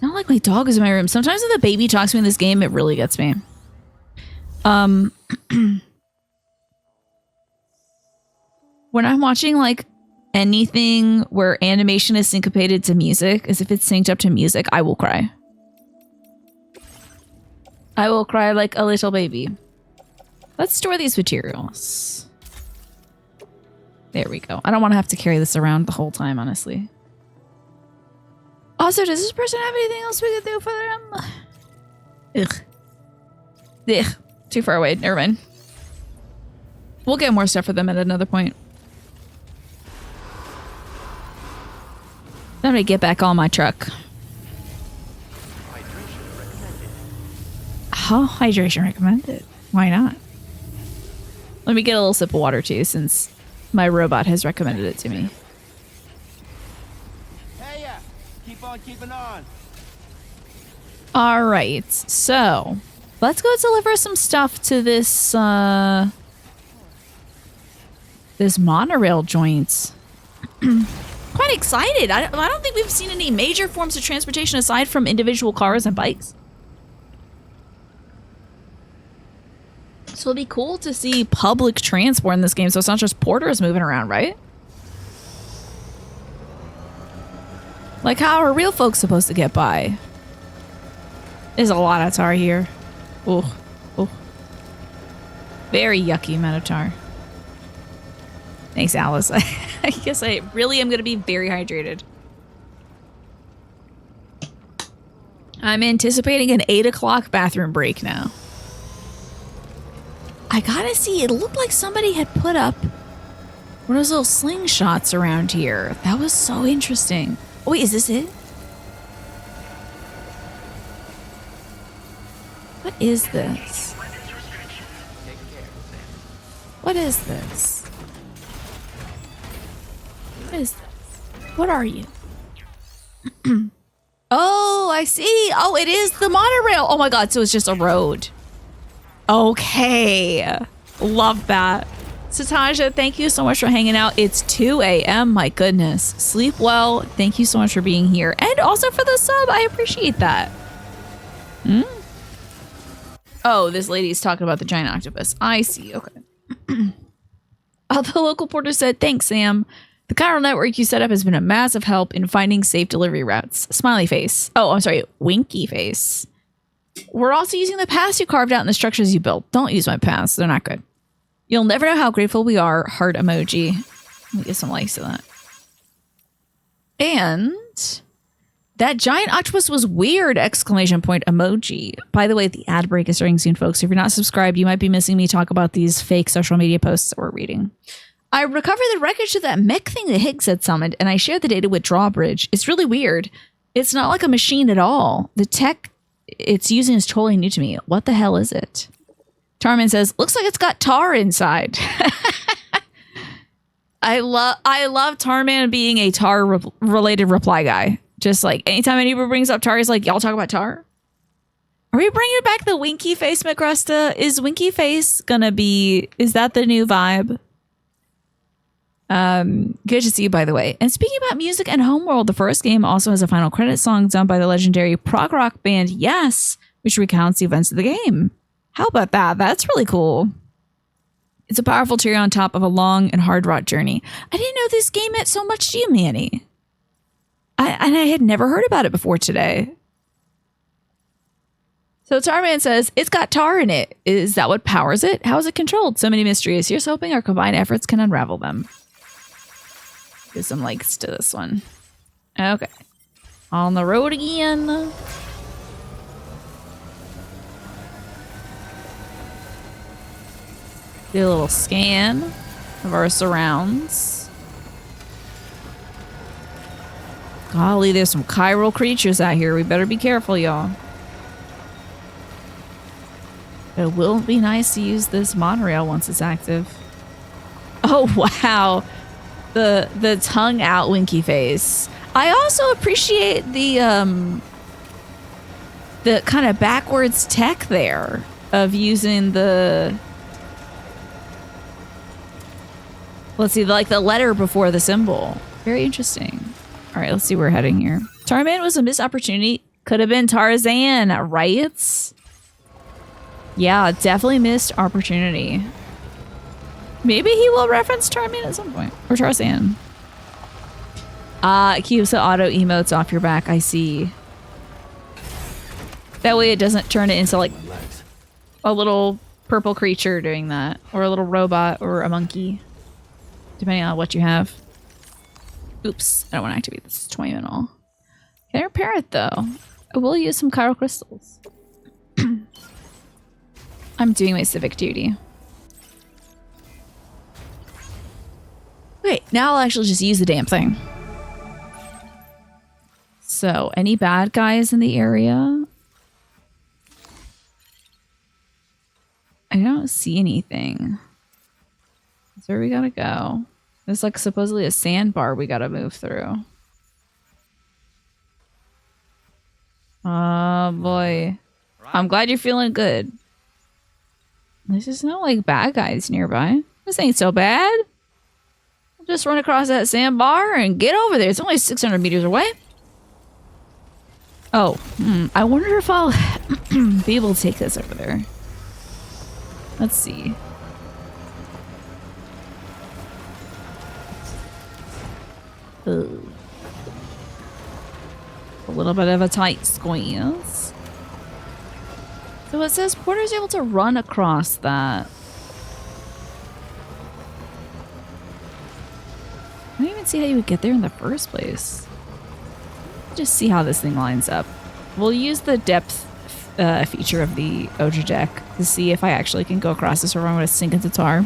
not like my dog is in my room. Sometimes when the baby talks to me in this game, it really gets me. When I'm watching like anything where animation is syncopated to music, as if it's synced up to music, I will cry. I will cry like a little baby. Let's store these materials. There we go. I don't want to have to carry this around the whole time, honestly. Also, does this person have anything else we could do for them? Ugh. Ugh. Too far away. Never mind. We'll get more stuff for them at another point. I'm gonna get back on my truck. Hydration recommended. Why not? Let me get a little sip of water too, since my robot has recommended it to me. Hey, keep on keeping on. All right, so let's go deliver some stuff to this this monorail joint. Quite excited. I don't think we've seen any major forms of transportation aside from individual cars and bikes. So it'll be cool to see public transport in this game, so it's not just porters moving around, right? Like, how are real folks supposed to get by? There's a lot of tar here. Oh, oh. Very yucky amount of tar. Thanks, Alice. I guess I really am going to be very hydrated. I'm anticipating an 8 o'clock bathroom break now. I gotta see, it looked like somebody had put up one of those little slingshots around here. That was so interesting. Oh, wait, is this it? What is this? What is this? What is this? What are you? Oh, I see. Oh, it is the monorail. Oh my god, so it's just a road. Okay. Love that. Satasha, thank you so much for hanging out. It's 2 a.m. My goodness. Sleep well. Thank you so much for being here. And also for the sub. I appreciate that. Hmm? Oh, this lady's talking about the giant octopus. I see. Okay. The local porter said, thanks, Sam. The chiral network you set up has been a massive help in finding safe delivery routes. Smiley face. Oh, I'm sorry. Winky face. We're also using the paths you carved out in the structures you built. Don't use my paths. They're not good. You'll never know how grateful we are. Heart emoji. Let me get some likes to that. And that giant octopus was weird! Exclamation point emoji. By the way, the ad break is starting soon, folks. If you're not subscribed, you might be missing me talk about these fake social media posts that we're reading. I recovered the wreckage of that mech thing that Higgs had summoned, and I shared the data with Drawbridge. It's really weird. It's not like a machine at all. The tech it's using is totally new to me. What the hell is it? Tarman says, looks like it's got tar inside. I love Tarman being a tar related reply guy. Just like anytime anybody brings up tar, he's like, y'all talk about tar? Are we bringing back the Winky Face, McCrusta? Is Winky Face gonna be, is that the new vibe? Good to see you, by the way. And speaking about music and Homeworld, the first game also has a final credit song done by the legendary prog rock band Yes, which recounts the events of the game. How about that? That's really cool. It's a powerful cherry on top of a long and hard-wrought journey. I didn't know this game meant so much to you, Manny. I had never heard about it before today. So Tarman says, it's got tar in it. Is that what powers it? How is it controlled? So many mysteries. Here's hoping our combined efforts can unravel them. Give some likes to this one. Okay. On the road again. Do a little scan of our surrounds. Golly, there's some chiral creatures out here. We better be careful, y'all. It will be nice to use this monorail once it's active. Oh, wow. The tongue out Winky Face. I also appreciate the kind of backwards tech there of using the, let's see, like the letter before the symbol. Very interesting. All right, let's see where we're heading here. Tarman was a missed opportunity. Could have been Tarzan, right? Yeah, definitely missed opportunity. Maybe he will reference Tarman at some point. Or Tarzan. Keeps the auto emotes off your back. I see. That way it doesn't turn it into like a little purple creature doing that. Or a little robot or a monkey. Depending on what you have. Oops. I don't want to activate this toy at all. Can I repair it though? I will use some chiral crystals. I'm doing my civic duty. Wait, now I'll actually just use the damn thing. So, any bad guys in the area? I don't see anything. That's where we gotta go. There's like supposedly a sandbar we gotta move through. Oh boy. I'm glad you're feeling good. There's just no like bad guys nearby. This ain't so bad. I'll just run across that sandbar and get over there. It's only 600 meters away. Oh, I wonder if I'll be able to take this over there. Let's see. Ooh. A little bit of a tight squeeze. So it says Porter's able to run across that. I don't even see how you would get there in the first place. Just see how this thing lines up. We'll use the depth feature of the Odra deck to see if I actually can go across this, or I'm going to sink into tar.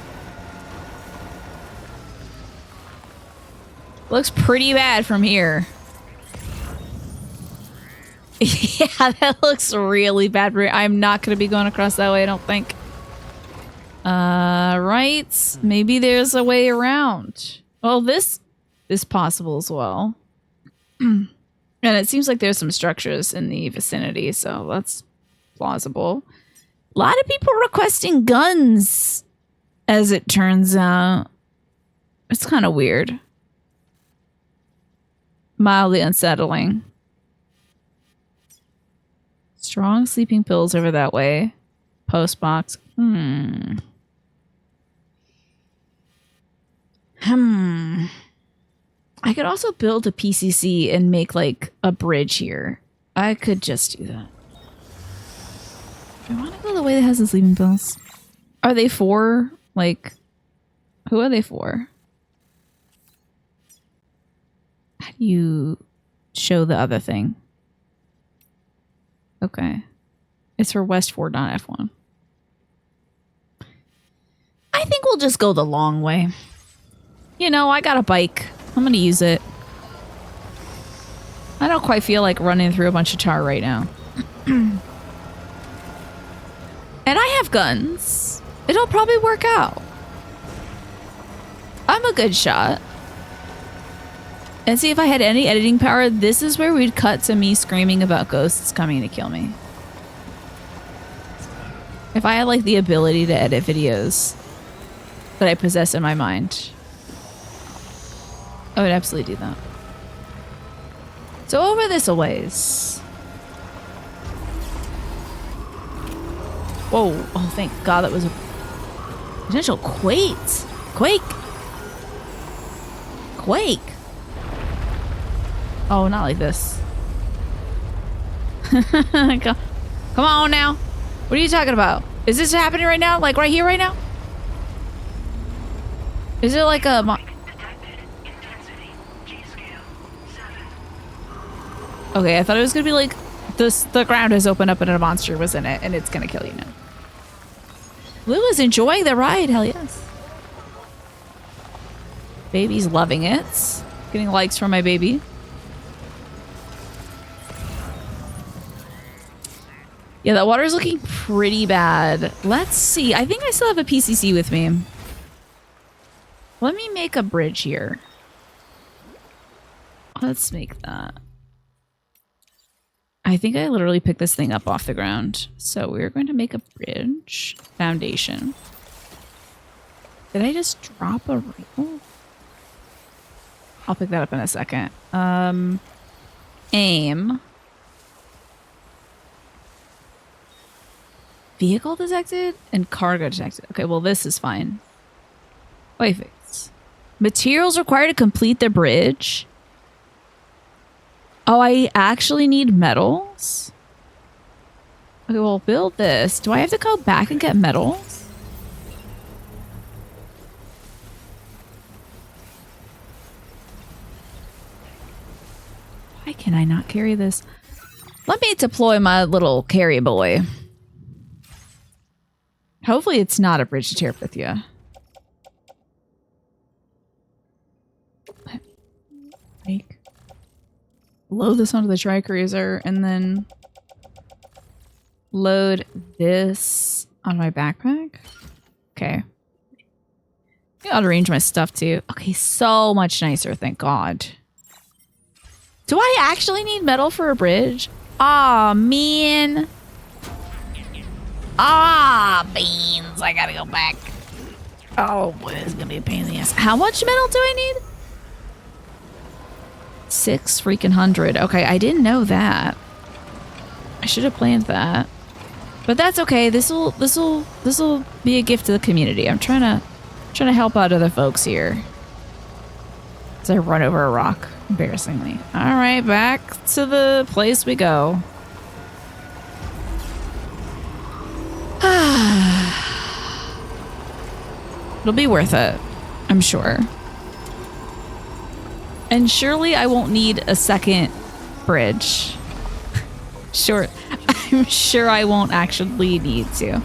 Looks pretty bad from here. Yeah, that looks really bad. I'm not going to be going across that way, I don't think. Right. Maybe there's a way around. Well, this is possible as well. And it seems like there's some structures in the vicinity, so that's plausible. A lot of people requesting guns, as it turns out. It's kind of weird. Mildly unsettling. Strong sleeping pills over that way. Post box. I could also build a PCC and make like a bridge here. I could just do that. I want to go the way that has the sleeping pills. Are they for, like, who are they for? How do you show the other thing? Okay. It's for West 4, not F1. I think we'll just go the long way. You know, I got a bike. I'm gonna use it. I don't quite feel like running through a bunch of tar right now. And I have guns. It'll probably work out. I'm a good shot. And see, if I had any editing power, this is where we'd cut to me screaming about ghosts coming to kill me. If I had like the ability to edit videos that I possess in my mind, I would absolutely do that. So over this a ways. Whoa. Oh, thank God that was a potential quake. Quake. Oh, not like this. Come on now. What are you talking about? Is this happening right now? Like right here right now? Is it like a... Okay, I thought it was gonna be like the ground has opened up and a monster was in it and it's gonna kill you now. Lou is enjoying the ride, hell yes. Baby's loving it. Getting likes from my baby. Yeah, that water's looking pretty bad. Let's see. I think I still have a PCC with me. Let me make a bridge here. Let's make that. I think I literally picked this thing up off the ground. So we're going to make a bridge foundation. Did I just drop a rifle? I'll pick that up in a second. Aim. Vehicle detected and cargo detected. Okay, well this is fine. Wait, materials required to complete the bridge. Oh, I actually need metals? Okay, well, build this. Do I have to go back and get metals? Why can I not carry this? Let me deploy my little carry boy. Hopefully it's not a bridge to tear with you. Like, load this onto the tri-cruiser and then load this On my backpack? Okay. I'll arrange my stuff too. Okay, so much nicer, thank God. Do I actually need metal for a bridge? Aw, man. Ah, beans. I gotta go back. Oh, boy, this is gonna be a pain in the ass. How much metal do I need? 6 freaking hundred. Okay, I didn't know that. I should have planned that. But that's okay. This'll be a gift to the community. I'm trying to help out other folks here. As I run over a rock, embarrassingly. All right, back to the place we go. It'll be worth it, I'm sure. And surely I won't need a second bridge. Sure, I'm sure I won't actually need to.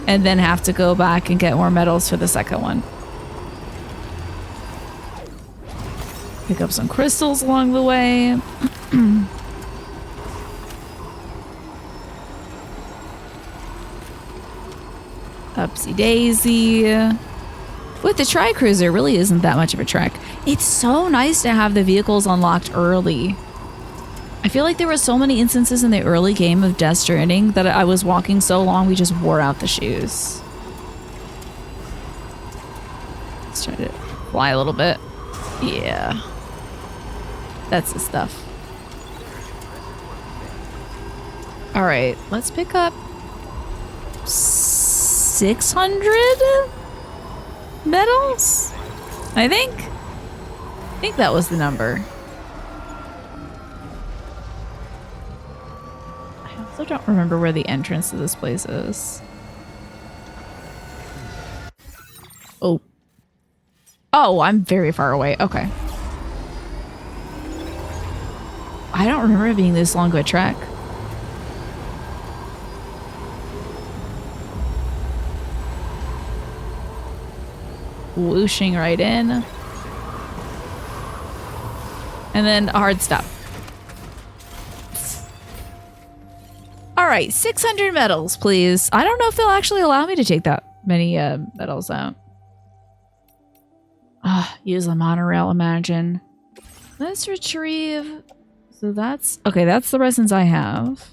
And then have to go back and get more medals for the second one. Pick up some crystals along the way. Upsy daisy. With the Tri-Cruiser, really isn't that much of a trek. It's so nice to have the vehicles unlocked early. I feel like there were so many instances in the early game of Death Stranding that I was walking so long we just wore out the shoes. Let's try to fly a little bit. Yeah. That's the stuff. Alright, let's pick up 600 medals? I think that was the number. I also don't remember where the entrance to this place is. Oh. Oh, I'm very far away. Okay. I don't remember it being this long of a trek. Whooshing right in. And then a hard stop. Alright, 600 medals, please. I don't know if they'll actually allow me to take that many medals out. Use the monorail, imagine. Let's retrieve... So that's... Okay, that's the resins I have.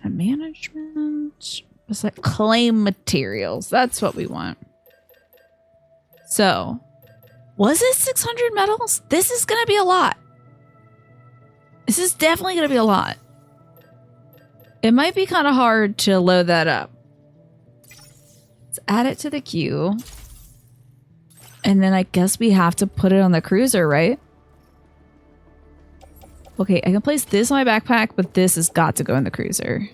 Management... What's that? Claim materials. That's what we want. So, was it 600 medals? This is going to be a lot. This is definitely going to be a lot. It might be kind of hard to load that up. Let's add it to the queue. And then I guess we have to put it on the cruiser, right? Okay, I can place this in my backpack, but this has got to go in the cruiser.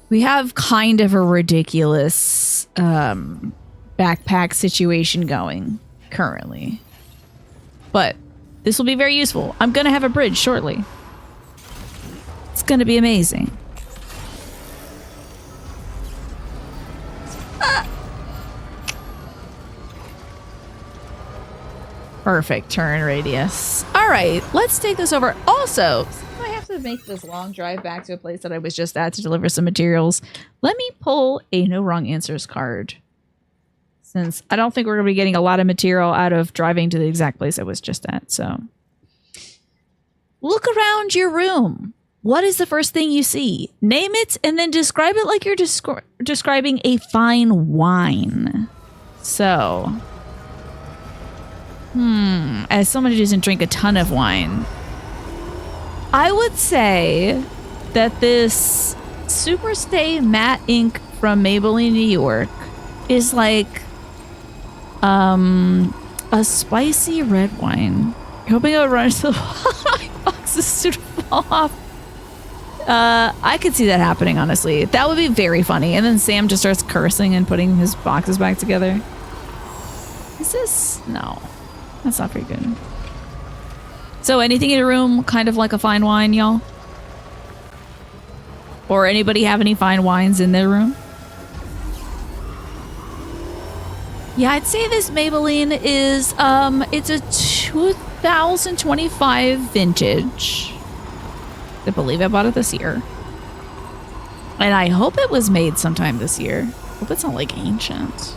We have kind of a ridiculous backpack situation going currently. But this will be very useful. I'm going to have a bridge shortly. It's going to be amazing. Perfect turn radius. All right, let's take this over. Also, I have to make this long drive back to a place that I was just at to deliver some materials. Let me pull a no wrong answers card. Since I don't think we're going to be getting a lot of material out of driving to the exact place I was just at. So look around your room. What is the first thing you see? Name it and then describe it like you're describing a fine wine. So, as someone who doesn't drink a ton of wine, I would say that this Superstay Matte Ink from Maybelline, New York is like a spicy red wine. You're hoping it would run into the boxes to fall off. I could see that happening, honestly. That would be very funny. And then Sam just starts cursing and putting his boxes back together. Is this? No. That's not very good. So anything in your room kind of like a fine wine, y'all? Or anybody have any fine wines in their room? Yeah, I'd say this Maybelline is, it's a 2025 vintage. I believe I bought it this year. And I hope it was made sometime this year. Hope it's not like ancient.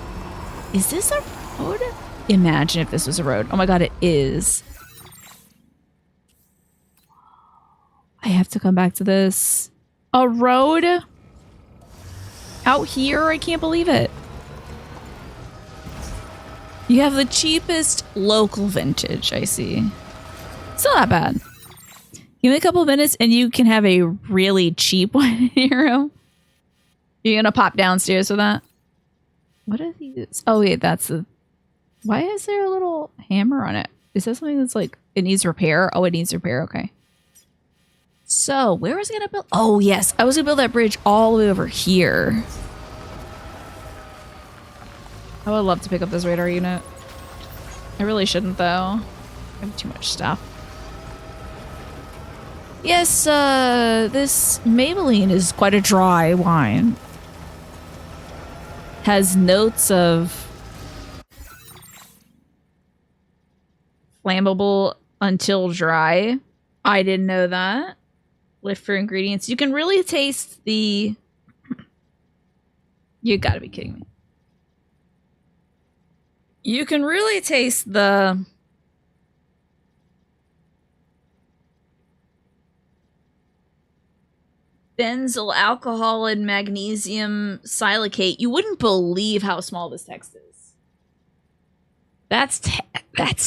Is this a road? Imagine if this was a road. Oh my god, it is. I have to come back to this. A road? Out here? I can't believe it. You have the cheapest local vintage, I see. Still not bad. Give me a couple of minutes and you can have a really cheap one in your room. You're gonna pop downstairs with that? What are these? Oh wait, that's the... Why is there a little hammer on it? Is that something that's like, it needs repair? Oh, it needs repair, okay. So, where was I gonna build? Oh yes, I was gonna build that bridge all the way over here. I would love to pick up this radar unit. I really shouldn't though. I have too much stuff. Yes, this Maybelline is quite a dry wine. Has notes of flammable until dry. I didn't know that. Lift for ingredients. You can really taste the... You gotta be kidding me. You can really taste the... benzyl alcohol and magnesium silicate. You wouldn't believe how small this text is. That's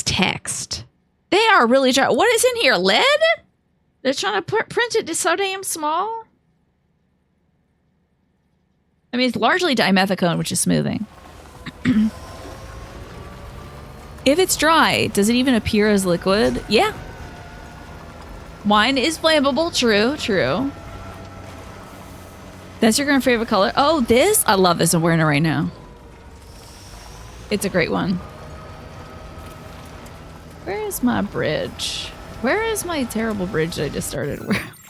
text. They are really dry. What is in here? Lead? They're trying to print it so damn small. I mean, it's largely dimethicone, which is smoothing. If it's dry, does it even appear as liquid? Yeah. Wine is flammable. True, true. That's your current favorite color? Oh, this? I love this. I'm wearing it right now. It's a great one. Where is my bridge? Where is my terrible bridge that I just started?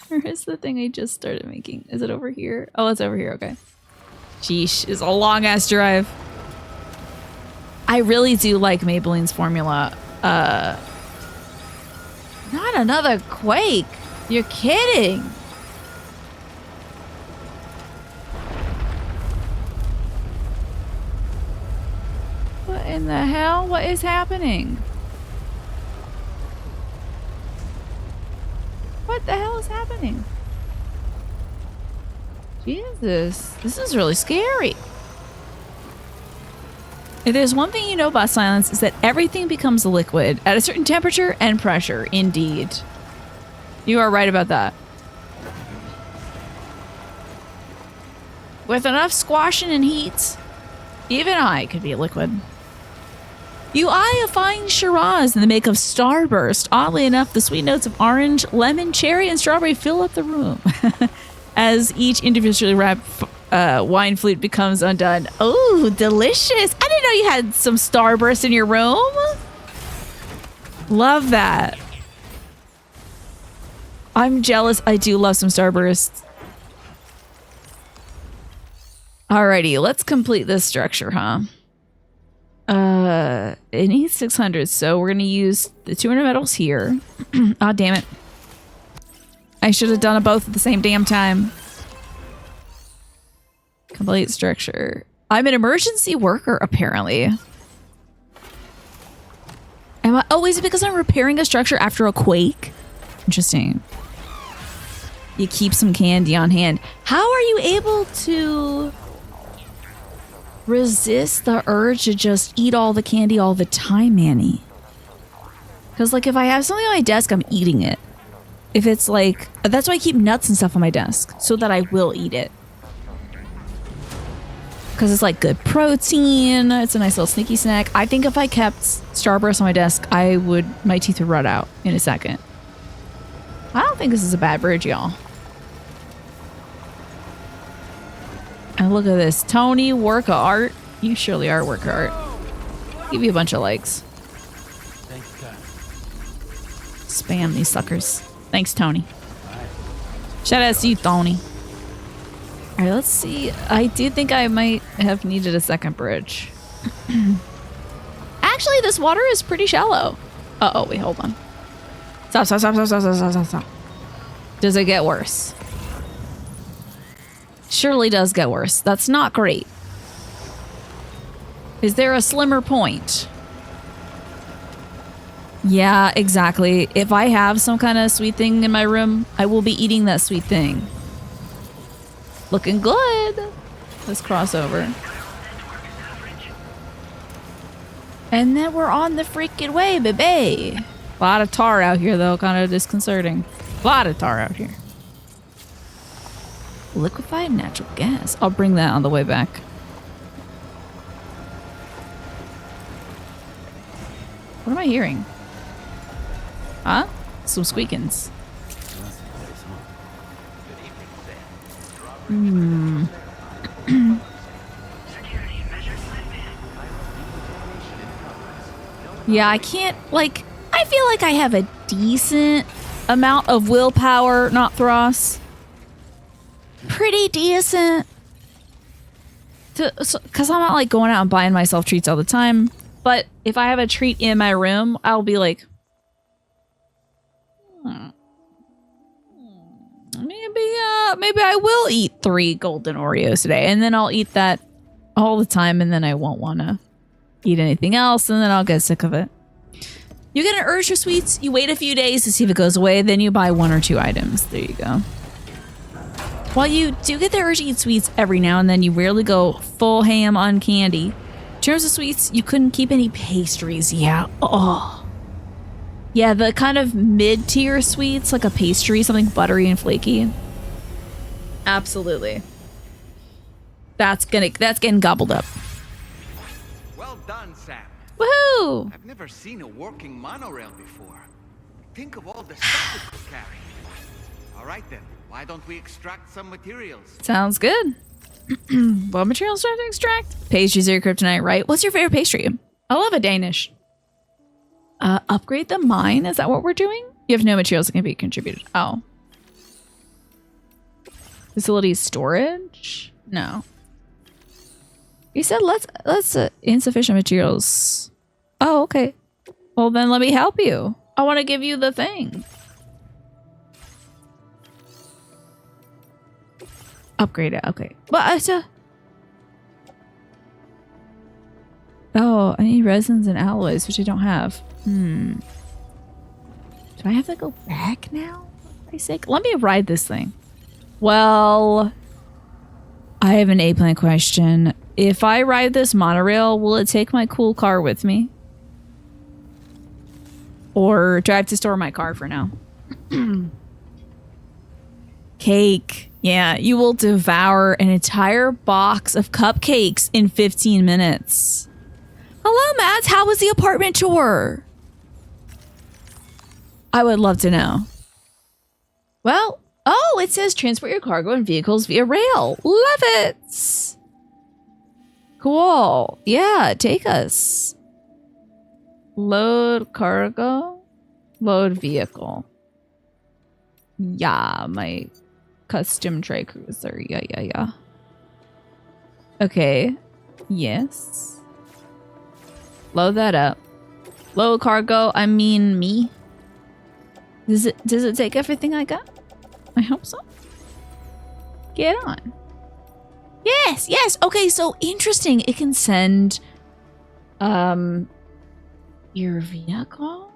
Where is the thing I just started making? Is it over here? Oh, it's over here. Okay. Sheesh. It's a long-ass drive. I really do like Maybelline's formula. Not another quake. You're kidding. What in the hell? What is happening? What the hell is happening? Jesus, this is really scary. If there's one thing you know about silence, is that everything becomes a liquid at a certain temperature and pressure. Indeed. You are right about that. With enough squashing and heat, even I could be a liquid. You eye a fine Shiraz in the make of Starburst. Oddly enough, the sweet notes of orange, lemon, cherry, and strawberry fill up the room. As each individually wrapped wine flute becomes undone. Oh, delicious. I didn't know you had some Starburst in your room. Love that. I'm jealous. I do love some Starburst. Alrighty, let's complete this structure, huh? It needs 600, so we're gonna use the 200 metals here. Ah, damn it. I should have done them both at the same damn time. Complete structure. I'm an emergency worker, apparently. Am I? Oh, is it because I'm repairing a structure after a quake? Interesting. You keep some candy on hand. How are you able to resist the urge to just eat all the candy all the time, Manny? Because, like, if I have something on my desk, I'm eating it. If it's like... That's why I keep nuts and stuff on my desk, so that I will eat it. Because it's, like, good protein. It's a nice little sneaky snack. I think if I kept Starburst on my desk, my teeth would rot out in a second. I don't think this is a bad bridge, y'all. And look at this. Tony, work of art. You surely are a work of art. Give you a bunch of likes. Spam these suckers. Thanks, Tony. Shout out to you, Tony. Alright, let's see. I do think I might have needed a second bridge. Actually, this water is pretty shallow. Uh-oh, wait, hold on. Stop. Does it get worse? Surely does get worse. That's not great. Is there a slimmer point? Yeah, exactly. If I have some kind of sweet thing in my room, I will be eating that sweet thing. Looking good. Let's cross over. And then we're on the freaking way, baby. A lot of tar out here, though. Kind of disconcerting. A lot of tar out here. Liquefied natural gas. I'll bring that on the way back. What am I hearing? Huh? Some squeakins. Hmm. Yeah, I can't, like, I feel like I have a decent amount of willpower, not Thros. Pretty decent. Because I'm not, like, going out and buying myself treats all the time. But if I have a treat in my room, I'll be like, maybe I will eat 3 golden Oreos today. And then I'll eat that all the time, and then I won't want to eat anything else, and then I'll get sick of it. You get an urge for sweets, you wait a few days to see if it goes away, then you buy 1 or 2 items. There you go. While you do get the urge to eat sweets every now and then, you rarely go full ham on candy. In terms of sweets, you couldn't keep any pastries. Yeah. Oh. Yeah, the kind of mid-tier sweets, like a pastry, something buttery and flaky. Absolutely. That's getting gobbled up. Well done, Sam. Woohoo! I've never seen a working monorail before. Think of all the stuff it could carry. All right then, why don't we extract some materials? Sounds good. What materials do I have to extract? Pastries are your kryptonite, right? What's your favorite pastry? I love a Danish. Upgrade the mine? Is that what we're doing? You have no materials that can be contributed. Oh. Facility storage? No. You said let's insufficient materials. Oh, okay. Well, then let me help you. I want to give you the thing. Upgrade it. Okay. But oh, I need resins and alloys, which I don't have. Do I have to go back now? For Christ's sake? Let me ride this thing. Well, I have an A-plan question. If I ride this monorail, will it take my cool car with me? Or do I have to store my car for now? Cake. Yeah, you will devour an entire box of cupcakes in 15 minutes. Hello, Mads. How was the apartment tour? I would love to know. Well, oh, it says transport your cargo and vehicles via rail. Love it. Cool. Yeah, take us. Load cargo. Load vehicle. Yeah, my custom tray cruiser. Yeah. Okay. Yes. Load that up. Load cargo, I mean me. Does it take everything I got? I hope so. Get on. Yes. Okay, so interesting. It can send your vehicle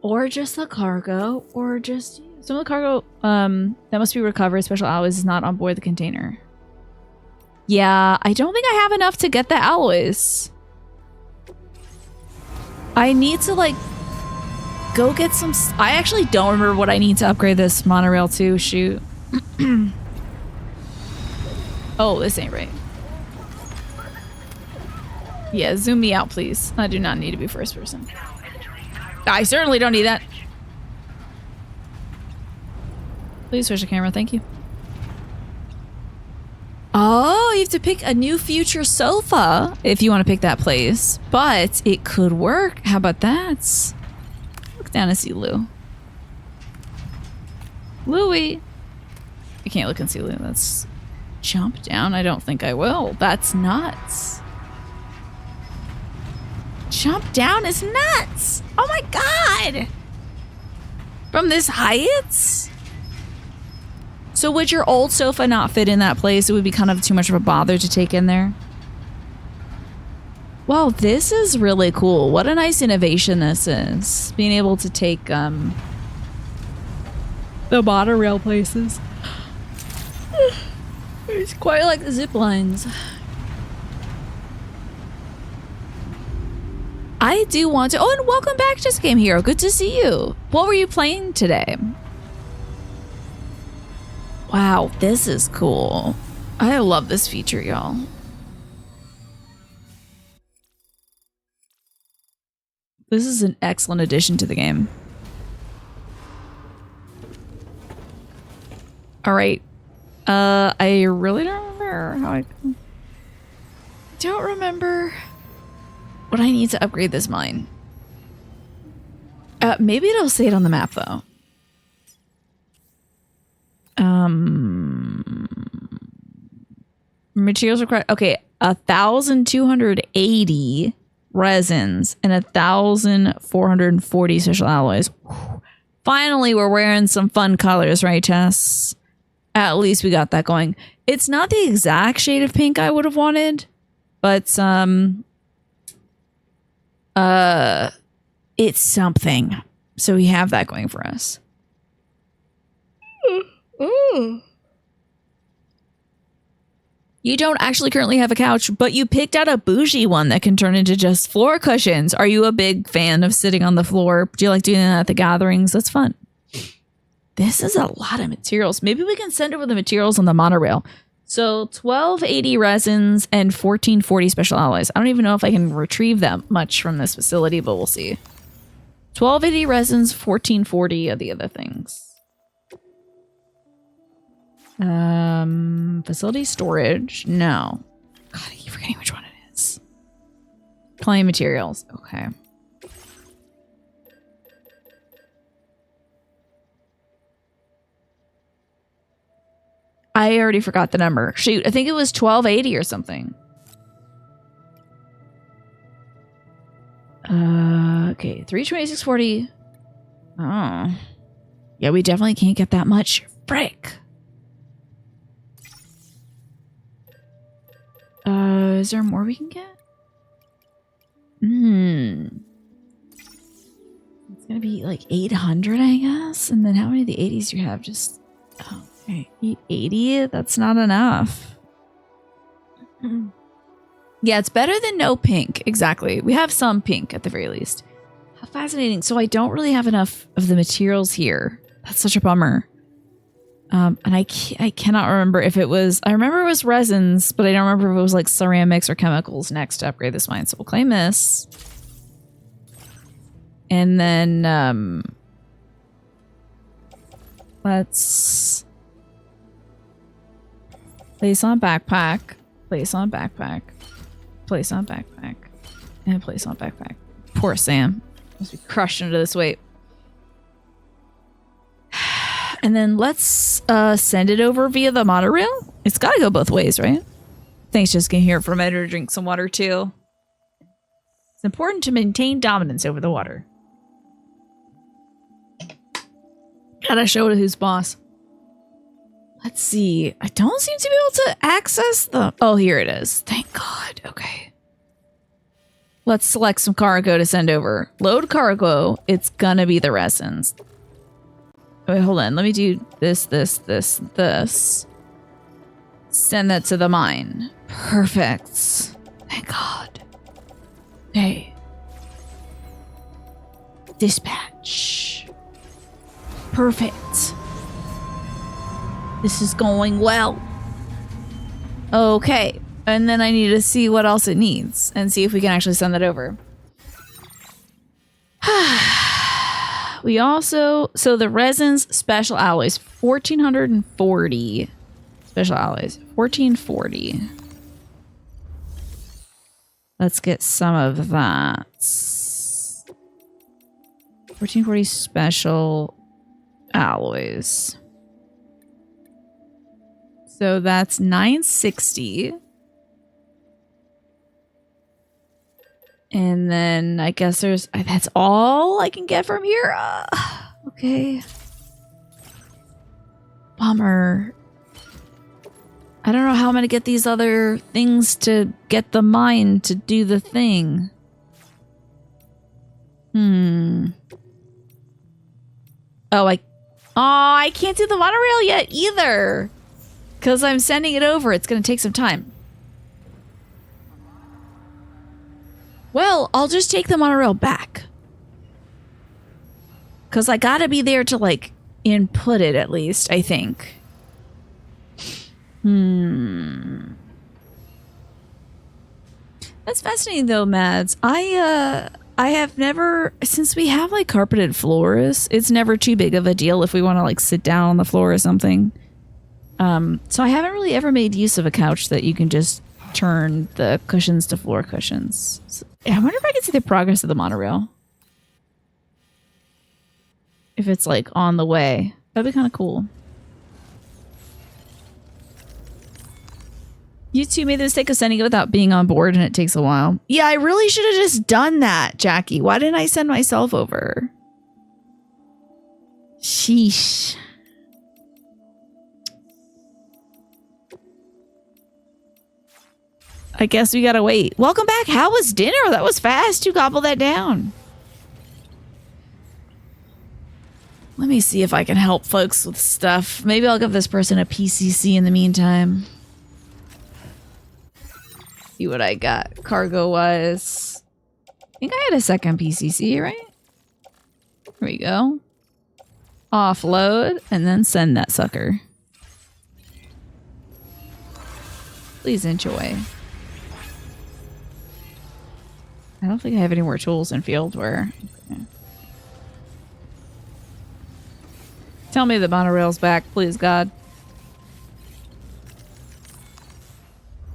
or just the cargo or just some of the cargo that must be recovered. Special alloys is not on board the container. Yeah, I don't think I have enough to get the alloys. I need to like go get some. I actually don't remember what I need to upgrade this monorail to. Shoot. Oh, this ain't right. Yeah, zoom me out, please. I do not need to be first person. I certainly don't need that. Please switch the camera, thank you. Oh, you have to pick a new future sofa if you want to pick that place. But it could work. How about that? Look down and see Lou. Louie. I can't look and see Lou. That's jump down. I don't think I will. That's nuts. Jump down is nuts. Oh my god. From this height? So would your old sofa not fit in that place? It would be kind of too much of a bother to take in there. Wow, this is really cool. What a nice innovation this is. Being able to take the monorail places. It's quite like the zip lines. I do want to... Oh, and welcome back, Just Game Hero. Good to see you. What were you playing today? Wow, this is cool. I love this feature, y'all. This is an excellent addition to the game. All right. I really don't remember how I... Don't remember what I need to upgrade this mine. Maybe it'll say it on the map, though. Materials required. Okay, 1,280 resins and 1,440 special alloys. Whew. Finally, we're wearing some fun colors, right, Tess? At least we got that going. It's not the exact shade of pink I would have wanted, but it's something. So we have that going for us. You don't actually currently have a couch, but you picked out a bougie one that can turn into just floor cushions. Are you a big fan of sitting on the floor? Do you like doing that at the gatherings? That's fun. This is a lot of materials. Maybe we can send over the materials on the monorail. So 1280 resins and 1440 special alloys. I don't even know if I can retrieve that much from this facility, but we'll see. 1280 resins, 1440 of the other things. Facility storage. No. God, I keep forgetting which one it is. Clay materials. Okay. I already forgot the number. Shoot, I think it was 1280 or something. Okay, 326.40. Oh. Yeah, we definitely can't get that much. Frick. Is there more we can get? It's gonna be like 800, I guess. And then how many of the 80s do you have? Just... Oh, okay. 80? That's not enough. Yeah, it's better than no pink. Exactly. We have some pink at the very least. How fascinating. So I don't really have enough of the materials here. That's such a bummer. And I cannot remember if it was... I remember it was resins, but I don't remember if it was like ceramics or chemicals next to upgrade this mine. So we'll claim this. And then... let's... place on backpack. Place on backpack. Place on backpack. And place on backpack. Poor Sam. Must be crushed under this weight. And then let's send it over via the monorail. It's got to go both ways, right? Thanks, just getting here for a minute to drink some water, too. It's important to maintain dominance over the water. Gotta show it who's boss. Let's see. I don't seem to be able to access the... Oh, here it is. Thank God. Okay. Let's select some cargo to send over. Load cargo. It's gonna be the resins. Wait, hold on. Let me do this. Send that to the mine. Perfect. Thank God. Hey. Dispatch. Perfect. This is going well. Okay. And then I need to see what else it needs and see if we can actually send that over. We also... So the resins special alloys. 1,440 special alloys. 1,440. Let's get some of that. 1,440 special alloys. So that's 960. And then I guess there's... That's all I can get from here? Okay. Bummer. I don't know how I'm gonna get these other things to get the mine to do the thing. Oh, I can't do the monorail yet either. Because I'm sending it over. It's gonna take some time. Well, I'll just take the monorail back. Because I gotta be there to, like, input it at least, I think. That's fascinating though, Mads. I have never, since we have like carpeted floors, it's never too big of a deal if we want to like sit down on the floor or something. So I haven't really ever made use of a couch that you can just turn the cushions to floor cushions. So, I wonder if I can see the progress of the monorail. If it's like on the way. That'd be kind of cool. You two made the mistake of sending it without being on board and it takes a while. Yeah, I really should have just done that, Jackie. Why didn't I send myself over? Sheesh. I guess we gotta wait. Welcome back. How was dinner? That was fast. You gobbled that down. Let me see if I can help folks with stuff. Maybe I'll give this person a PCC in the meantime. See what I got cargo-wise. I think I had a second PCC, right? Here we go. Offload, and then send that sucker. Please enjoy. I don't think I have any more tools in field wear. Okay. Tell me the monorail's back, please, God.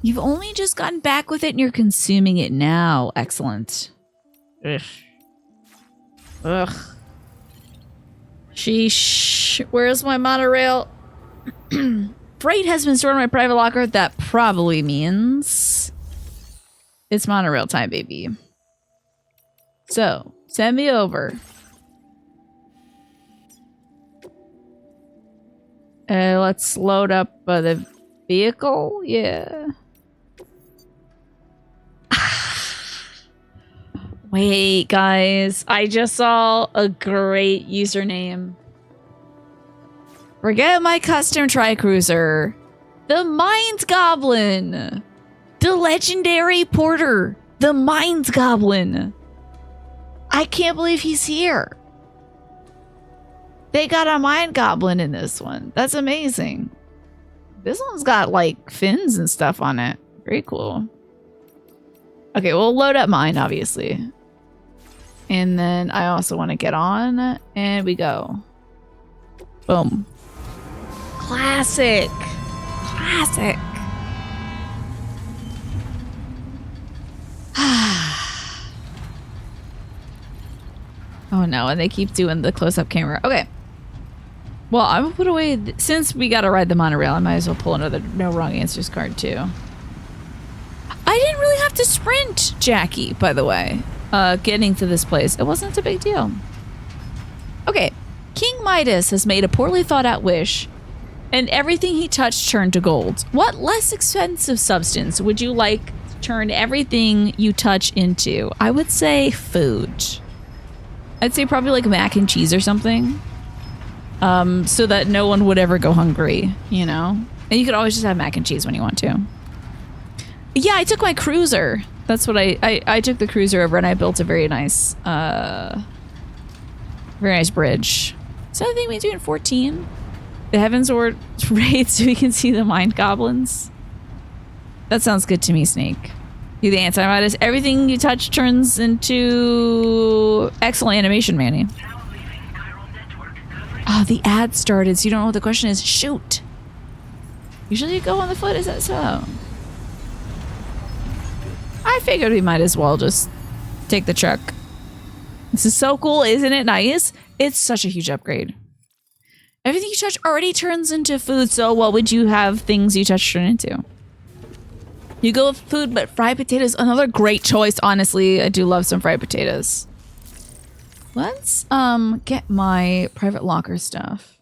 You've only just gotten back with it and you're consuming it now. Excellent. Ugh. Ugh. Sheesh. Where's my monorail? Freight has been stored in my private locker. That probably means it's monorail time, baby. So, send me over. Let's load up the vehicle. Yeah. Wait, guys. I just saw a great username. Forget my custom tri-cruiser. The Mines Goblin. The legendary porter. The Mines Goblin. I can't believe he's here. They got a Mine Goblin in this one. That's amazing. This one's got like fins and stuff on it. Very cool. Okay, we'll load up mine, obviously. And then I also want to get on, and we go. Boom. Classic. Classic. Oh no, and they keep doing the close-up camera. Okay. Well, I'm gonna put away, since we gotta ride the monorail, I might as well pull another no wrong answers card too. I didn't really have to sprint, Jackie, by the way. Getting to this place. It wasn't a big deal. Okay. King Midas has made a poorly thought out wish, and everything he touched turned to gold. What less expensive substance would you like to turn everything you touch into? I would say food. I'd say probably like mac and cheese or something. So that no one would ever go hungry, you know? And you could always just have mac and cheese when you want to. Yeah, I took my cruiser. That's what I took the cruiser over and I built a very nice bridge. So I think we do in 14. The Heavens Ward raid so we can see the mind goblins. That sounds good to me, Snake. You the anti-Midas. Everything you touch turns into excellent animation, Manny. Oh, the ad started, so you don't know what the question is. Shoot. Usually you go on the foot, is that so? I figured we might as well just take the truck. This is so cool, isn't it nice? It's such a huge upgrade. Everything you touch already turns into food, so what would you have things you touch turn into? You go with food, but fried potatoes, another great choice, honestly. I do love some fried potatoes. Let's get my private locker stuff.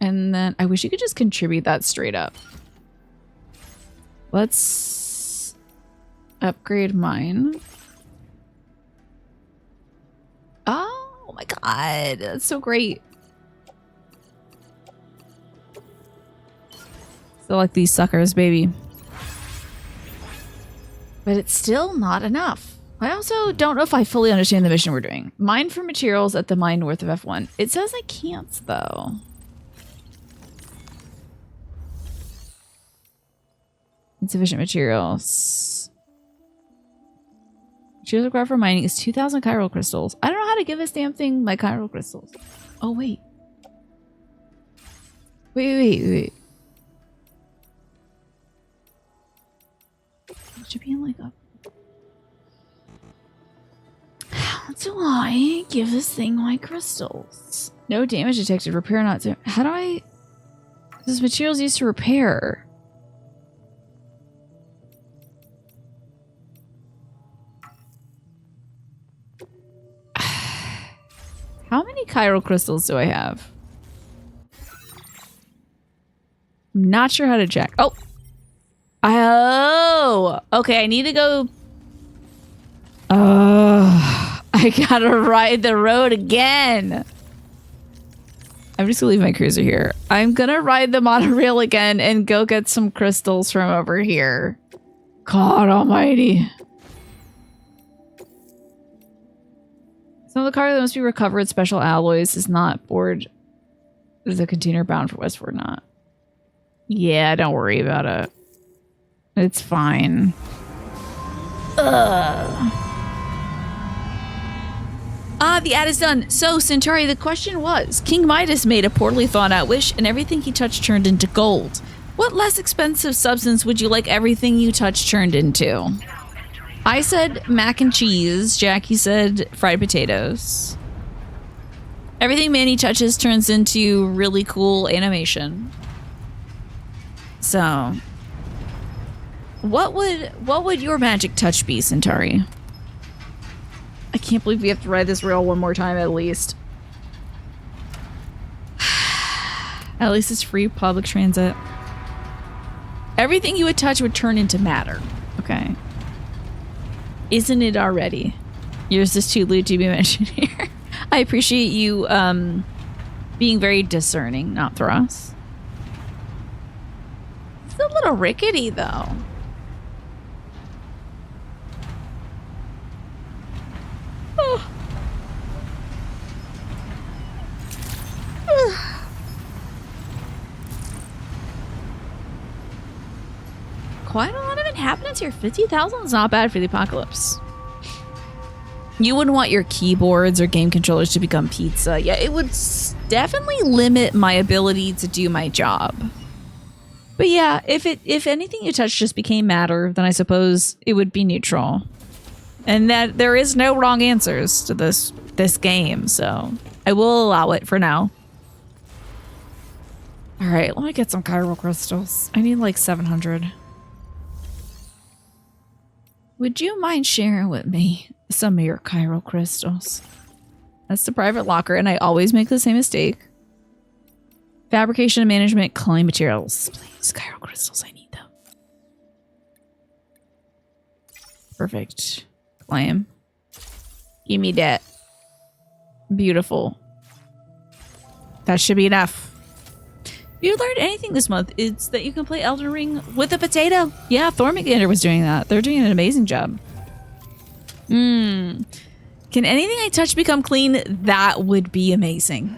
And then I wish you could just contribute that straight up. Let's upgrade mine. Oh my god, that's so great. So like these suckers, baby. But it's still not enough. I also don't know if I fully understand the mission we're doing. Mine for materials at the mine north of F1. It says I can't, though. Insufficient materials. Materials required for mining is 2,000 chiral crystals. I don't know how to give this damn thing my chiral crystals. Oh, wait. Wait. It should be in like a... How do I give this thing my crystals? No damage detected. Repair not... How do I... This materials used to repair. How many chiral crystals do I have? I'm not sure how to check. Oh! Oh! Okay, I need to go... Oh, I gotta ride the road again. I'm just gonna leave my cruiser here. I'm gonna ride the monorail again and go get some crystals from over here. God almighty. Some of the cargo that must be recovered, special alloys, is not board. There's a container bound for Westford, not. Yeah, don't worry about it. It's fine. Ugh. Ah, the ad is done. So, Centauri, the question was, King Midas made a poorly thought out wish and everything he touched turned into gold. What less expensive substance would you like everything you touch turned into? I said mac and cheese. Jackie said fried potatoes. Everything Manny touches turns into really cool animation. So, what would your magic touch be, Centauri? I can't believe we have to ride this rail one more time at least. At least it's free public transit. Everything you would touch would turn into matter. Okay. Isn't it already? Yours is too lewd to be mentioned here. I appreciate you being very discerning, not Thros. It's a little rickety though. Oh. Quite a lot of inhabitants here. 50,000 is not bad for the apocalypse. You wouldn't want your keyboards or game controllers to become pizza. Yeah, it would definitely limit my ability to do my job. But yeah, if anything you touch just became matter, then I suppose it would be neutral. And that there is no wrong answers to this game, so I will allow it for now. All right, let me get some chiral crystals. I need like 700. Would you mind sharing with me some of your chiral crystals? That's the private locker, and I always make the same mistake. Fabrication and management, claim materials. Please, chiral crystals, I need them. Perfect. Claim. Give me that. Beautiful. That should be enough. If you learned anything this month, it's that you can play Elden Ring with a potato. Yeah, Thormagander was doing that. They're doing an amazing job. Can anything I touch become clean? That would be amazing.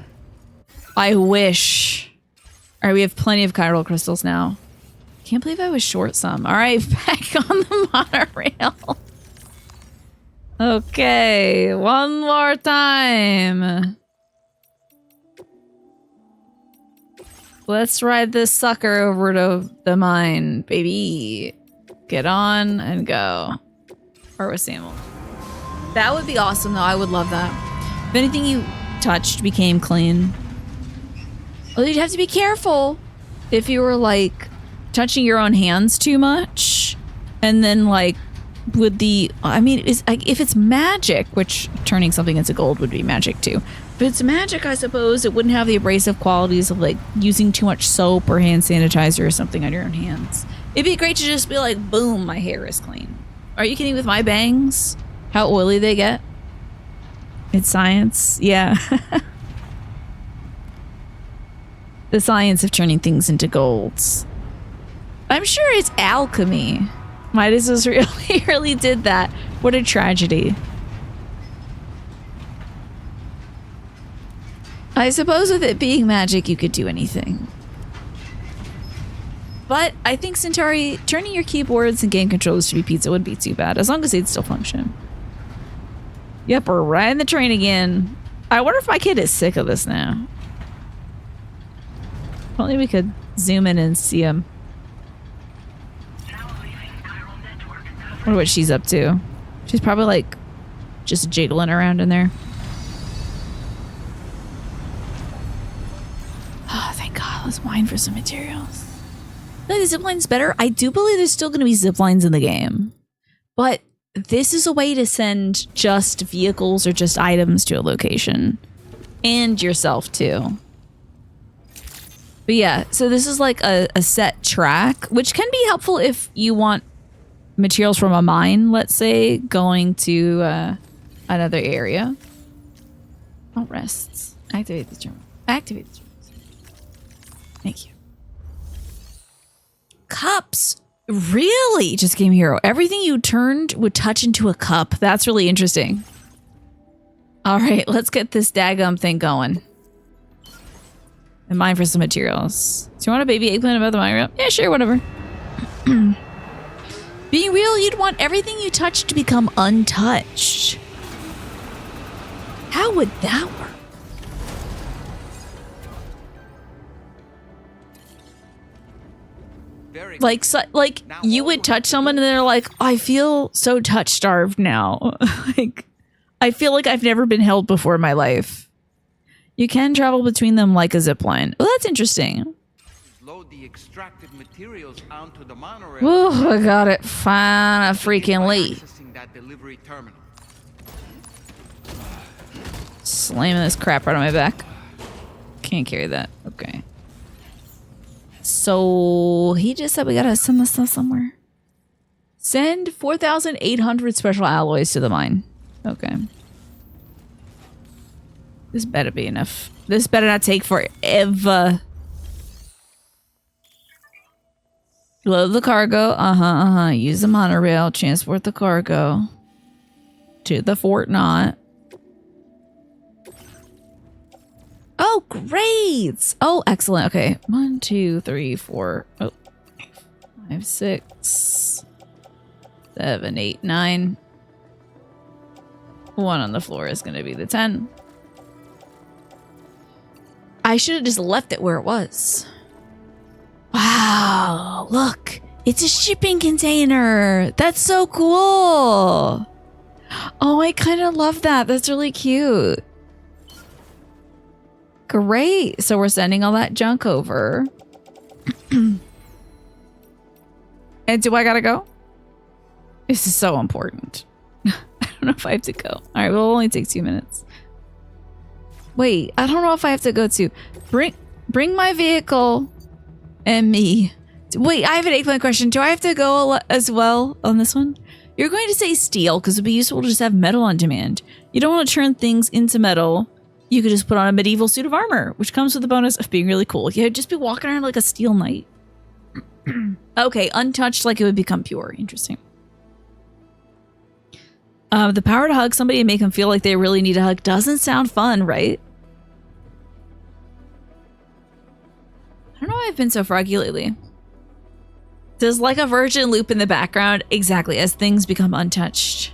I wish. All right, we have plenty of chiral crystals now. Can't believe I was short some. All right, back on the monorail. Okay, one more time. Let's ride this sucker over to the mine, baby. Get on and go. Or with Samuel. That would be awesome, though. I would love that. If anything you touched became clean. Well, you'd have to be careful if you were, like, touching your own hands too much. And then, like, would the, I mean, if it's magic, which turning something into gold would be magic too. If it's magic, I suppose it wouldn't have the abrasive qualities of like using too much soap or hand sanitizer or something on your own hands. It'd be great to just be like, boom, my hair is clean. Are you kidding with my bangs? How oily they get? It's science. Yeah. The science of turning things into golds. I'm sure it's alchemy. Midas really did that. What a tragedy. I suppose with it being magic, you could do anything. But I think, Centauri, turning your keyboards and game controllers to be pizza wouldn't be too bad, as long as they'd still function. Yep, we're riding the train again. I wonder if my kid is sick of this now. If only we could zoom in and see him. I wonder what she's up to. She's probably like just jiggling around in there. Oh, thank God. Let's mine for some materials. The zipline's better. I do believe there's still going to be ziplines in the game. But this is a way to send just vehicles or just items to a location. And yourself too. But yeah, so this is like a set track, which can be helpful if you want materials from a mine, let's say, going to another area. Oh, rests. Activate the terminal. Activate the terminal. Thank you. Cups. Really? Just Game Hero. Everything you turned would touch into a cup. That's really interesting. All right, let's get this daggum thing going. And mine for some materials. Do you want a baby eggplant above the monorail? Yeah, sure, whatever. Being real, you'd want everything you touch to become untouched. How would that work? Like, you would touch someone and they're like, I feel so touch-starved now. Like, I feel like I've never been held before in my life. You can travel between them like a zipline. Oh, that's interesting. Load the extracted materials onto the monorail. Oh, I got it. Fine, freaking late. Accessing that delivery terminal. Slamming this crap right on my back. Can't carry that. Okay. So he just said we gotta send this stuff somewhere. Send 4,800 special alloys to the mine. Okay. This better be enough. This better not take forever. Load the cargo. Use the monorail. Transport the cargo to the Fort Knot. Oh, great. Oh, excellent. Okay. 1, 2, 3, 4. Oh, 5, 6, 7, 8, 9. 1 on the floor is going to be the 10. I should have just left it where it was. Wow, look. It's a shipping container. That's so cool. Oh, I kind of love that. That's really cute. Great. So we're sending all that junk over. And do I gotta go? This is so important. I don't know if I have to go. All right, well, it'll only take 2 minutes. Wait, I don't know if I have to go to bring my vehicle and me. Wait, I have an eggplant question. Do I have to go as well on this one? You're going to say steel because it'd be useful to just have metal on demand. You don't want to turn things into metal. You could just put on a medieval suit of armor, which comes with the bonus of being really cool. You'd just be walking around like a steel knight. Okay, untouched like it would become pure. Interesting. The power to hug somebody and make them feel like they really need a hug doesn't sound fun, right? I don't know why I've been so froggy lately. There's like a virgin loop in the background, exactly, as things become untouched.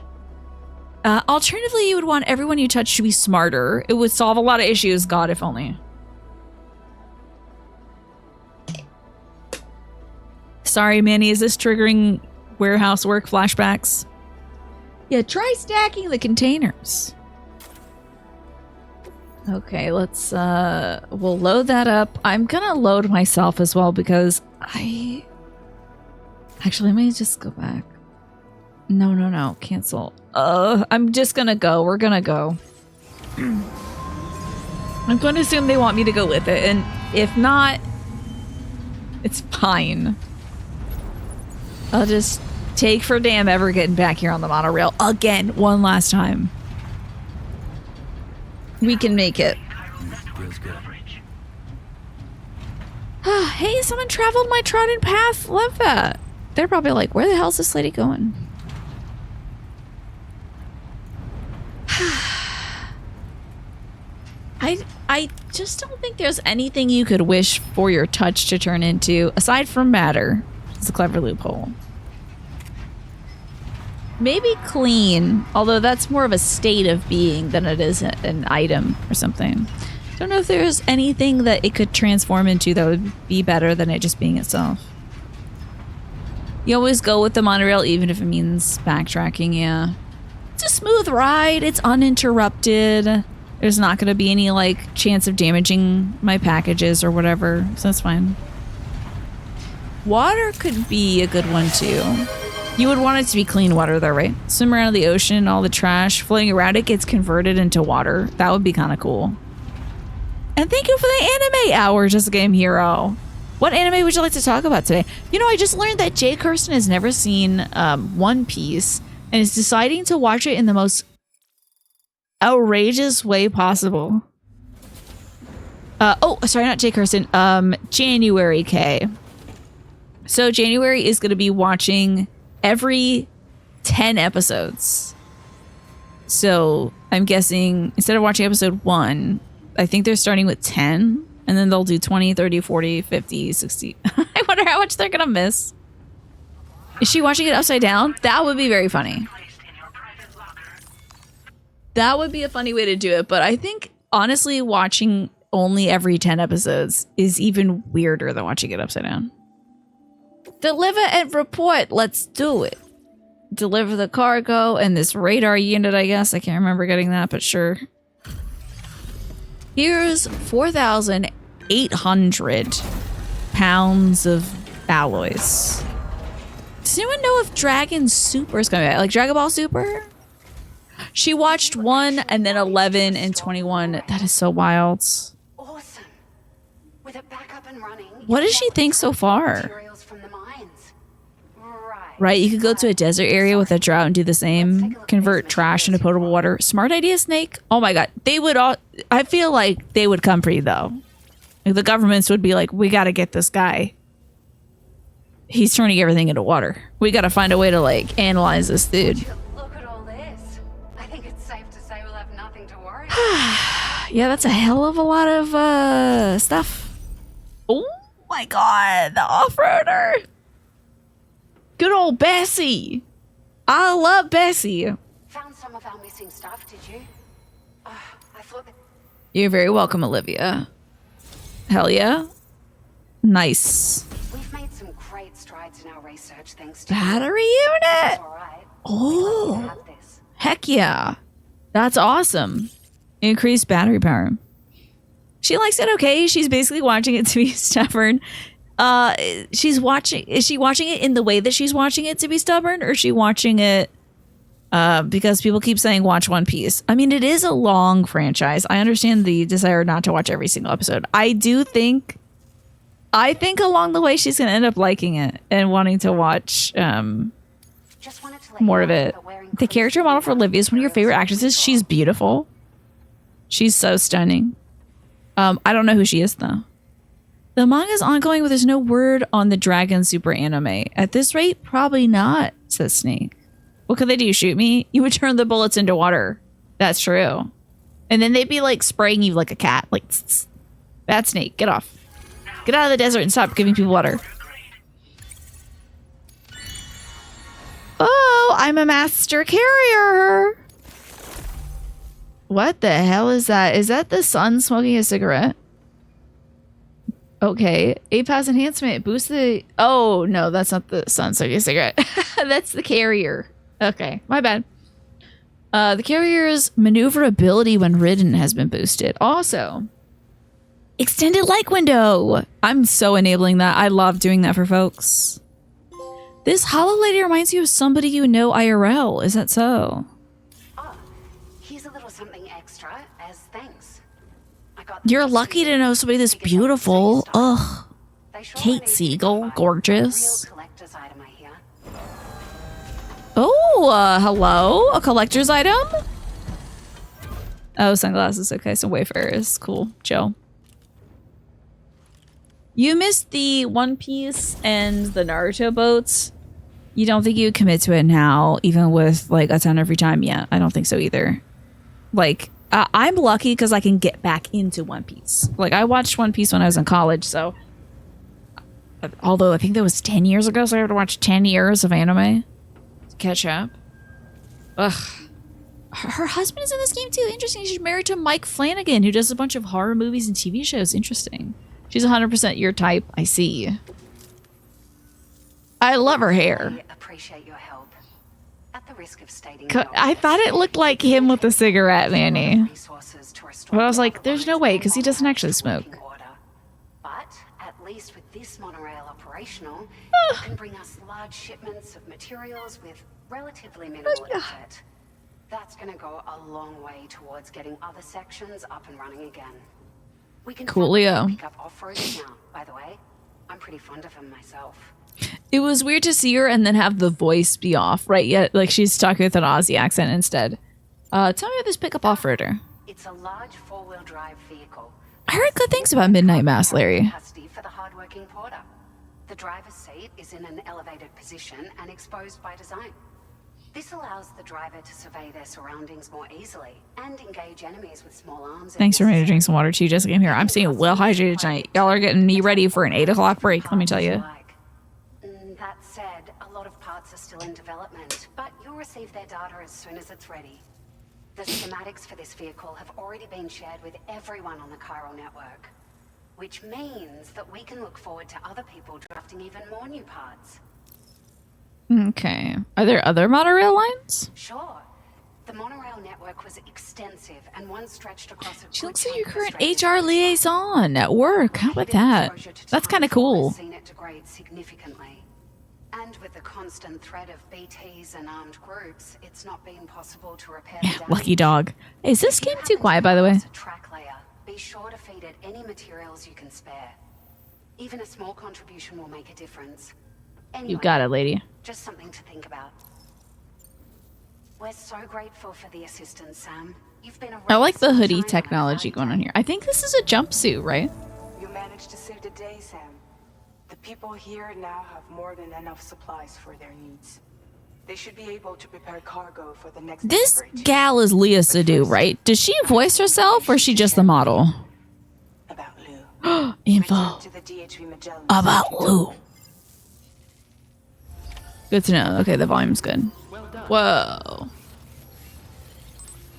Alternatively, you would want everyone you touch to be smarter. It would solve a lot of issues, God, if only. Sorry, Manny, is this triggering warehouse work flashbacks? Yeah, try stacking the containers. Okay, let's, we'll load that up. I'm gonna load myself as well because actually, let me just go back. No. Cancel. I'm just gonna go. We're gonna go. I'm going to assume they want me to go with it, and if not, it's fine. I'll just take for damn ever getting back here on the monorail again, one last time. We can make it. Feels good. Hey, someone traveled my trodden path. Love that. They're probably like, where the hell is this lady going? I just don't think there's anything you could wish for your touch to turn into, aside from matter. It's a clever loophole. Maybe clean, although that's more of a state of being than it is an item or something. Don't know if there's anything that it could transform into that would be better than it just being itself. You always go with the monorail even if it means backtracking, yeah. It's a smooth ride, it's uninterrupted. There's not going to be any, like, chance of damaging my packages or whatever, so that's fine. Water could be a good one, too. You would want it to be clean water, though, right? Swim around the ocean, all the trash floating around it gets converted into water. That would be kind of cool. And thank you for the anime hour, Just a Game Hero. What anime would you like to talk about today? You know, I just learned that Jay Kirsten has never seen One Piece and is deciding to watch it in the most outrageous way possible. Oh, sorry, not Jay Kirsten. January K. So January is going to be watching every 10 episodes. So I'm guessing instead of watching episode 1, I think they're starting with 10. And then they'll do 20, 30, 40, 50, 60. I wonder how much they're going to miss. Is she watching it upside down? That would be very funny. That would be a funny way to do it, but I think, honestly, watching only every 10 episodes is even weirder than watching it upside down. Deliver and report. Let's do it. Deliver the cargo and this radar unit, I guess. I can't remember getting that, but sure. Here's 4,800 pounds of alloys. Does anyone know if Dragon Super is coming back? Like Dragon Ball Super? She watched 1 and then 11 and 21. That is so wild. Awesome. With it back up and running. What does she think so far? Materials from the mines. Right, you could go to a desert area with a drought and do the same. Convert trash into potable water. Smart idea, Snake. Oh my god. They would all... I feel like they would come for you, though. Like, the governments would be like, we gotta get this guy. He's turning everything into water. We gotta find a way to, like, analyze this dude. Look at all this. I think it's safe to say we'll have nothing to worry Yeah, that's a hell of a lot of, stuff. Oh my god, the off-roader. Good old Bessie. I love Bessie. Found some of our missing stuff, did you? I thought that... You're very welcome, Olivia. Hell yeah. Nice. We've made some great strides in our research thanks to Battery unit. all right. Oh, Have this. heck yeah. That's awesome. Increased battery power. She likes it okay. She's basically watching it to be stubborn. Is she watching it in the way that she's watching it to be stubborn, or is she watching it because people keep saying watch One Piece? I mean, it is a long franchise. I understand the desire not to watch every single episode. I think along the way she's gonna end up liking it and wanting to watch more of it. The character model for Olivia is one of your favorite actresses. She's beautiful. She's so stunning. I don't know who she is though. The manga is ongoing, but there's no word on the Dragon Super anime. At this rate, probably not, says Snake. What could they do? Shoot me? You would turn the bullets into water. That's true. And then they'd be like spraying you like a cat. Like, tss, tss. Bad Snake, get off. Get out of the desert and stop giving people water. Oh, I'm a master carrier. What the hell is that? Is that the sun smoking a cigarette? Okay, 8-pass enhancement. Boost the... Oh, no, that's not the sun smoking a cigarette. That's the carrier. Okay, my bad. The carrier's maneuverability when ridden has been boosted. Also, extended like window. I'm so enabling that. I love doing that for folks. This hollow lady reminds you of somebody you know IRL. Is that so? Oh, here's a little something extra as thanks. I got You're lucky to know somebody this beautiful. Ugh. Kate Siegel, gorgeous. Oh, hello. A collector's item? Oh, sunglasses. Okay, some wayfarers. Cool. Joe. You missed the One Piece and the Naruto boats. You don't think you would commit to it now, even with like a ton of free time? Yeah, I don't think so either. Like, I'm lucky because I can get back into One Piece. Like, I watched One Piece when I was in college, so... Although I think that was 10 years ago, so I had to watch 10 years of anime to catch up. Ugh. Her husband is in this game too. Interesting. She's married to Mike Flanagan, who does a bunch of horror movies and TV shows. Interesting. She's 100% your type. I see. I love her hair. I appreciate your help. At the risk of stating I thought it looked like him with a cigarette, Manny. But I was like, there's no way, because he doesn't actually smoke. But at least with this monorail operational, it can bring us large shipments of materials with relatively minimal effort. That's going to go a long way towards getting other sections up and running again. We can Coolio. pick up off-roading now, by the way. I'm pretty fond of him myself. It was weird to see her and then have the voice be off, right? Yet, like she's talking with an Aussie accent instead. Tell me about this pickup off-roader. It's a large four-wheel drive vehicle. I heard good things about Midnight Mass, Larry. Custody for the hardworking porter. The driver's seat is in an elevated position and exposed by design. This allows the driver to survey their surroundings more easily and engage enemies with small arms. Thanks for me to drink some water too, Jessica. I'm here. I'm staying well hydrated tonight. Y'all are getting me ready for an 8 o'clock break, let me tell you. That said, a lot of parts are still in development, but you'll receive their data as soon as it's ready. The schematics for this vehicle have already been shared with everyone on the chiral network, which means that we can look forward to other people drafting even more new parts. Okay. Are there other monorail lines? Sure. The monorail network was extensive and one stretched across a She looks like your current HR liaison at work. How about that? That's kind of cool. Seen it degrade significantly. And with the constant threat of BTs and armed groups, it's not been possible to repair the damage. Lucky dog. Hey, is this game too quiet, by the way? A track layer. Be sure to feed it any materials you can spare. Even a small contribution will make a difference. Anyway, You got it, lady. just something to think about. We're so grateful for the assistance, Sam. You've been a I like the hoodie sunshine on a technology cloudy going on day. here. I think this is a jumpsuit, right? You managed to save the day, Sam. The people here now have more than enough supplies for their needs. They should be able to prepare cargo for the next This delivery. gal is Leah Sadu, right? Does she voice herself or is she just the model? About Lou. Info Return to the DHV Magellan about station. Lou. Good to know. Okay, the volume's good. Whoa.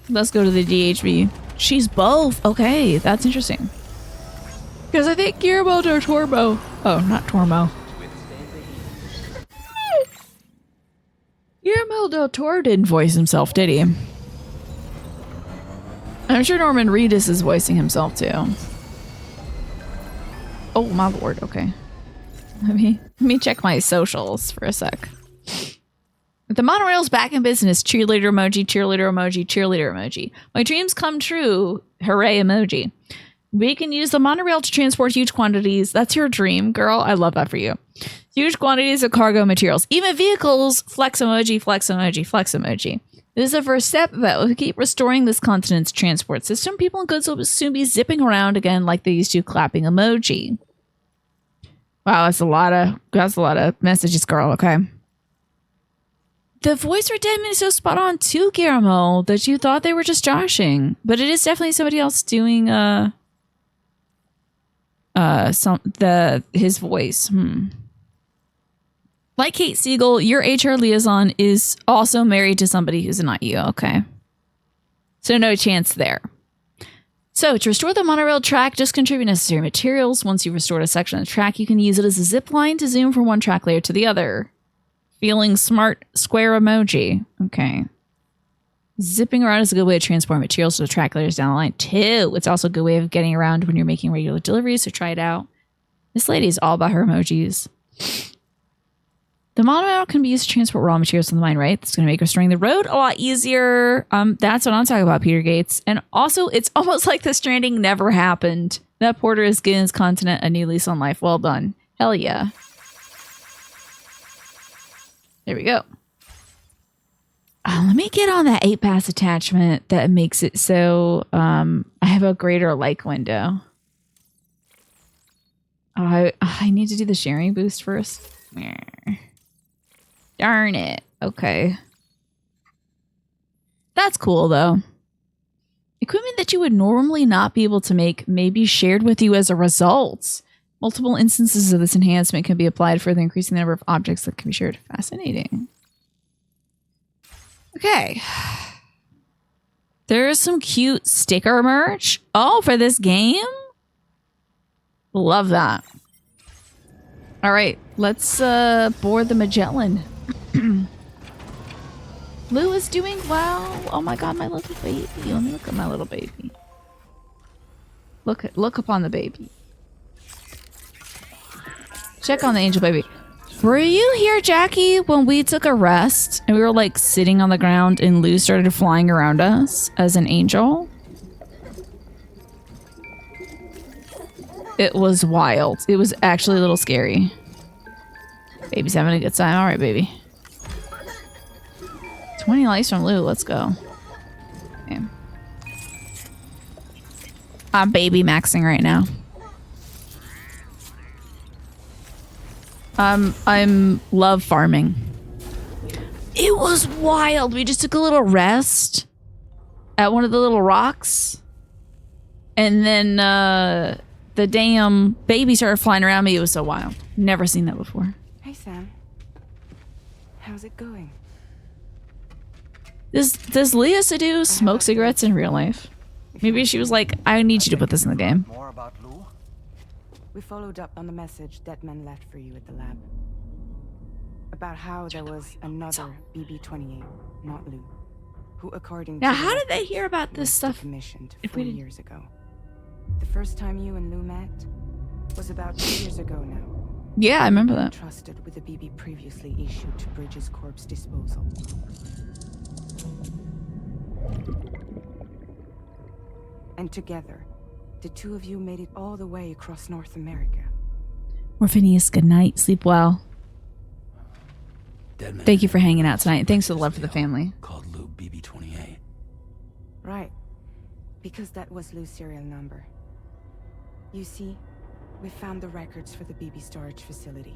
Let's go to the DHV. She's both. Okay, that's interesting. Because I think Guillermo del Toro. Oh, not Tormo. Guillermo del Toro didn't voice himself, did he? I'm sure Norman Reedus is voicing himself too. Oh my lord. Okay. Let me check my socials for a sec. The monorail's back in business. Cheerleader emoji, cheerleader emoji, cheerleader emoji. My dreams come true. Hooray emoji. We can use the monorail to transport huge quantities. That's your dream, girl. I love that for you. Huge quantities of cargo materials. Even vehicles. Flex emoji, flex emoji, flex emoji. This is the first step, but if we keep restoring this continent's transport system, people and goods will soon be zipping around again like they used to, clapping emoji. Wow, that's a lot of messages, girl. Okay. The voice for Deadman is so spot on too, Guillermo, that you thought they were just joshing, but it is definitely somebody else doing his voice. Like Kate Siegel, your HR liaison is also married to somebody who's not you. Okay, so no chance there. So to restore the monorail track, just contribute necessary materials. Once you've restored a section of the track, you can use it as a zip line to zoom from one track layer to the other. Feeling smart square emoji. Okay. Zipping around is a good way to transport materials to the track layers down the line too. It's also a good way of getting around when you're making regular deliveries, so try it out. This lady is all about her emojis. The monorail can be used to transport raw materials from the mine, right? That's going to make restoring the road a lot easier. That's what I'm talking about, Peter Gates. And also, it's almost like the Stranding never happened. That porter is giving his continent a new lease on life. Well done. Hell yeah. There we go. Let me get on that 8-pass attachment that makes it so I have a greater like window. I need to do the sharing boost first. Darn it. Okay. That's cool, though. Equipment that you would normally not be able to make may be shared with you as a result. Multiple instances of this enhancement can be applied, further increasing the number of objects that can be shared. Fascinating. Okay. There's some cute sticker merch. Oh, for this game? Love that. All right, let's board the Magellan. Lou is doing well. Oh my god, my little baby. Let me look at my little baby. Look upon the baby. Check on the angel baby. Were you here, Jackie, when we took a rest and we were like sitting on the ground and Lou started flying around us as an angel? It was wild. It was actually a little scary. Baby's having a good time. All right, baby. 20 likes from Lou. Let's go. Okay. I'm baby maxing right now. I'm love farming. It was wild. We just took a little rest at one of the little rocks. And then the damn baby started flying around me. It was so wild. Never seen that before. Hey, Sam. How's it going? Does Leah Sadu smoke cigarettes in real life? Maybe she was like, I need you to put this in the game. More about Lou? We followed up on the message Deadman left for you at the lab. About how there was another BB-28, not Lou, who according now, to how did they hear about this stuff? Commissioned if 4 we didn't... years ago. The first time you and Lou met was about 2 years ago now. Yeah, I remember that. Trusted with a BB previously issued to Bridges Corp's disposal. And together, the two of you made it all the way across North America. Morphinius, good night. Sleep well. Deadman. Thank you for hanging out tonight. And thanks for the love for the family. Called Lou BB-28. Right. Because that was Lou's serial number. You see, we found the records for the BB storage facility.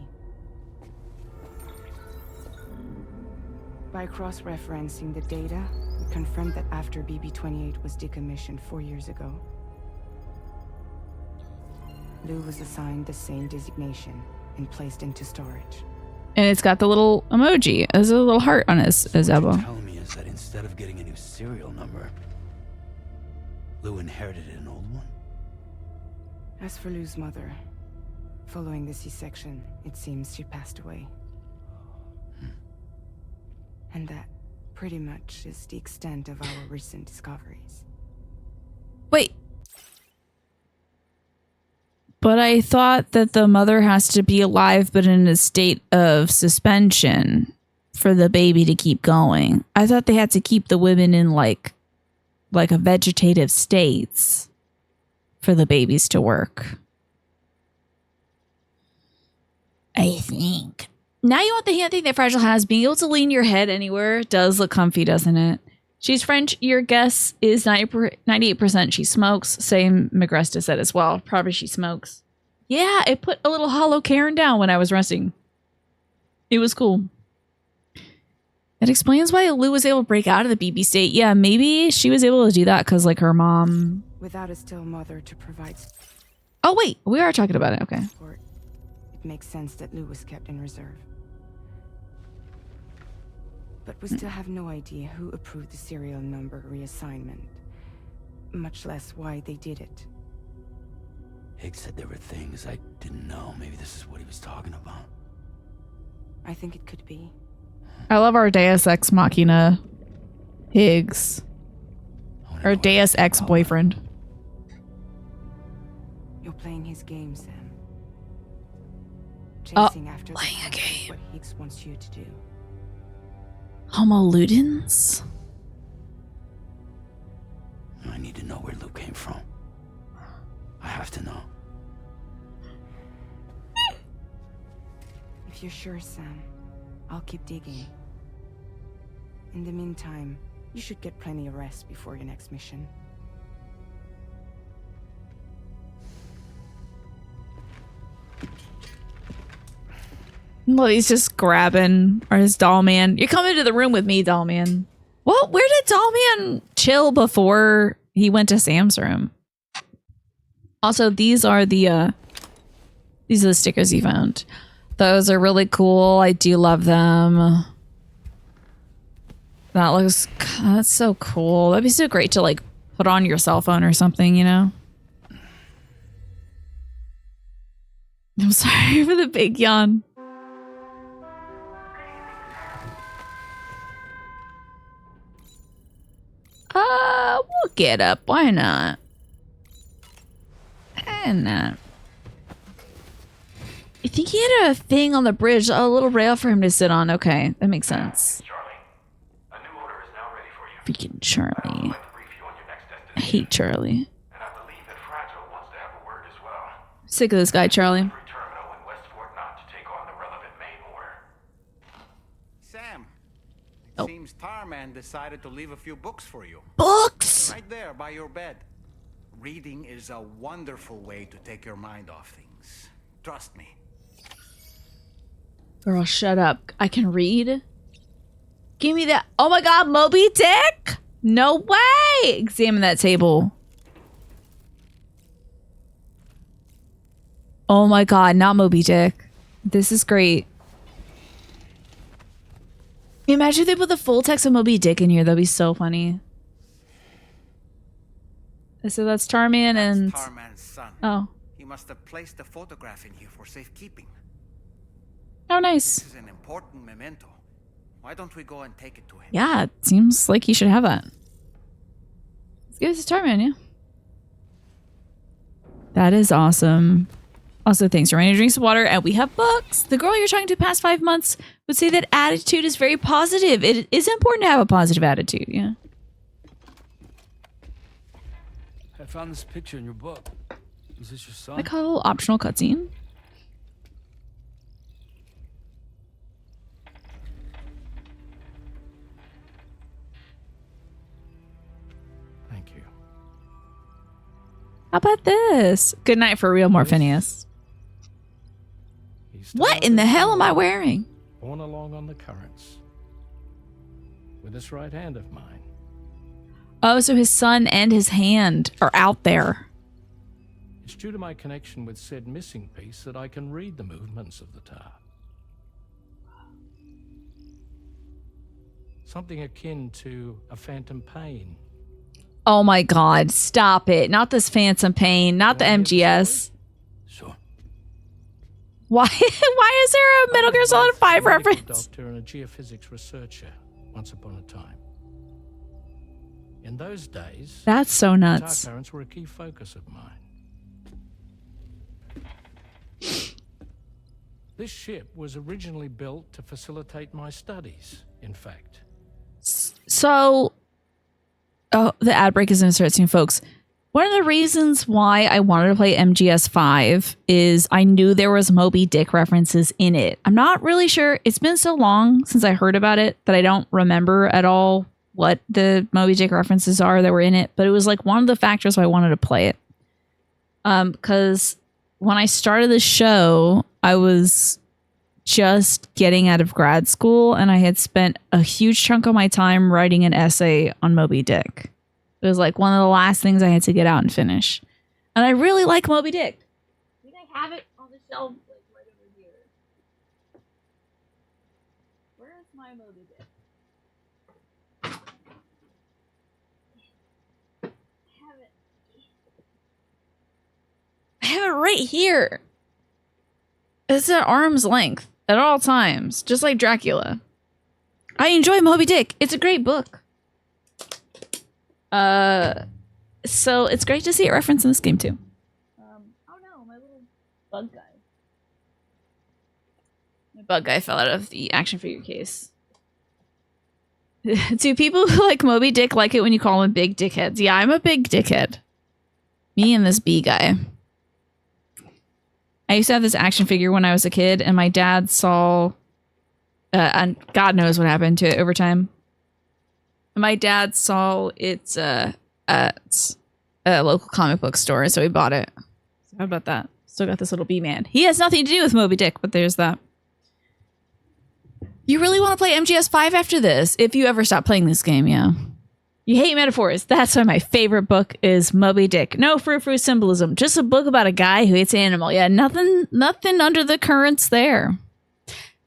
By cross-referencing the data, we confirmed that after BB-28 was decommissioned 4 years ago, Lou was assigned the same designation and placed into storage. And it's got the little emoji. There's a little heart on his elbow. What you're telling me is that instead of getting a new serial number, Lou inherited an old one? As for Lou's mother, following the C-section, it seems she passed away. And that pretty much is the extent of our recent discoveries. Wait. But I thought that the mother has to be alive but in a state of suspension for the baby to keep going. I thought they had to keep the women in like a vegetative states for the babies to work. I think. Now you want the hand thing that Fragile has. Being able to lean your head anywhere does look comfy, doesn't it? She's French. Your guess is 98% she smokes. Same Magresta said as well. Probably she smokes. Yeah, it put a little hollow Karen down when I was resting. It was cool. That explains why Lou was able to break out of the BB state. Yeah, maybe she was able to do that because like her mom... Without a still mother to provide... Oh wait, we are talking about it. Okay. Support, it makes sense that Lou was kept in reserve. But we still have no idea who approved the serial number reassignment, much less why they did it. Higgs said there were things I didn't know. Maybe this is what he was talking about. I think it could be. I love our Deus Ex Machina Higgs. Or Deus Ex boyfriend. You're playing his game, Sam. chasing after playing a the past is game. what Higgs wants you to do. Homo ludens? I need to know where Luke came from. I have to know. If you're sure, Sam, I'll keep digging. In the meantime, you should get plenty of rest before your next mission. Well, he's just grabbing or his doll man. You're coming to the room with me, doll man. Well, where did doll man chill before he went to Sam's room? Also, these are the stickers he found. Those are really cool. I do love them. That's so cool. That'd be so great to like put on your cell phone or something, you know? I'm sorry for the big yawn. We'll get up. Why not? And not. I think he had a thing on the bridge, a little rail for him to sit on. Okay, that makes sense. Charlie, a new order is now ready for you. Freaking Charlie. I'd like to brief you on your next I destination. hate Charlie. And I believe that Fragile wants to have a word as well. Sick of this guy, Charlie. Terminal in West Fort Knott to take on the relevant main order. Sam, it seems Tarman decided to leave a few books for you. Books! Right there by your bed. Reading is a wonderful way to take your mind off things. Trust me. Girl, shut up. I can read. Give me that. Oh my god, Moby Dick? No way! Examine that table. Oh my god, not Moby Dick. This is great. Imagine if they put the full text of Moby Dick in here. That'd be so funny. So that's Tarman and... That's Tarman's son. Oh. He must have placed the photograph in here for safekeeping. Oh, nice. This is an important memento. Why don't we go and take it to him? Yeah, it seems like he should have that. Let's give it to Tarman, yeah. That is awesome. Also, thanks for running drinks of water, and we have books. The girl you're talking to past 5 months would say that attitude is very positive. It is important to have a positive attitude, yeah. I found this picture in your book. Is this your son? Like a little optional cutscene. Thank you. How about this? Good night for real, Morphinius. What in the hell am I wearing? Borne along on the currents. With this right hand of mine. Oh, so his son and his hand are out there. It's due to my connection with said missing piece that I can read the movements of the tower. Something akin to a phantom pain. Oh my god, stop it. Not this Phantom Pain, not the MGS. Sure. Why is there a Metal Gear Solid 5 reference? Doctor and a geophysics researcher once upon a time. In those days, That's so nuts. Tower currents were a key focus of mine. This ship was originally built to facilitate my studies, in fact. So, oh, the ad break is going to start soon, folks. One of the reasons why I wanted to play MGS 5 is I knew there was Moby Dick references in it. I'm not really sure. It's been so long since I heard about it that I don't remember at all what the Moby Dick references are that were in it. But it was like one of the factors why I wanted to play it. Because when I started the show, I was just getting out of grad school and I had spent a huge chunk of my time writing an essay on Moby Dick. It was like one of the last things I had to get out and finish. And I really like Moby Dick. I think I have it on the shelf like right over here. Where's my Moby Dick? I have it right here. It's at arm's length at all times, just like Dracula. I enjoy Moby Dick. It's a great book. So it's great to see it referenced in this game too. Oh no, my little bug guy. The bug guy fell out of the action figure case. Do people who like Moby Dick like it when you call them big dickheads? Yeah, I'm a big dickhead. Me and this bee guy. I used to have this action figure when I was a kid, and my dad saw... and God knows what happened to it over time. My dad saw it at a local comic book store, so he bought it. So how about that? Still got this little bee man. He has nothing to do with Moby Dick, but there's that. You really want to play MGS5 after this? If you ever stop playing this game, yeah. You hate metaphors. That's why my favorite book is Moby Dick. No frou-frou symbolism. Just a book about a guy who hates an animal. Yeah, nothing under the currents there.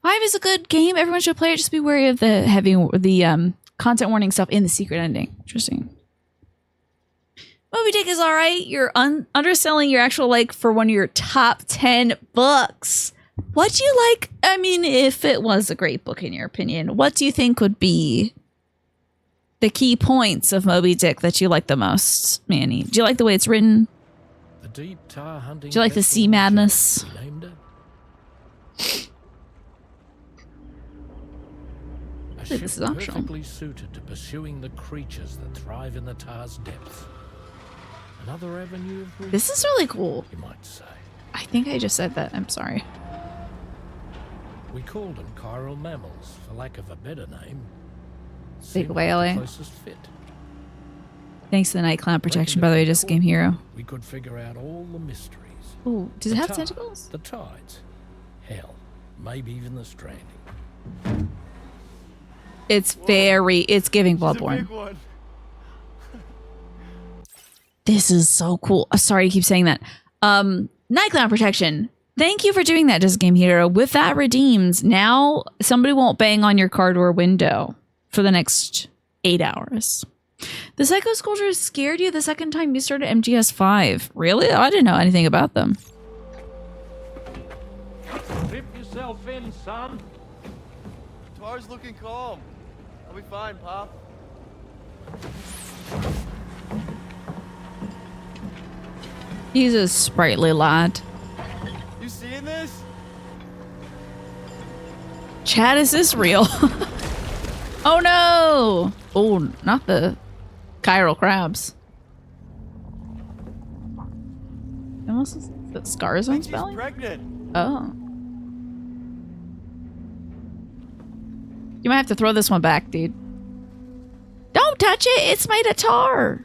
5 is a good game. Everyone should play it. Just be wary of the content warning stuff in the secret ending. Interesting. Moby Dick is all right. You're underselling your actual like for one of your top 10 books. What do you like? I mean, if it was a great book in your opinion, what do you think would be the key points of Moby Dick that you like the most, Manny? Do you like the way it's written? The deep tar hunting. Do you like the sea madness? A ship This is optional. perfectly suited to pursuing the creatures that thrive in the tar's depths. Another avenue of reach, This is really cool. you might say. I think I just said that. I'm sorry. We called them chiral mammals, for lack of a better name. Big Seemed like whale, the eh? closest fit. Thanks to the night cloud protection, by the way, just Game Hero. We could figure out all the mysteries. Ooh, does it The have tar, tentacles? The tides. Hell, maybe even the stranding. It's giving Bloodborne. This is so cool. Sorry to keep saying that. Night cloud protection. Thank you for doing that, Just Game Hero. With that redeemed, now somebody won't bang on your car door window for the next 8 hours. The Psycho Sculptures scared you the second time you started MGS5. Really? I didn't know anything about them. Rip yourself in, son. Tar's looking calm. I'll be fine, Pop. He's a sprightly lad. You seeing this? Chad, is this real? Oh no! Oh, not the chiral crabs. Almost is that scars on his belly? Pregnant. Oh. You might have to throw this one back, dude. Don't touch it! It's made of tar!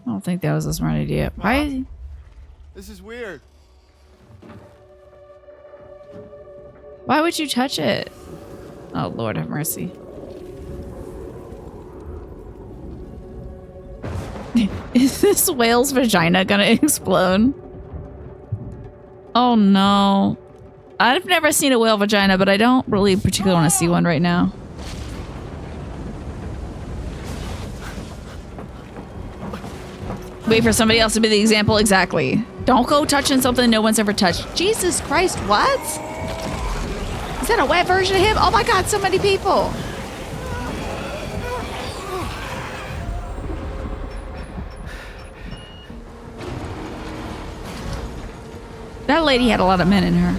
I don't think that was a smart idea. Why? This is weird. Why would you touch it? Oh, Lord have mercy. Is this whale's vagina gonna explode? Oh no. I've never seen a whale vagina, but I don't really particularly want to see one right now. Wait for somebody else to be the example. Exactly. Don't go touching something no one's ever touched. Jesus Christ, what? Is that a wet version of him? Oh my God, so many people. That lady had a lot of men in her.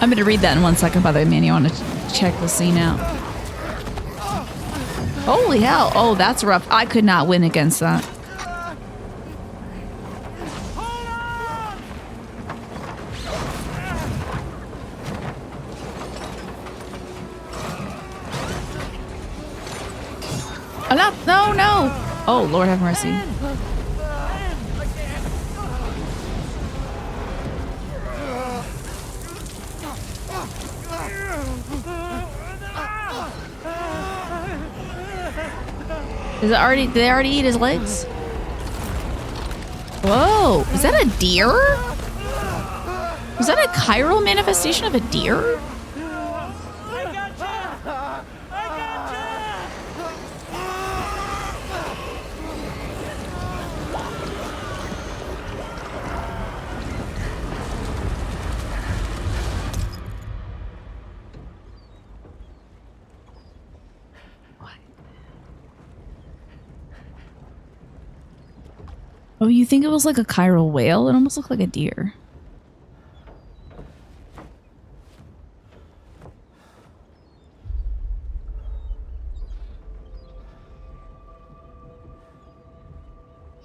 I'm going to read that in 1 second, by the way, man. You want to check the scene out. Holy hell. Oh, that's rough. I could not win against that. Oh, no, no. Oh, Lord have mercy. Is it already? Did they already eat his legs? Whoa! Is that a deer? Was that a chiral manifestation of a deer? Oh, you think it was like a chiral whale? It almost looked like a deer.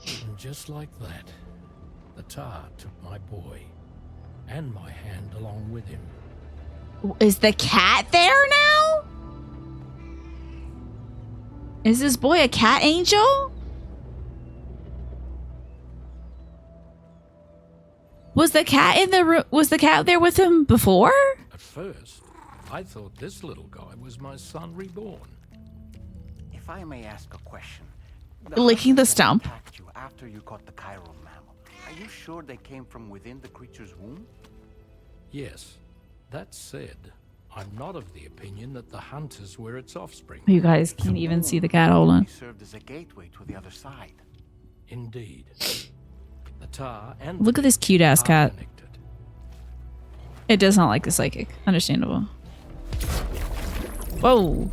And just like that, the tar took my boy and my hand along with him. Is the cat there now? Is this boy a cat angel? Was the cat in the room? Was the cat there with him before? At first, I thought this little guy was my son reborn. If I may ask a question. Licking the stump. Attacked you after you caught the chiral mammal. Are you sure they came from within the creature's womb? Yes. That said, I'm not of the opinion that the hunters were its offspring. You guys can't even see the cat. Hold on. Served as a gateway to the other side. Indeed. The tar and Look at this cute ass cat. connected. It does not like the psychic. Understandable. Whoa.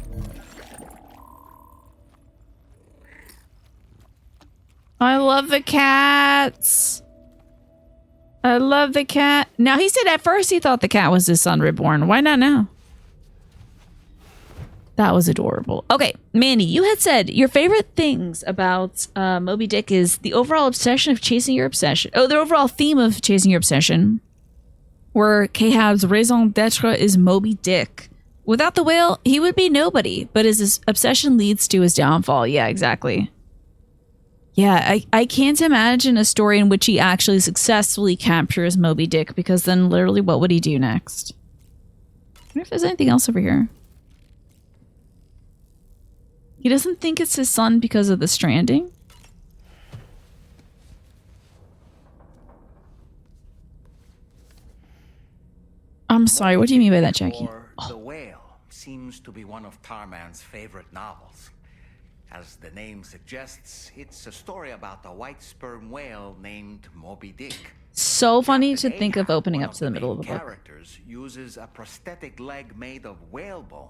I love the cats. I love the cat. Now, he said at first he thought the cat was his son reborn. Why not now? That was adorable. Okay, Manny, you had said your favorite things about Moby Dick is the overall obsession of chasing your obsession. Oh, the overall theme of chasing your obsession. Where Cahab's raison d'etre is Moby Dick. Without the whale, he would be nobody, but his obsession leads to his downfall. Yeah, exactly. Yeah, I can't imagine a story in which he actually successfully captures Moby Dick, because then literally what would he do next? I wonder if there's anything else over here. He doesn't think it's his son because of the stranding? I'm sorry, what do you mean by that, Jackie? The Whale seems to be one of Tarman's favorite novels. As the name suggests, it's a story about a white sperm whale named Moby Dick. So funny to think of opening up to the middle of the book. Characters uses a prosthetic leg made of whalebone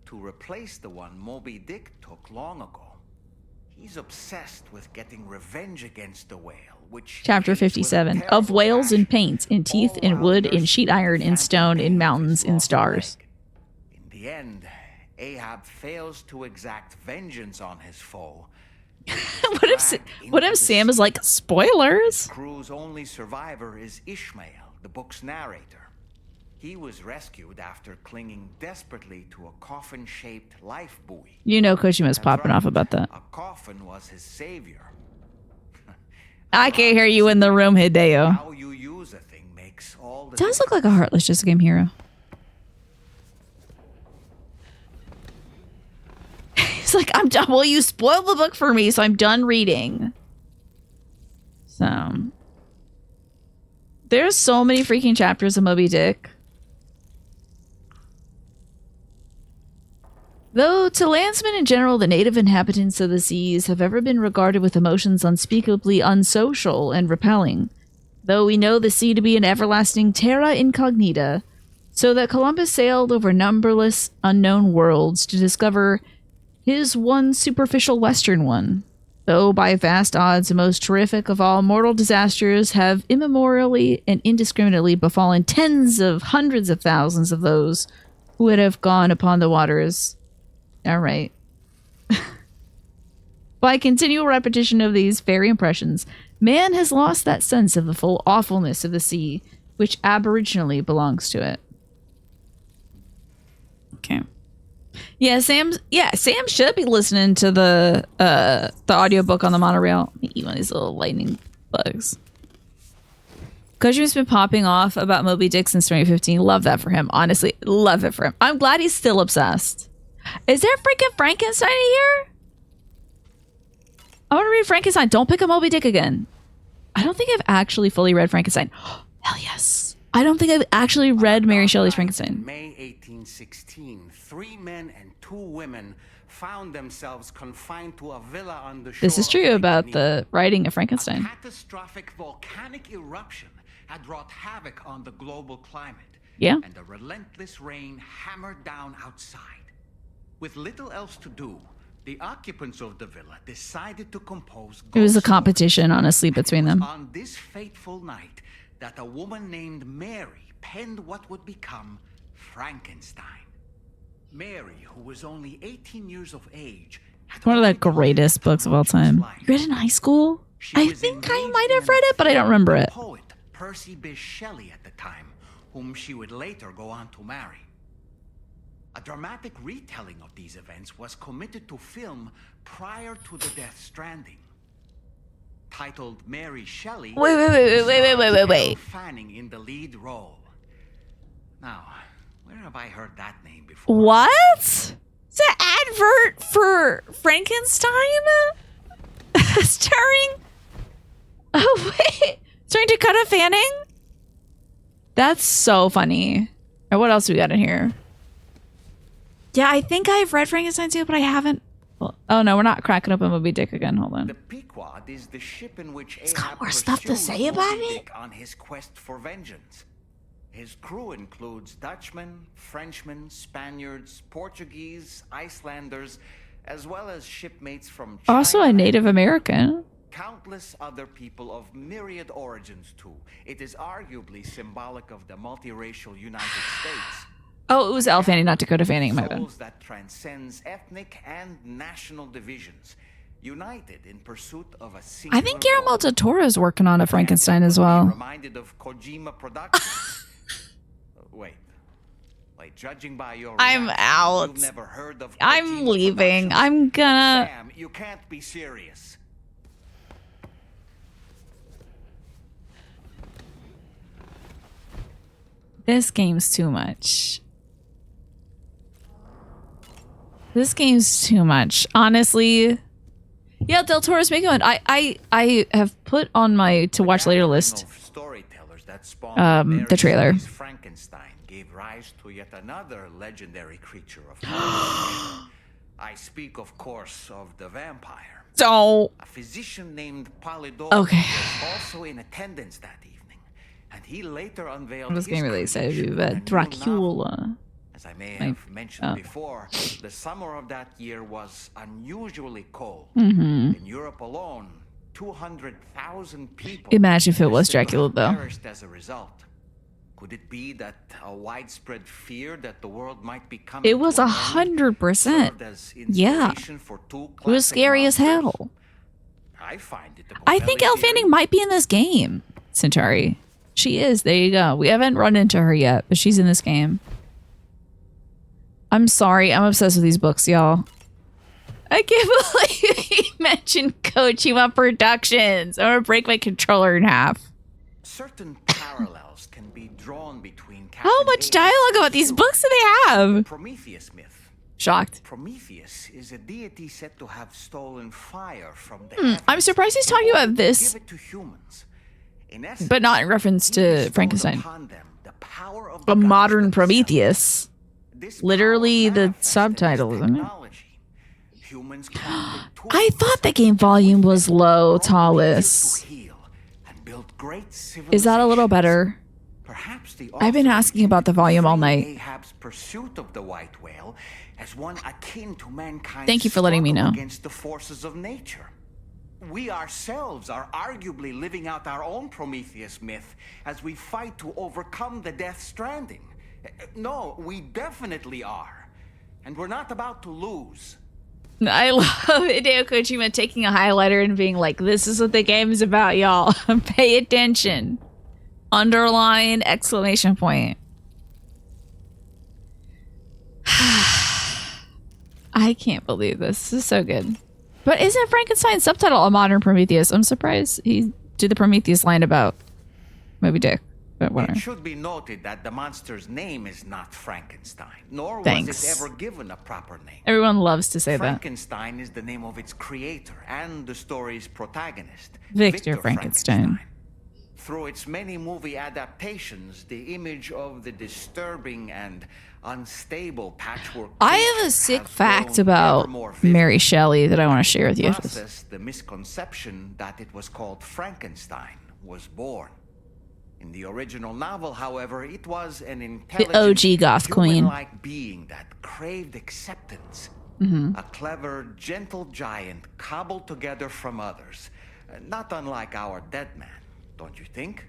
to replace the one Moby Dick took long ago. He's obsessed with getting revenge against the whale, which... Chapter 57. Of whales in paint, in teeth, in wood, in sheet iron, in stone, in mountains, in stars. In the end, Ahab fails to exact vengeance on his foe. What if Sam is like, spoilers? The crew's only survivor is Ishmael, the book's narrator. He was rescued after clinging desperately to a coffin-shaped life buoy. You know Koshima's popping off about that. A coffin was his savior. I can't hear you in the room, Hideo. How you use a thing makes all the Does look like a heartless just game hero. He's like, I'm done. Well, you spoiled the book for me, so I'm done reading. So there's so many freaking chapters of Moby Dick. Though to landsmen in general, the native inhabitants of the seas have ever been regarded with emotions unspeakably unsocial and repelling, though we know the sea to be an everlasting terra incognita, so that Columbus sailed over numberless unknown worlds to discover his one superficial western one, though by vast odds the most terrific of all mortal disasters have immemorially and indiscriminately befallen tens of hundreds of thousands of those who would have gone upon the waters. All right. By continual repetition of these very impressions, man has lost that sense of the full awfulness of the sea, which aboriginally belongs to it. Okay. Yeah, Sam should be listening to the audiobook on the monorail. Let me eat one of these little lightning bugs. Kojima's been popping off about Moby Dick since 2015. Love that for him. Honestly, love it for him. I'm glad he's still obsessed. Is there freaking Frankenstein in here? I want to read Frankenstein. Don't pick up Moby Dick again. I don't think I've actually fully read Frankenstein. Hell yes. I don't think I've actually read Mary Shelley's Frankenstein. May 1816, 3 men and 2 women found themselves confined to a villa on the shore. This is true about the writing of Frankenstein. A catastrophic volcanic eruption had wrought havoc on the global climate. Yeah. And a relentless rain hammered down outside. With little else to do, The occupants of the villa decided to compose It was a ghost competition, honestly, between them. on this fateful night that a woman named Mary penned what would become Frankenstein. Mary, who was only 18 years of age, had One of the already greatest lived books a of all time. tumultuous You read it in life. high school? She I was think I engaged might have in read an it, but I don't affair remember with it. the poet Percy Bysshe Shelley at the time, whom she would later go on to marry. A dramatic retelling of these events was committed to film prior to the Death Stranding. Titled Mary Shelley, Wait. Fanning in the lead role. Now, where have I heard that name before? What? It's an advert for Frankenstein? Starring... Oh, wait. Starring Dakota Fanning? That's so funny. And what else we got in here? Yeah, I think I've read Frankenstein too, but I haven't. Oh no, we're not cracking up a Moby Dick again. Hold on. The Pequod is the ship in which It's got Ahab more stuff to pursued say about Moby it? Dick on his quest for vengeance. His crew includes Dutchmen, Frenchmen, Spaniards, Portuguese, Icelanders, as well as shipmates from China. Also a Native American. Countless other people of myriad origins too. It is arguably symbolic of the multiracial United States. Oh, it was Elle Fanning, not Dakota Fanning. My bad. Souls that transcends ethnic and national divisions, united in pursuit of a singular I think Guillermo goal. del Toro's working on a Frankenstein as well. Reminded of Kojima Productions. Wait, judging by your I'm reaction, out. You've never heard of I'm Kojima leaving. Productions. I'm gonna... Sam, you can't be serious. This game's too much. This game's too much. Honestly. Yeah, Del Toro's making one. I have put on my to watch later list Storytellers that spawned the trailer. Mary Shelley's Frankenstein gave rise to yet another legendary creature of horror. I speak, of course, of the vampire. So A physician named Polydor Okay. was also in attendance that evening, and he later unveiled I was his getting really excited creation about in a new novel. Dracula. As I may Like, have mentioned before, the summer of that year was unusually cold. Mhm. In Europe alone, 200,000 people Imagine if it was were said to Dracula, have though. perished as a result. Could it be that a widespread fear that the world might be coming It was to an end 100%. served as Yeah. inspiration for two It was classic scary as monsters? hell. I find it a I think compelling Elle theory. Fanning might be in this game, Centauri. She is. There you go. We haven't run into her yet, but she's in this game. I'm sorry. I'm obsessed with these books, y'all. I can't believe he mentioned Kojima Productions. I'm going to break my controller in half. Certain parallels can be drawn between How Captain much Abe's dialogue about these books do they have? Prometheus myth. Shocked. Prometheus is a deity said to have stolen fire from the heavens I'm surprised he's talking in order about to this, give it to humans. In essence, but not in reference he to bestowed Frankenstein. upon them the power of the A gods modern themselves. Prometheus. This Literally power the manifested as subtitle, isn't it? technology. Humans crafted tools I thought the game volume was low, Tallis. to heal and build great Is that a little better? Perhaps the I've been author asking about the volume all night. Ahab's pursuit of the white whale as one akin to mankind's Thank you for letting me struggle know. against the forces of nature. We ourselves are arguably living out our own Prometheus myth as we fight to overcome the Death Stranding. No, we definitely are. And we're not about to lose. I love Hideo Kojima taking a highlighter and being like, this is what the game is about, y'all. Pay attention. Underline, exclamation point. I can't believe this. This is so good. But isn't Frankenstein's subtitle a modern Prometheus? I'm surprised he did the Prometheus line about Moby Dick. But whatever. It should be noted that the monster's name is not Frankenstein, nor Thanks. was it ever given a proper name. Everyone loves to say that. Frankenstein is the name of its creator and the story's protagonist, Victor Frankenstein. Through its many movie adaptations, the image of the disturbing and unstable patchwork I have a creature sick has fact grown about ever more vivid. Mary Shelley that I want to share with you. Process, the misconception that it was called Frankenstein was born. In the original novel, however, it was an intelligent, OG goth queen. human-like being that craved acceptance, A clever, gentle giant cobbled together from others. Not unlike our dead man, don't you think?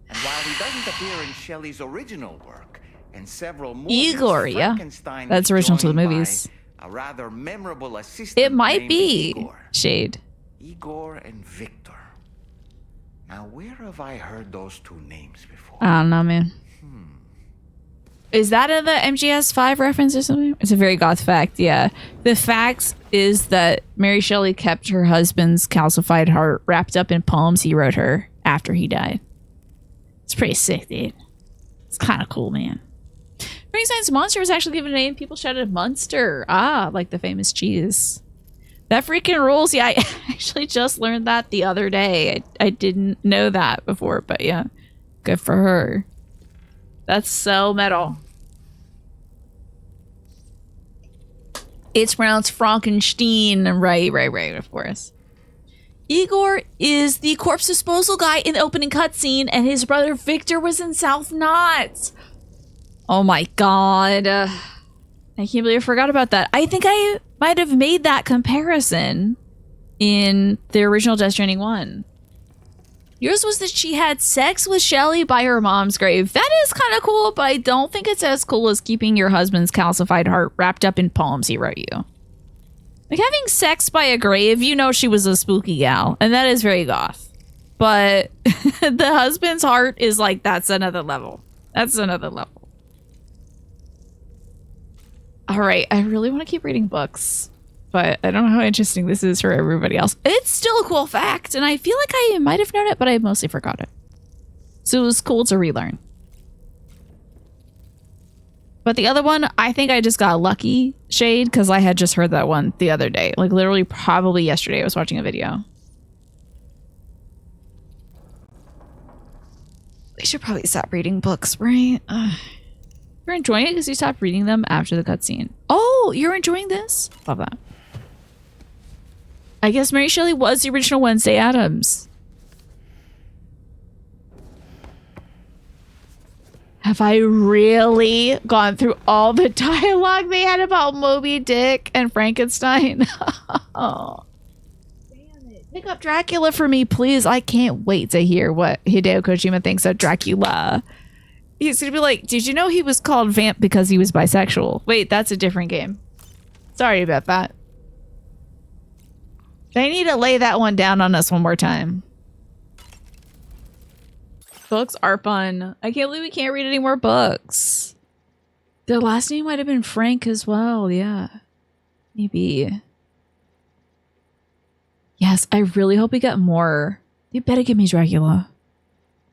And while he doesn't appear in Shelley's original work, in several movies, Igor, yeah. Frankenstein That's is original to the joined by movies. a rather memorable assistant It might named be Igor. Shade. Igor and Victor. Now, where have I heard those two names before? I don't know, man. Is that in the MGS5 reference or something? It's a very goth fact, yeah. The fact is that Mary Shelley kept her husband's calcified heart wrapped up in poems he wrote her after he died. It's pretty sick, dude. It's kind of cool, man. Frankenstein's monster was actually given a name. People shouted Munster. Ah, like the famous cheese. That freaking rules. Yeah, I actually just learned that the other day. I didn't know that before, but yeah. Good for her. That's so metal. It's pronounced Frankenstein. Right, of course. Igor is the corpse disposal guy in the opening cutscene, and his brother Victor was in South Knots. Oh my god. I can't believe I forgot about that. I think I might have made that comparison in the original Death Stranding 1. Yours was that she had sex with Shelley by her mom's grave. That is kind of cool, but I don't think it's as cool as keeping your husband's calcified heart wrapped up in poems he wrote you. Like, having sex by a grave, you know she was a spooky gal, and that is very goth. But the husband's heart is like, that's another level. That's another level. All right, I really want to keep reading books, but I don't know how interesting this is for everybody else. It's still a cool fact, and I feel like I might have known it, but I mostly forgot it. So it was cool to relearn. But the other one, I think I just got lucky, Shade, because I had just heard that one the other day. Like, literally, probably yesterday, I was watching a video. We should probably stop reading books, right? You're enjoying it because you stopped reading them after the cutscene. Oh, you're enjoying this? Love that. I guess Mary Shelley was the original Wednesday Addams. Have I really gone through all the dialogue they had about Moby Dick and Frankenstein? Oh, damn it. Pick up Dracula for me, please. I can't wait to hear what Hideo Kojima thinks of Dracula. He's gonna be like, did you know he was called Vamp because he was bisexual? Wait, that's a different game. Sorry about that. They need to lay that one down on us one more time. Books are fun. I can't believe we can't read any more books. Their last name might have been Frank as well. Yeah. Maybe. Yes, I really hope we get more. You better give me Dracula.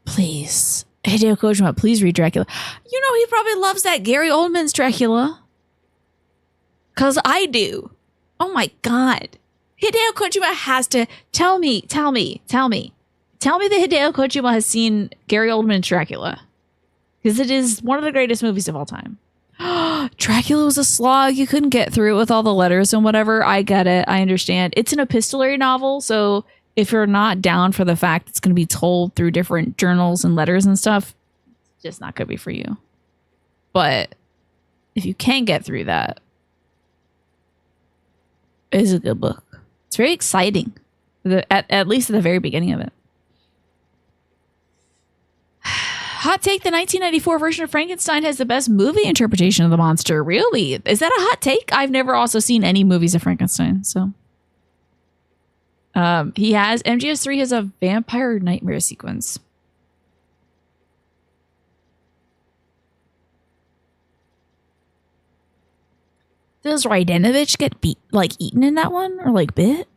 Please. Hideo Kojima, please read Dracula. You know, he probably loves that Gary Oldman's Dracula. Because I do. Oh my god. Hideo Kojima has to tell me that Hideo Kojima has seen Gary Oldman's Dracula. Because it is one of the greatest movies of all time. Dracula was a slog. You couldn't get through it with all the letters and whatever. I get it. I understand. It's an epistolary novel, so if you're not down for the fact it's going to be told through different journals and letters and stuff, it's just not going to be for you. But if you can get through that, it's a good book. It's very exciting, at least at the very beginning of it. Hot take, the 1994 version of Frankenstein has the best movie interpretation of the monster. Really? Is that a hot take? I've never also seen any movies of Frankenstein, so... MGS3 has a vampire nightmare sequence. Does Raidenovich get eaten in that one? Or bit?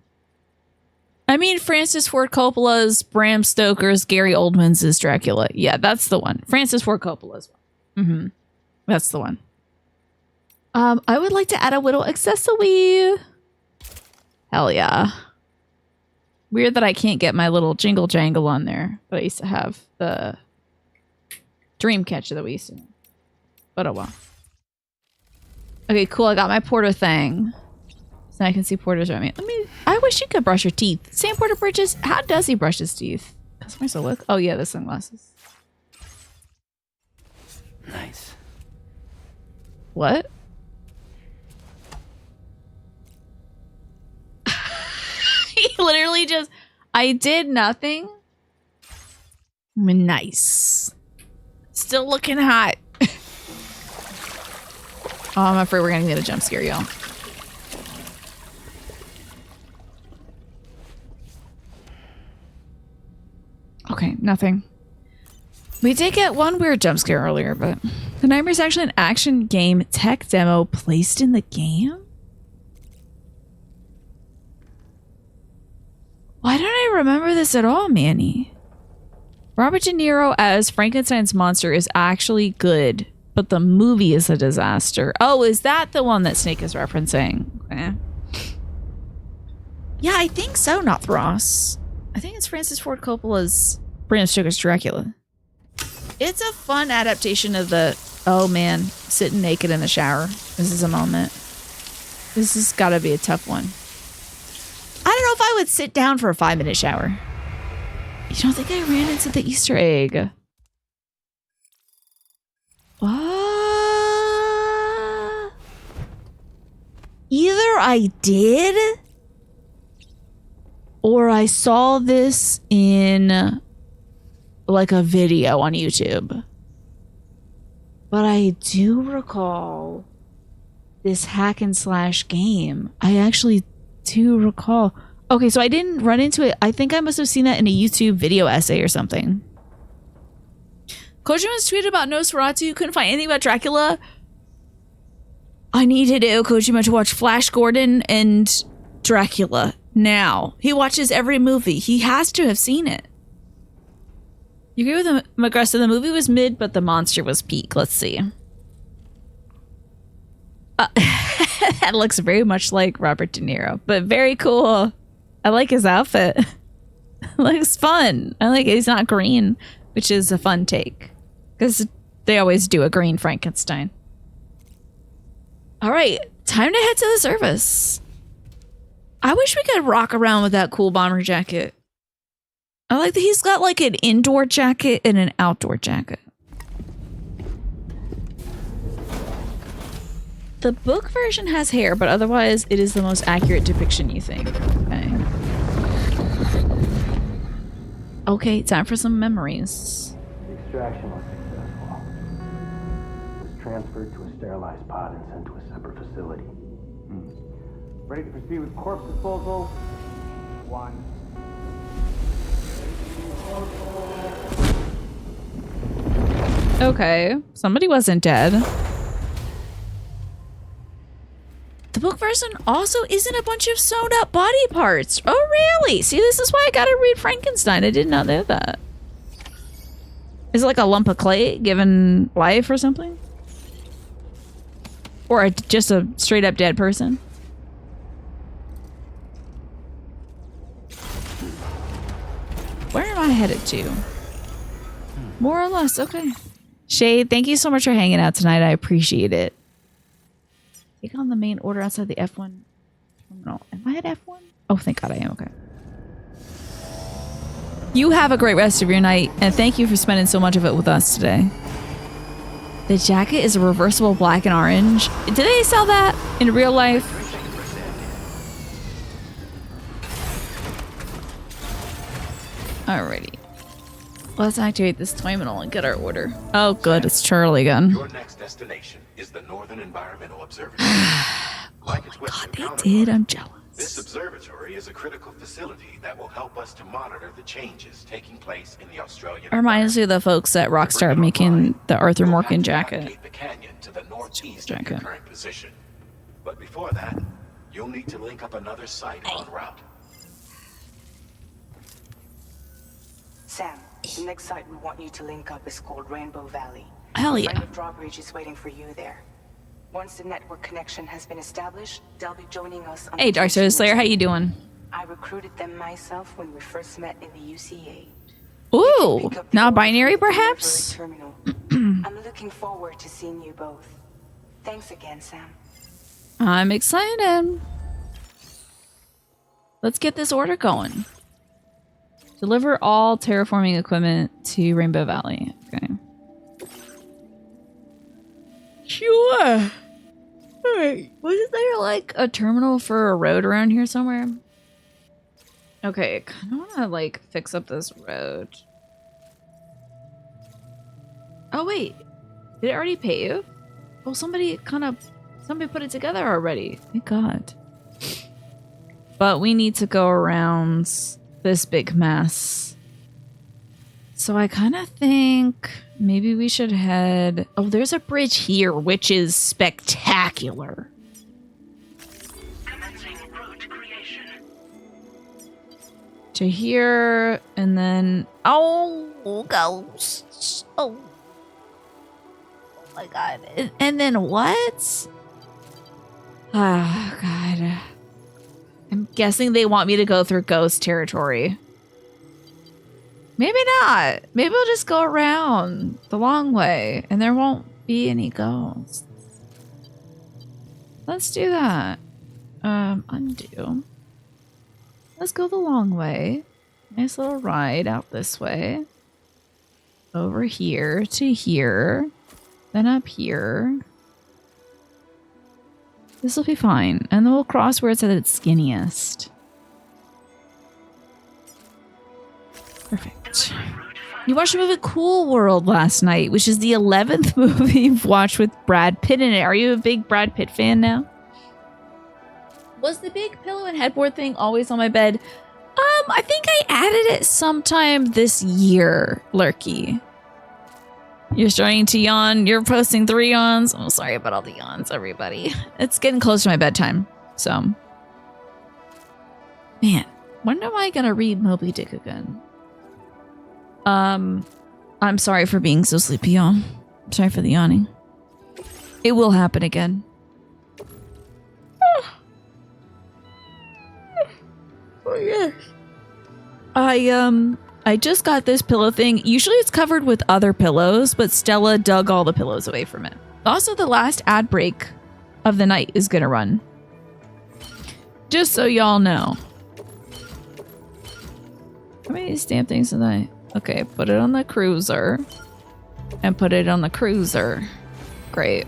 I mean, Francis Ford Coppola's, Bram Stoker's, Gary Oldman's is Dracula. Yeah, that's the one. Francis Ford Coppola's one. Mm-hmm. That's the one. I would like to add a little accessory. Hell yeah. Weird that I can't get my little jingle jangle on there, but I used to have the Dreamcatcher that we used to. But oh well. Okay, cool. I got my Porter thing. So now I can see Porter's around me. I wish you could brush your teeth. Sam Porter Bridges, how does he brush his teeth? Customers will look. Oh yeah, the sunglasses. Nice. What? literally just, I did nothing. Nice. Still looking hot. Oh, I'm afraid we're gonna get a jump scare, y'all. Okay, nothing. We did get one weird jump scare earlier, but the Nightmare is actually an action game tech demo placed in the game? Why don't I remember this at all, Manny? Robert De Niro as Frankenstein's monster is actually good, but the movie is a disaster. Oh, is that the one that Snake is referencing? Okay. Yeah, I think so, not Ross. I think it's Francis Ford Coppola's Bram Stoker's Dracula. It's a fun adaptation of the, oh man, sitting naked in the shower. This is a moment. This has got to be a tough one. I don't know if I would sit down for a 5-minute shower. You don't think I ran into the Easter egg? What? Either I did, or I saw this in like a video on YouTube. But I do recall this hack and slash game. I actually do recall. Okay, so I didn't run into it. I think I must have seen that in a YouTube video essay or something. Kojima's tweeted about Nosferatu. Couldn't find anything about Dracula. I need Hideo Kojima to watch Flash Gordon and Dracula now. He watches every movie. He has to have seen it. You agree with McGruster? The movie was mid, but the monster was peak. Let's see. That looks very much like Robert De Niro, but very cool. I like his outfit. Looks fun. I like it. He's not green, which is a fun take because they always do a green Frankenstein. All right, time to head to the service. I wish we could rock around with that cool bomber jacket. I like that he's got like an indoor jacket and an outdoor jacket. The book version has hair, but otherwise it is the most accurate depiction you think. Okay. Okay, time for some memories. The extraction was successful. It was transferred to a sterilized pod and sent to a separate facility. Ready to proceed with corpse disposal? 1. Okay, somebody wasn't dead. The book version also isn't a bunch of sewn up body parts. Oh, really? See, this is why I gotta read Frankenstein. I did not know that. Is it like a lump of clay given life or something? Or just a straight up dead person? Where am I headed to? More or less, okay. Shade, thank you so much for hanging out tonight. I appreciate it. Take on the main order outside the F1 terminal. Am I at F1? Oh, thank God I am. Okay. You have a great rest of your night, and thank you for spending so much of it with us today. The jacket is a reversible black and orange. Do they sell that in real life? Alrighty. Let's activate this terminal and get our order. Oh, good. It's Charlie again. Your next destination is the Northern Environmental Observatory. Oh my God, they did. I'm jealous. This observatory is a critical facility that will help us to monitor the changes taking place in the Australian. It reminds me of the folks at Rockstar making the Arthur Morgan jacket. The canyon to the northeast of your current position. But before that, you'll need to link up another site en route. Sam, the next site we want you to link up is called Rainbow Valley. Hell yeah. A friend of Drawbridge is waiting for you there. Once the network connection has been established, they'll be joining us on Hey, Dark Souls Slayer, how you doing? I recruited them myself when we first met in the UCA. Ooh, not binary perhaps? I'm looking forward to seeing you both. Thanks again, Sam. I'm excited. Let's get this order going. Deliver all terraforming equipment to Rainbow Valley. Okay. Sure. Alright. Wasn't there like a terminal for a road around here somewhere? Okay, I kind of want to like fix up this road. Oh wait, did it already pave? Well, somebody put it together already. Thank God. But we need to go around this big mess. So I kind of think maybe we should head... Oh, there's a bridge here, which is spectacular. To here, and then... Oh, ghosts. Oh my God. And then what? Oh, God. I'm guessing they want me to go through ghost territory. Maybe not. Maybe we'll just go around the long way and there won't be any ghosts. Let's do that. Undo. Let's go the long way. Nice little ride out this way. Over here to here. Then up here. This will be fine. And then we'll cross where it's at its skinniest. Perfect. You watched the movie Cool World last night, which is the 11th movie you've watched with Brad Pitt in it. Are you a big Brad Pitt fan now? Was the big pillow and headboard thing always on my bed? I think I added it sometime this year, Lurky. You're starting to yawn. You're posting 3 yawns. I'm sorry about all the yawns, everybody. It's getting close to my bedtime, so. Man, when am I gonna read Moby Dick again? I'm sorry for being so sleepy, y'all. I'm sorry for the yawning. It will happen again. Oh, yes. I just got this pillow thing. Usually it's covered with other pillows, but Stella dug all the pillows away from it. Also, the last ad break of the night is gonna run. Just so y'all know. How many stamp things did I... Okay, put it on the cruiser. And put it on the cruiser. Great.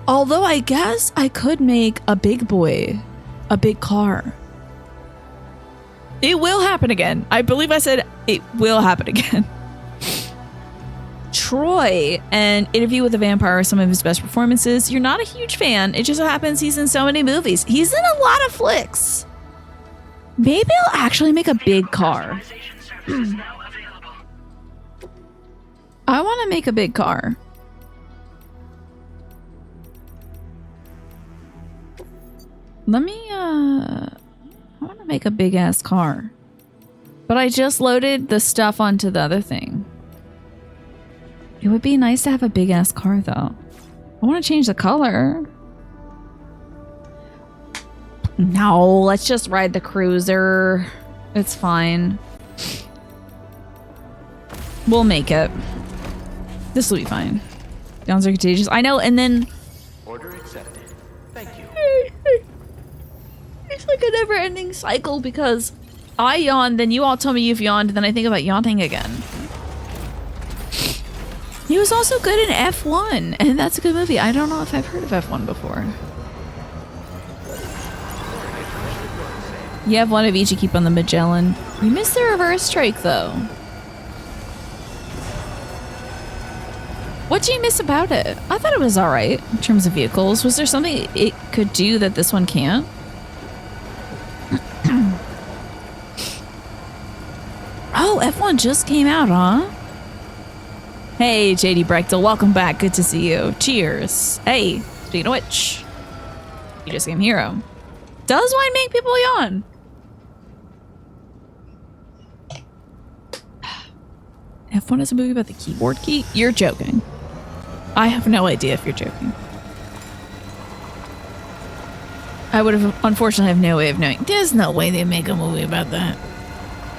Although I guess I could make a big boy a big car. It will happen again. I believe I said it will happen again. Troy, an Interview with a Vampire, some of his best performances. You're not a huge fan. It just so happens he's in so many movies. He's in a lot of flicks. Maybe I'll actually make a big car. I want to make a big car. Let me, I want to make a big ass car. But I just loaded the stuff onto the other thing. It would be nice to have a big ass car though. I want to change the color. No, let's just ride the cruiser. It's fine. We'll make it. This will be fine. Yawns are contagious. I know, and then... Order accepted. Thank you. It's like a never-ending cycle because I yawn, then you all tell me you've yawned, then I think about yawning again. He was also good in F1, and that's a good movie. I don't know if I've heard of F1 before. You have one of each to keep on the Magellan. We missed the reverse strike, though. What do you miss about it? I thought it was alright in terms of vehicles. Was there something it could do that this one can't? Oh, F1 just came out, huh? Hey, JD Brechtel, welcome back. Good to see you. Cheers. Hey, speaking of which, you just came hero. Does wine make people yawn? F1 is a movie about the keyboard key? You're joking. I have no idea if you're joking. I would have, unfortunately, have no way of knowing. There's no way they make a movie about that.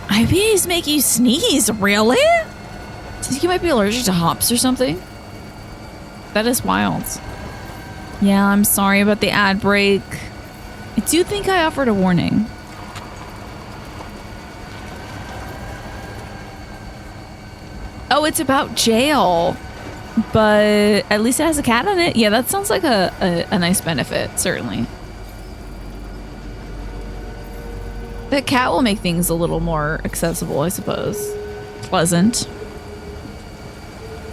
IPAs make you sneeze, really? Do you think you might be allergic to hops or something? That is wild. Yeah, I'm sorry about the ad break. I do think I offered a warning. Oh, it's about jail. But at least it has a cat in it. Yeah, that sounds like a nice benefit, certainly. The cat will make things a little more accessible, I suppose. Pleasant.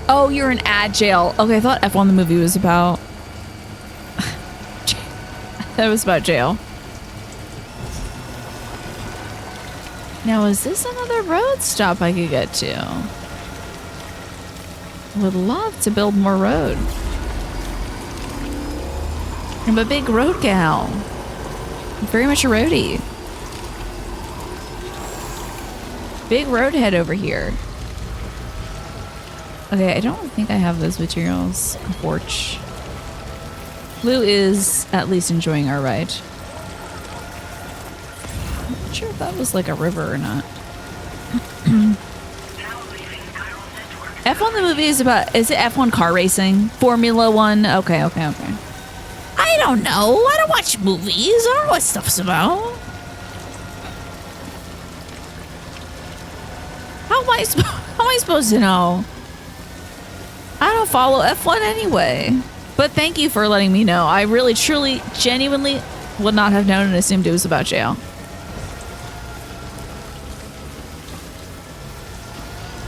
Oh, you're in ad jail. Okay, I thought F1 the movie was about... that was about jail. Now, is this another road stop I could get to? Would love to build more road. I'm a big road gal. I'm very much a roadie. Big roadhead over here. Okay, I don't think I have those materials. Porch. Lou is at least enjoying our ride. I'm not sure if that was like a river or not. F1 the movie is about, is it F1 car racing? Formula One? Okay. I don't know. I don't watch movies. I don't know what stuff's about. How am I supposed to know? I don't follow F1 anyway. But thank you for letting me know. I really, truly, genuinely would not have known and assumed it was about jail.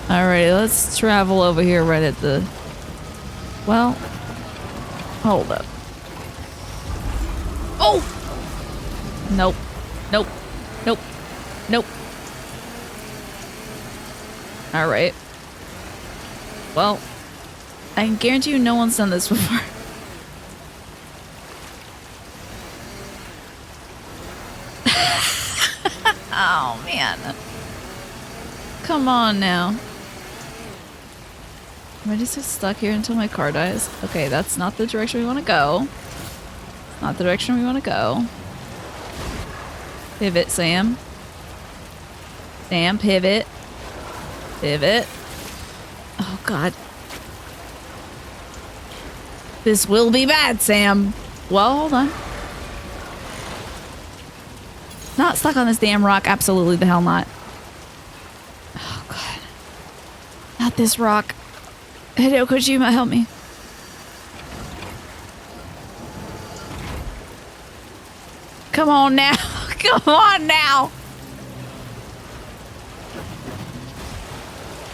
Alright, let's travel over here right at the... Well, hold up. Oh! Nope. Alright. Well, I can guarantee you no one's done this before. Oh, man. Come on now. Am I just stuck here until my car dies? Okay, that's not the direction we want to go. Not the direction we want to go. Pivot, Sam. Sam, pivot. Pivot. Oh, God. This will be bad, Sam. Well, hold on. Not stuck on this damn rock. Absolutely the hell not. Oh, God. Not this rock. Hideo Kojima, help me. Come on now. Come on now.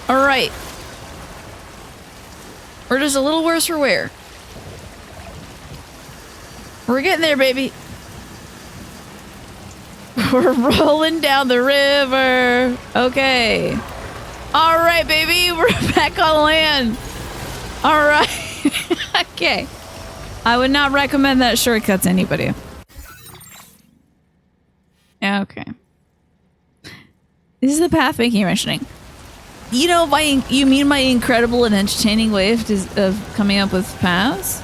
All right. We're just a little worse for wear. We're getting there, baby. We're rolling down the river. Okay. All right, baby. We're back on land. All right. Okay. I would not recommend that shortcut to anybody. Okay. This is the path you're mentioning. You know, you mean my incredible and entertaining way of coming up with paths?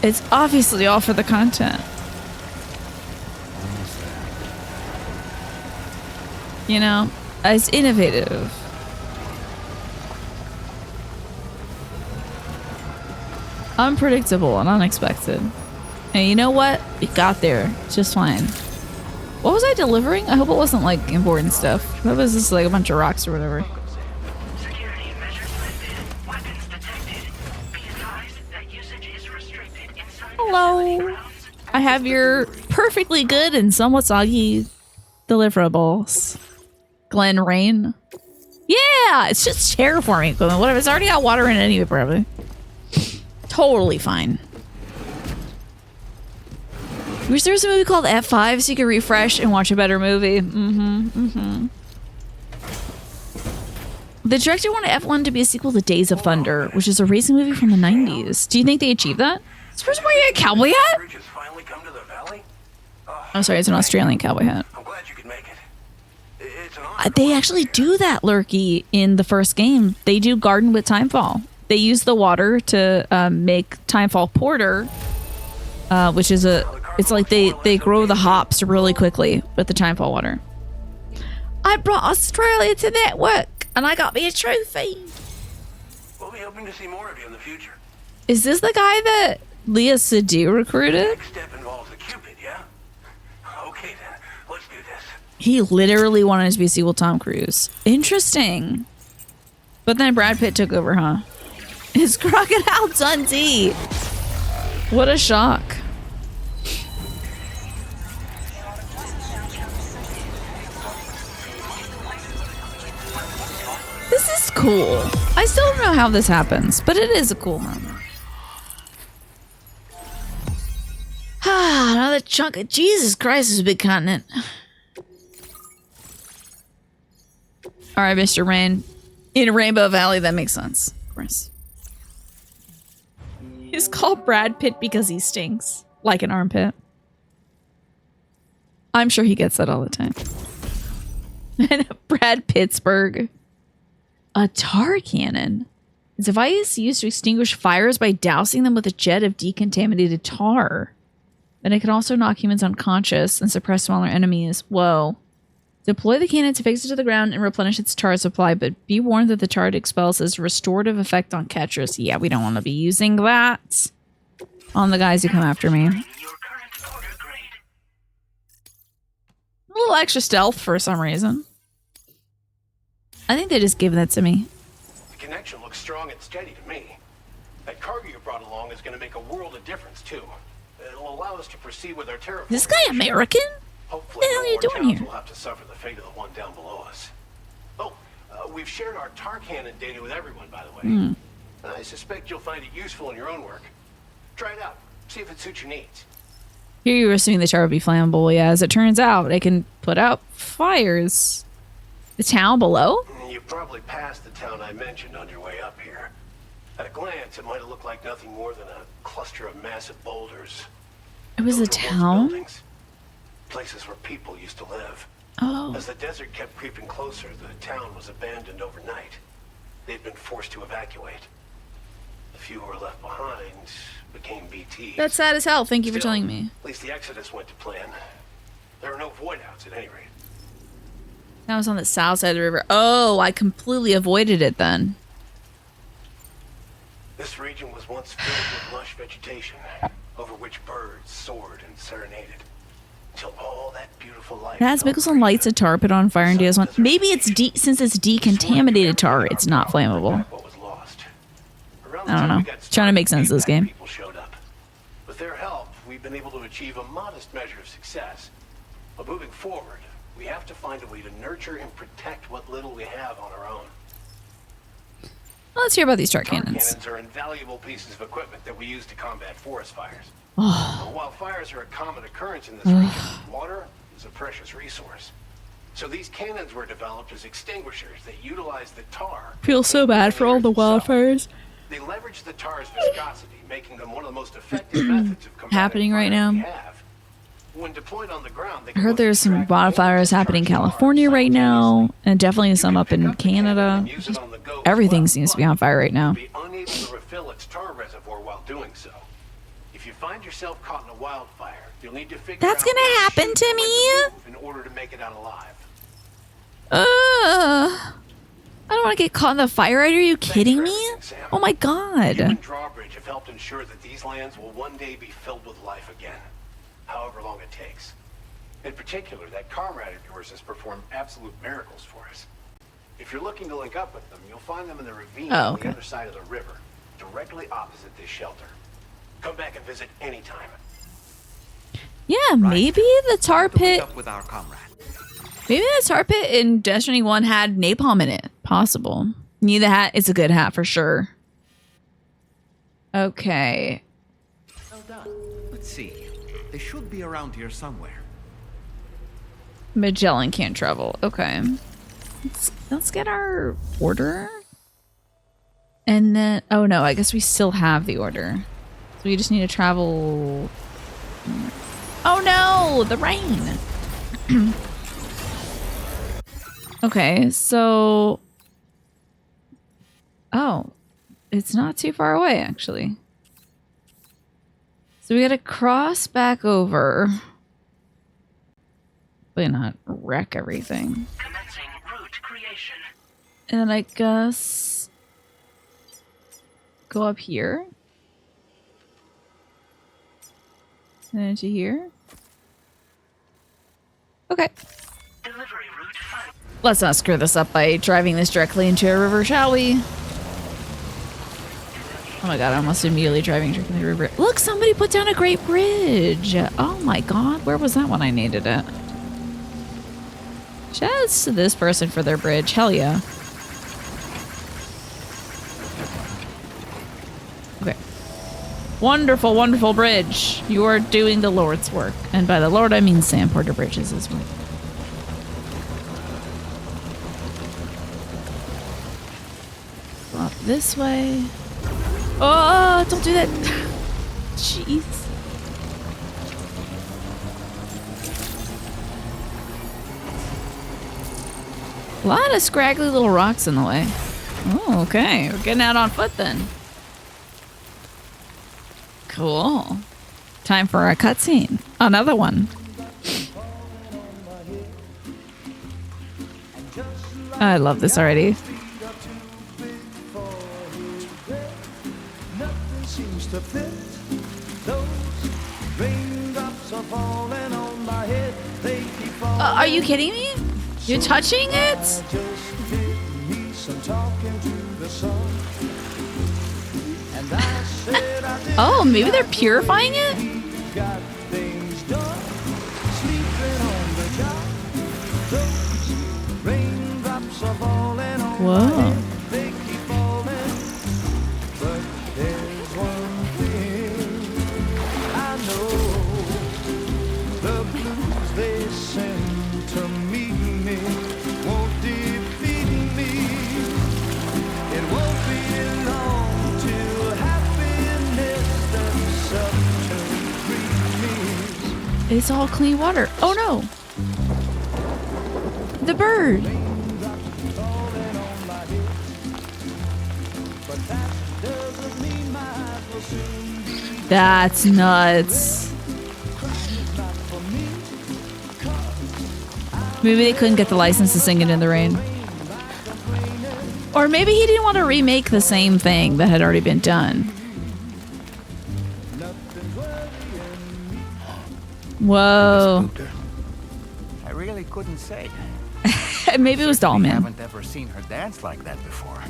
It's obviously all for the content. You know, it's innovative. Unpredictable and unexpected. And you know what? We got there just fine. What was I delivering? I hope it wasn't like important stuff. What was this, like a bunch of rocks or whatever? Hello. I have your perfectly good and somewhat soggy deliverables. Glen Rain. Yeah, it's just terraforming equipment. Whatever. It's already got water in it anyway, probably. Totally fine. Wish there was a movie called F5 so you could refresh and watch a better movie. The director wanted F1 to be a sequel to Days of Thunder, which is a racing movie from the 90s. Do you think they achieved that? Is this where you had a cowboy hat? I'm sorry, it's an Australian cowboy hat. I'm glad you could make it. They actually do that, Lurky, in the first game. They do Garden with Timefall. They use the water to make Timefall Porter, which is it's like they grow the hops really quickly with the Timefall water. I brought Australia to network, and I got me a trophy. We'll be hoping to see more of you in the future. Is this the guy that Leah Sadu recruited? Next step involves a Cupid, yeah? Okay then, let's do this. He literally wanted to be a sequel Tom Cruise. Interesting. But then Brad Pitt took over, huh? It's Crocodile Dundee. What a shock. This is cool. I still don't know how this happens, but it is a cool moment. Ah, another chunk of Jesus Christ, this is a big continent. All right, Mr. Rain. In Rainbow Valley, that makes sense. Of course. He's called Brad Pitt because he stinks. Like an armpit. I'm sure he gets that all the time. And Brad Pittsburgh. A tar cannon. It's a device used to extinguish fires by dousing them with a jet of decontaminated tar. Then it can also knock humans unconscious and suppress smaller enemies. Whoa. Deploy the cannon to fix it to the ground and replenish its tar supply, but be warned that the tar it expels has a restorative effect on catchers. Yeah, we don't want to be using that on the guys who come after me. A little extra stealth for some reason. I think they just gave that to me. The connection looks strong and steady to me. That cargo you brought along is going to make a world of difference, too. It'll allow us to proceed with our terraforming. Is this guy American? Hopefully, what the hell are you doing here? We'll have to suffer the fate of the one down below us. Oh, we've shared our tar cannon data with everyone, by the way. I suspect you'll find it useful in your own work. Try it out. See if it suits your needs. Here you were assuming the tar would be flammable. Yeah, as it turns out, it can put out fires. The town below? You probably passed the town I mentioned on your way up here. At a glance, it might have looked like nothing more than a cluster of massive boulders. It was a town? Buildings, places where people used to live. Oh. As the desert kept creeping closer, the town was abandoned overnight. They'd been forced to evacuate. The few who were left behind became BTs. That's sad as hell. Thank you for Still, telling me. At least the exodus went to plan. There were no void outs at any rate. That was on the south side of the river. Oh, I completely avoided it then. This region was once filled with lush vegetation, over which birds soared and serenaded. Till all that beautiful life. Mads Mikkelsen lights a tar pit on fire and does one. Maybe it's since it's decontaminated tar, it's not flammable. I don't know. Trying to make sense of this game. People showed up. With their help, we've been able to achieve a modest measure of success. But moving forward, we have to find a way to nurture and protect what little we have on our own. Well, let's hear about these tar Tar cannons. cannons are invaluable pieces of equipment that we use to combat forest fires. Oh. While fires are a common occurrence in this region, water is a precious resource. So these cannons were developed as extinguishers that utilize the tar. Feel so bad for all the wildfires. They leverage the tar's viscosity, making them one of the most effective methods of combating Happening right now. we have. When deployed on the ground, they I heard there's some wildfires happening in California right now, and definitely some up in Canada. Everything seems to be on fire right now. Be unable to refill its tar reservoir while doing so. If you find yourself caught in a wildfire, you'll need to figure That's out gonna happen to me. in order to make it out alive. I don't want to get caught in the fire. Are you kidding me? Oh my god. You and Drawbridge have helped ensure that these lands will one day be filled with life again, however long it takes. In particular, that comrade of yours has performed absolute miracles for us. If you're looking to link up with them, you'll find them in the ravine on the other side of the river, directly opposite this shelter. Come back and visit anytime. Yeah, maybe the tar pit. With our comrade. Maybe the tar pit in Destiny 1 had napalm in it. Possible. Need the hat. It's a good hat for sure. Okay. Well done. Let's see. They should be around here somewhere. Magellan can't travel. Okay. Let's get our order. And then, oh no, I guess we still have the order. So we just need to travel. Oh no, the rain. Okay, so. Oh, it's not too far away actually. So we gotta cross back over. But not wreck everything. Commencing route creation. And then I guess go up here. And into here. Okay. Delivery route 5. Let's not screw this up by driving this directly into a river, shall we? Oh my god, I almost immediately driving directly into a river. Look, somebody put down a great bridge. Oh my god, where was that when I needed it? Shouts to this person for their bridge. Hell yeah. Wonderful, wonderful bridge. You are doing the Lord's work. And by the Lord, I mean Sam Porter Bridges as well. Up this way. Oh, don't do that. Jeez. A lot of scraggly little rocks in the way. Oh, okay. We're getting out on foot then. Cool. Time for a cutscene. Another one. I love this already. Are you kidding me? You're touching it? Oh, maybe they're purifying it? Whoa. It's all clean water. Oh no! The bird! That's nuts. Maybe they couldn't get the license to sing it in the rain. Or maybe he didn't want to remake the same thing that had already been done. Whoa. I really couldn't say. Maybe it was Dollman. I haven't ever seen her dance like that before.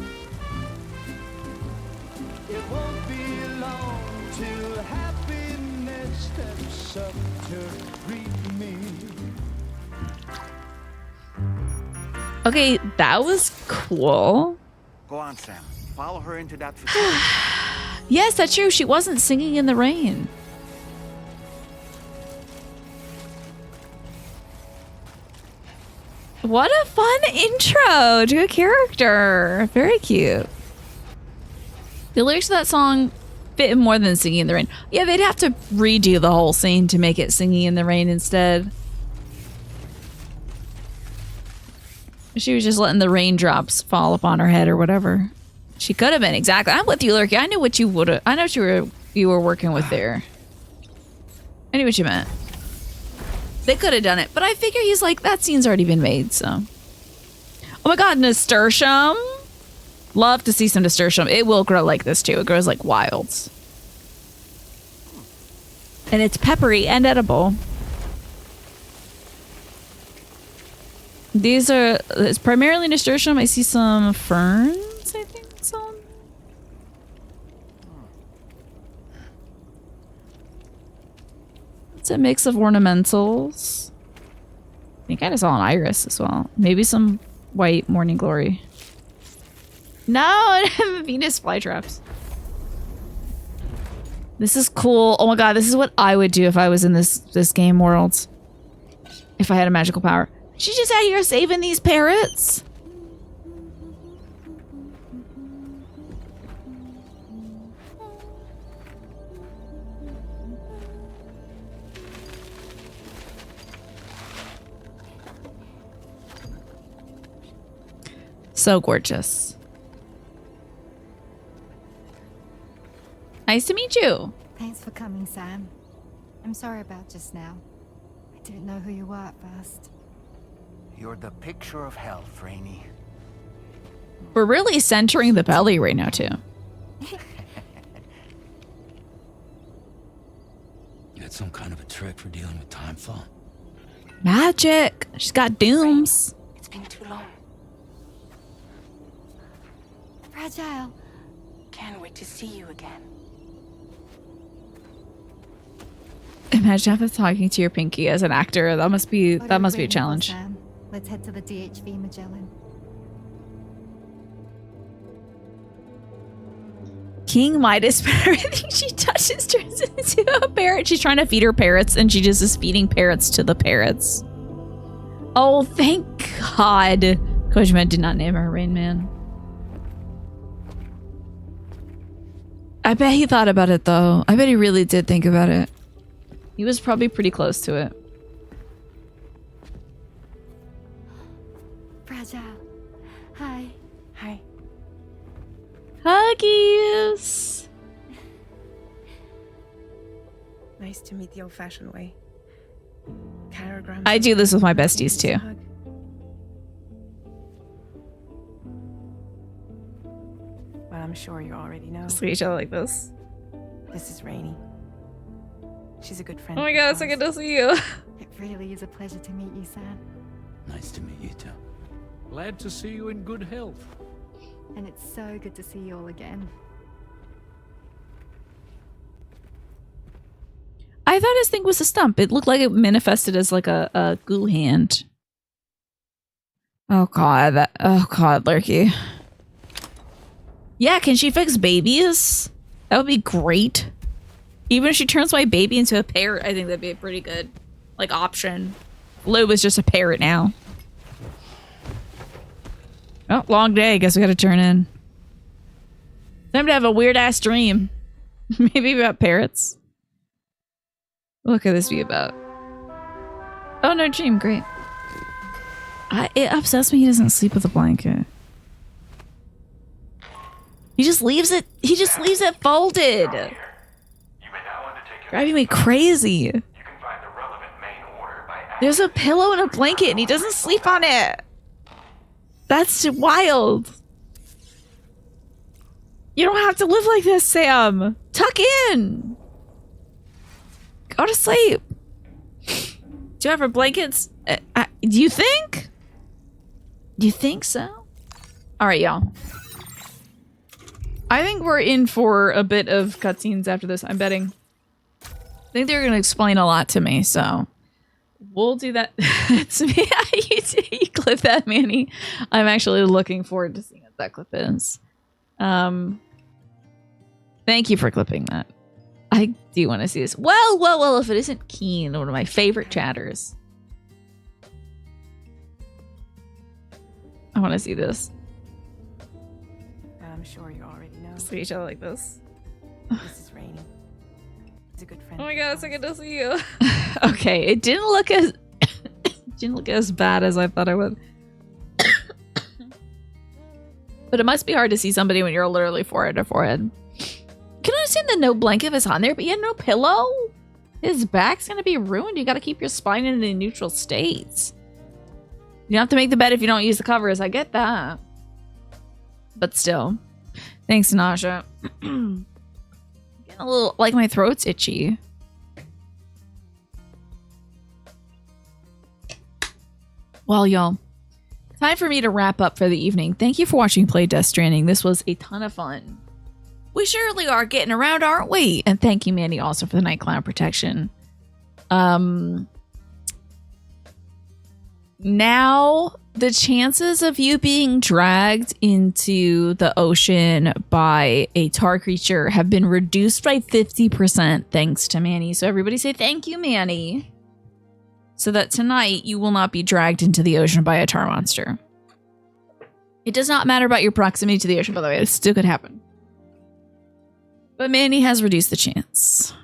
It won't be long till happiness steps up to greet me. Okay, that was cool. Go on, Sam. Follow her into that facility. Yes, that's true. She wasn't singing in the rain. What a fun intro to a character. Very cute. The lyrics of that song fit more than singing in the rain. Yeah, they'd have to redo the whole scene to make it singing in the rain instead. She was just letting the raindrops fall upon her head or whatever. She could have been, exactly. I'm with you, Lurky. I knew what you would have. I know what you were working with there. I knew what you meant. They could have done it, but I figure he's like, that scene's already been made, so. Oh my god, nasturtium. Love to see some nasturtium. It will grow like this too. It grows like wilds. And it's peppery and edible. These are, it's primarily nasturtium. I see some ferns, I think, some. It's a mix of ornamentals. I think I just saw an iris as well. Maybe some white morning glory. No, Venus flytraps. This is cool. Oh my god, this is what I would do if I was in this game world. If I had a magical power. She's just out here saving these parrots. So gorgeous. Nice to meet you. Thanks for coming, Sam. I'm sorry about just now. I didn't know who you were at first. You're the picture of health, Rainey. We're really centering the belly right now, too. You had some kind of a trick for dealing with time fall? Magic. She's got dooms. It's been too long. Fragile. Can't wait to see you again. Imagine having talking to your Pinky as an actor. That must be a challenge. Sam. Let's head to the DHV Magellan. King Midas, but everything she touches turns into a parrot. She's trying to feed her parrots, and she just is feeding parrots to the parrots. Oh, thank God. Kojima did not name her Rain Man. I bet he thought about it, though. I bet he really did think about it. He was probably pretty close to it. Fragile. Hi. Hi. Huggies! Nice to meet the old-fashioned way. Caragram. I do this with my besties, too. Well, I'm sure you already know. Just each other like this. This is Rainy. She's a good friend. Oh my God, it's so good to see you. It really is a pleasure to meet you, Sam. Nice to meet you too. Glad to see you in good health. And it's so good to see you all again. I thought his thing was a stump. It looked like it manifested as like a goo hand. Oh God, Lurky. Yeah, can she fix babies? That would be great. Even if she turns my baby into a parrot, I think that'd be a pretty good, like, option. Lou is just a parrot now. Oh, long day. Guess we gotta turn in. Time to have a weird-ass dream. Maybe about parrots. What could this be about? Oh, no dream. Great. It upsets me he doesn't sleep with a blanket. He just leaves it. He just leaves it folded. Driving me crazy. There's a pillow and a blanket, and he doesn't sleep on it. That's wild. You don't have to live like this, Sam. Tuck in. Go to sleep. Do you have her blankets? Do you think? Do you think so? All right, y'all. I think we're in for a bit of cutscenes after this, I'm betting. I think they're going to explain a lot to me, so we'll do that. It's me. You clip that, Manny. I'm actually looking forward to seeing what that clip is. Thank you for clipping that. I do want to see this. Well, if it isn't Keen, one of my favorite chatters. I want to see this. I'm sure you already know. See each other like this. This is Rainy. He's a good friend. Oh my God, it's so good to see you. Okay, it didn't look as bad as I thought it would. But it must be hard to see somebody when you're literally forehead to forehead. Can understand the no blanket if it's on there, but yeah, no pillow. His back's gonna be ruined. You gotta keep your spine in a neutral state. You don't have to make the bed if you don't use the covers. I get that. But still. Thanks, Nasha. Getting a little, like, my throat's itchy. Well, y'all, time for me to wrap up for the evening. Thank you for watching Play Death Stranding. This was a ton of fun. We surely are getting around, aren't we? And thank you, Mandy, also for the Night Clown protection. Now, the chances of you being dragged into the ocean by a tar creature have been reduced by 50% thanks to Manny. So everybody say thank you, Manny. So that tonight you will not be dragged into the ocean by a tar monster. It does not matter about your proximity to the ocean, by the way. It still could happen. But Manny has reduced the chance.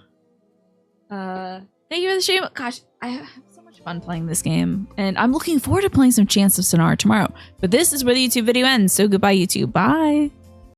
Thank you for the stream. Gosh, I have so much fun playing this game. And I'm looking forward to playing some Chants of Sonar tomorrow. But this is where the YouTube video ends. So goodbye, YouTube. Bye.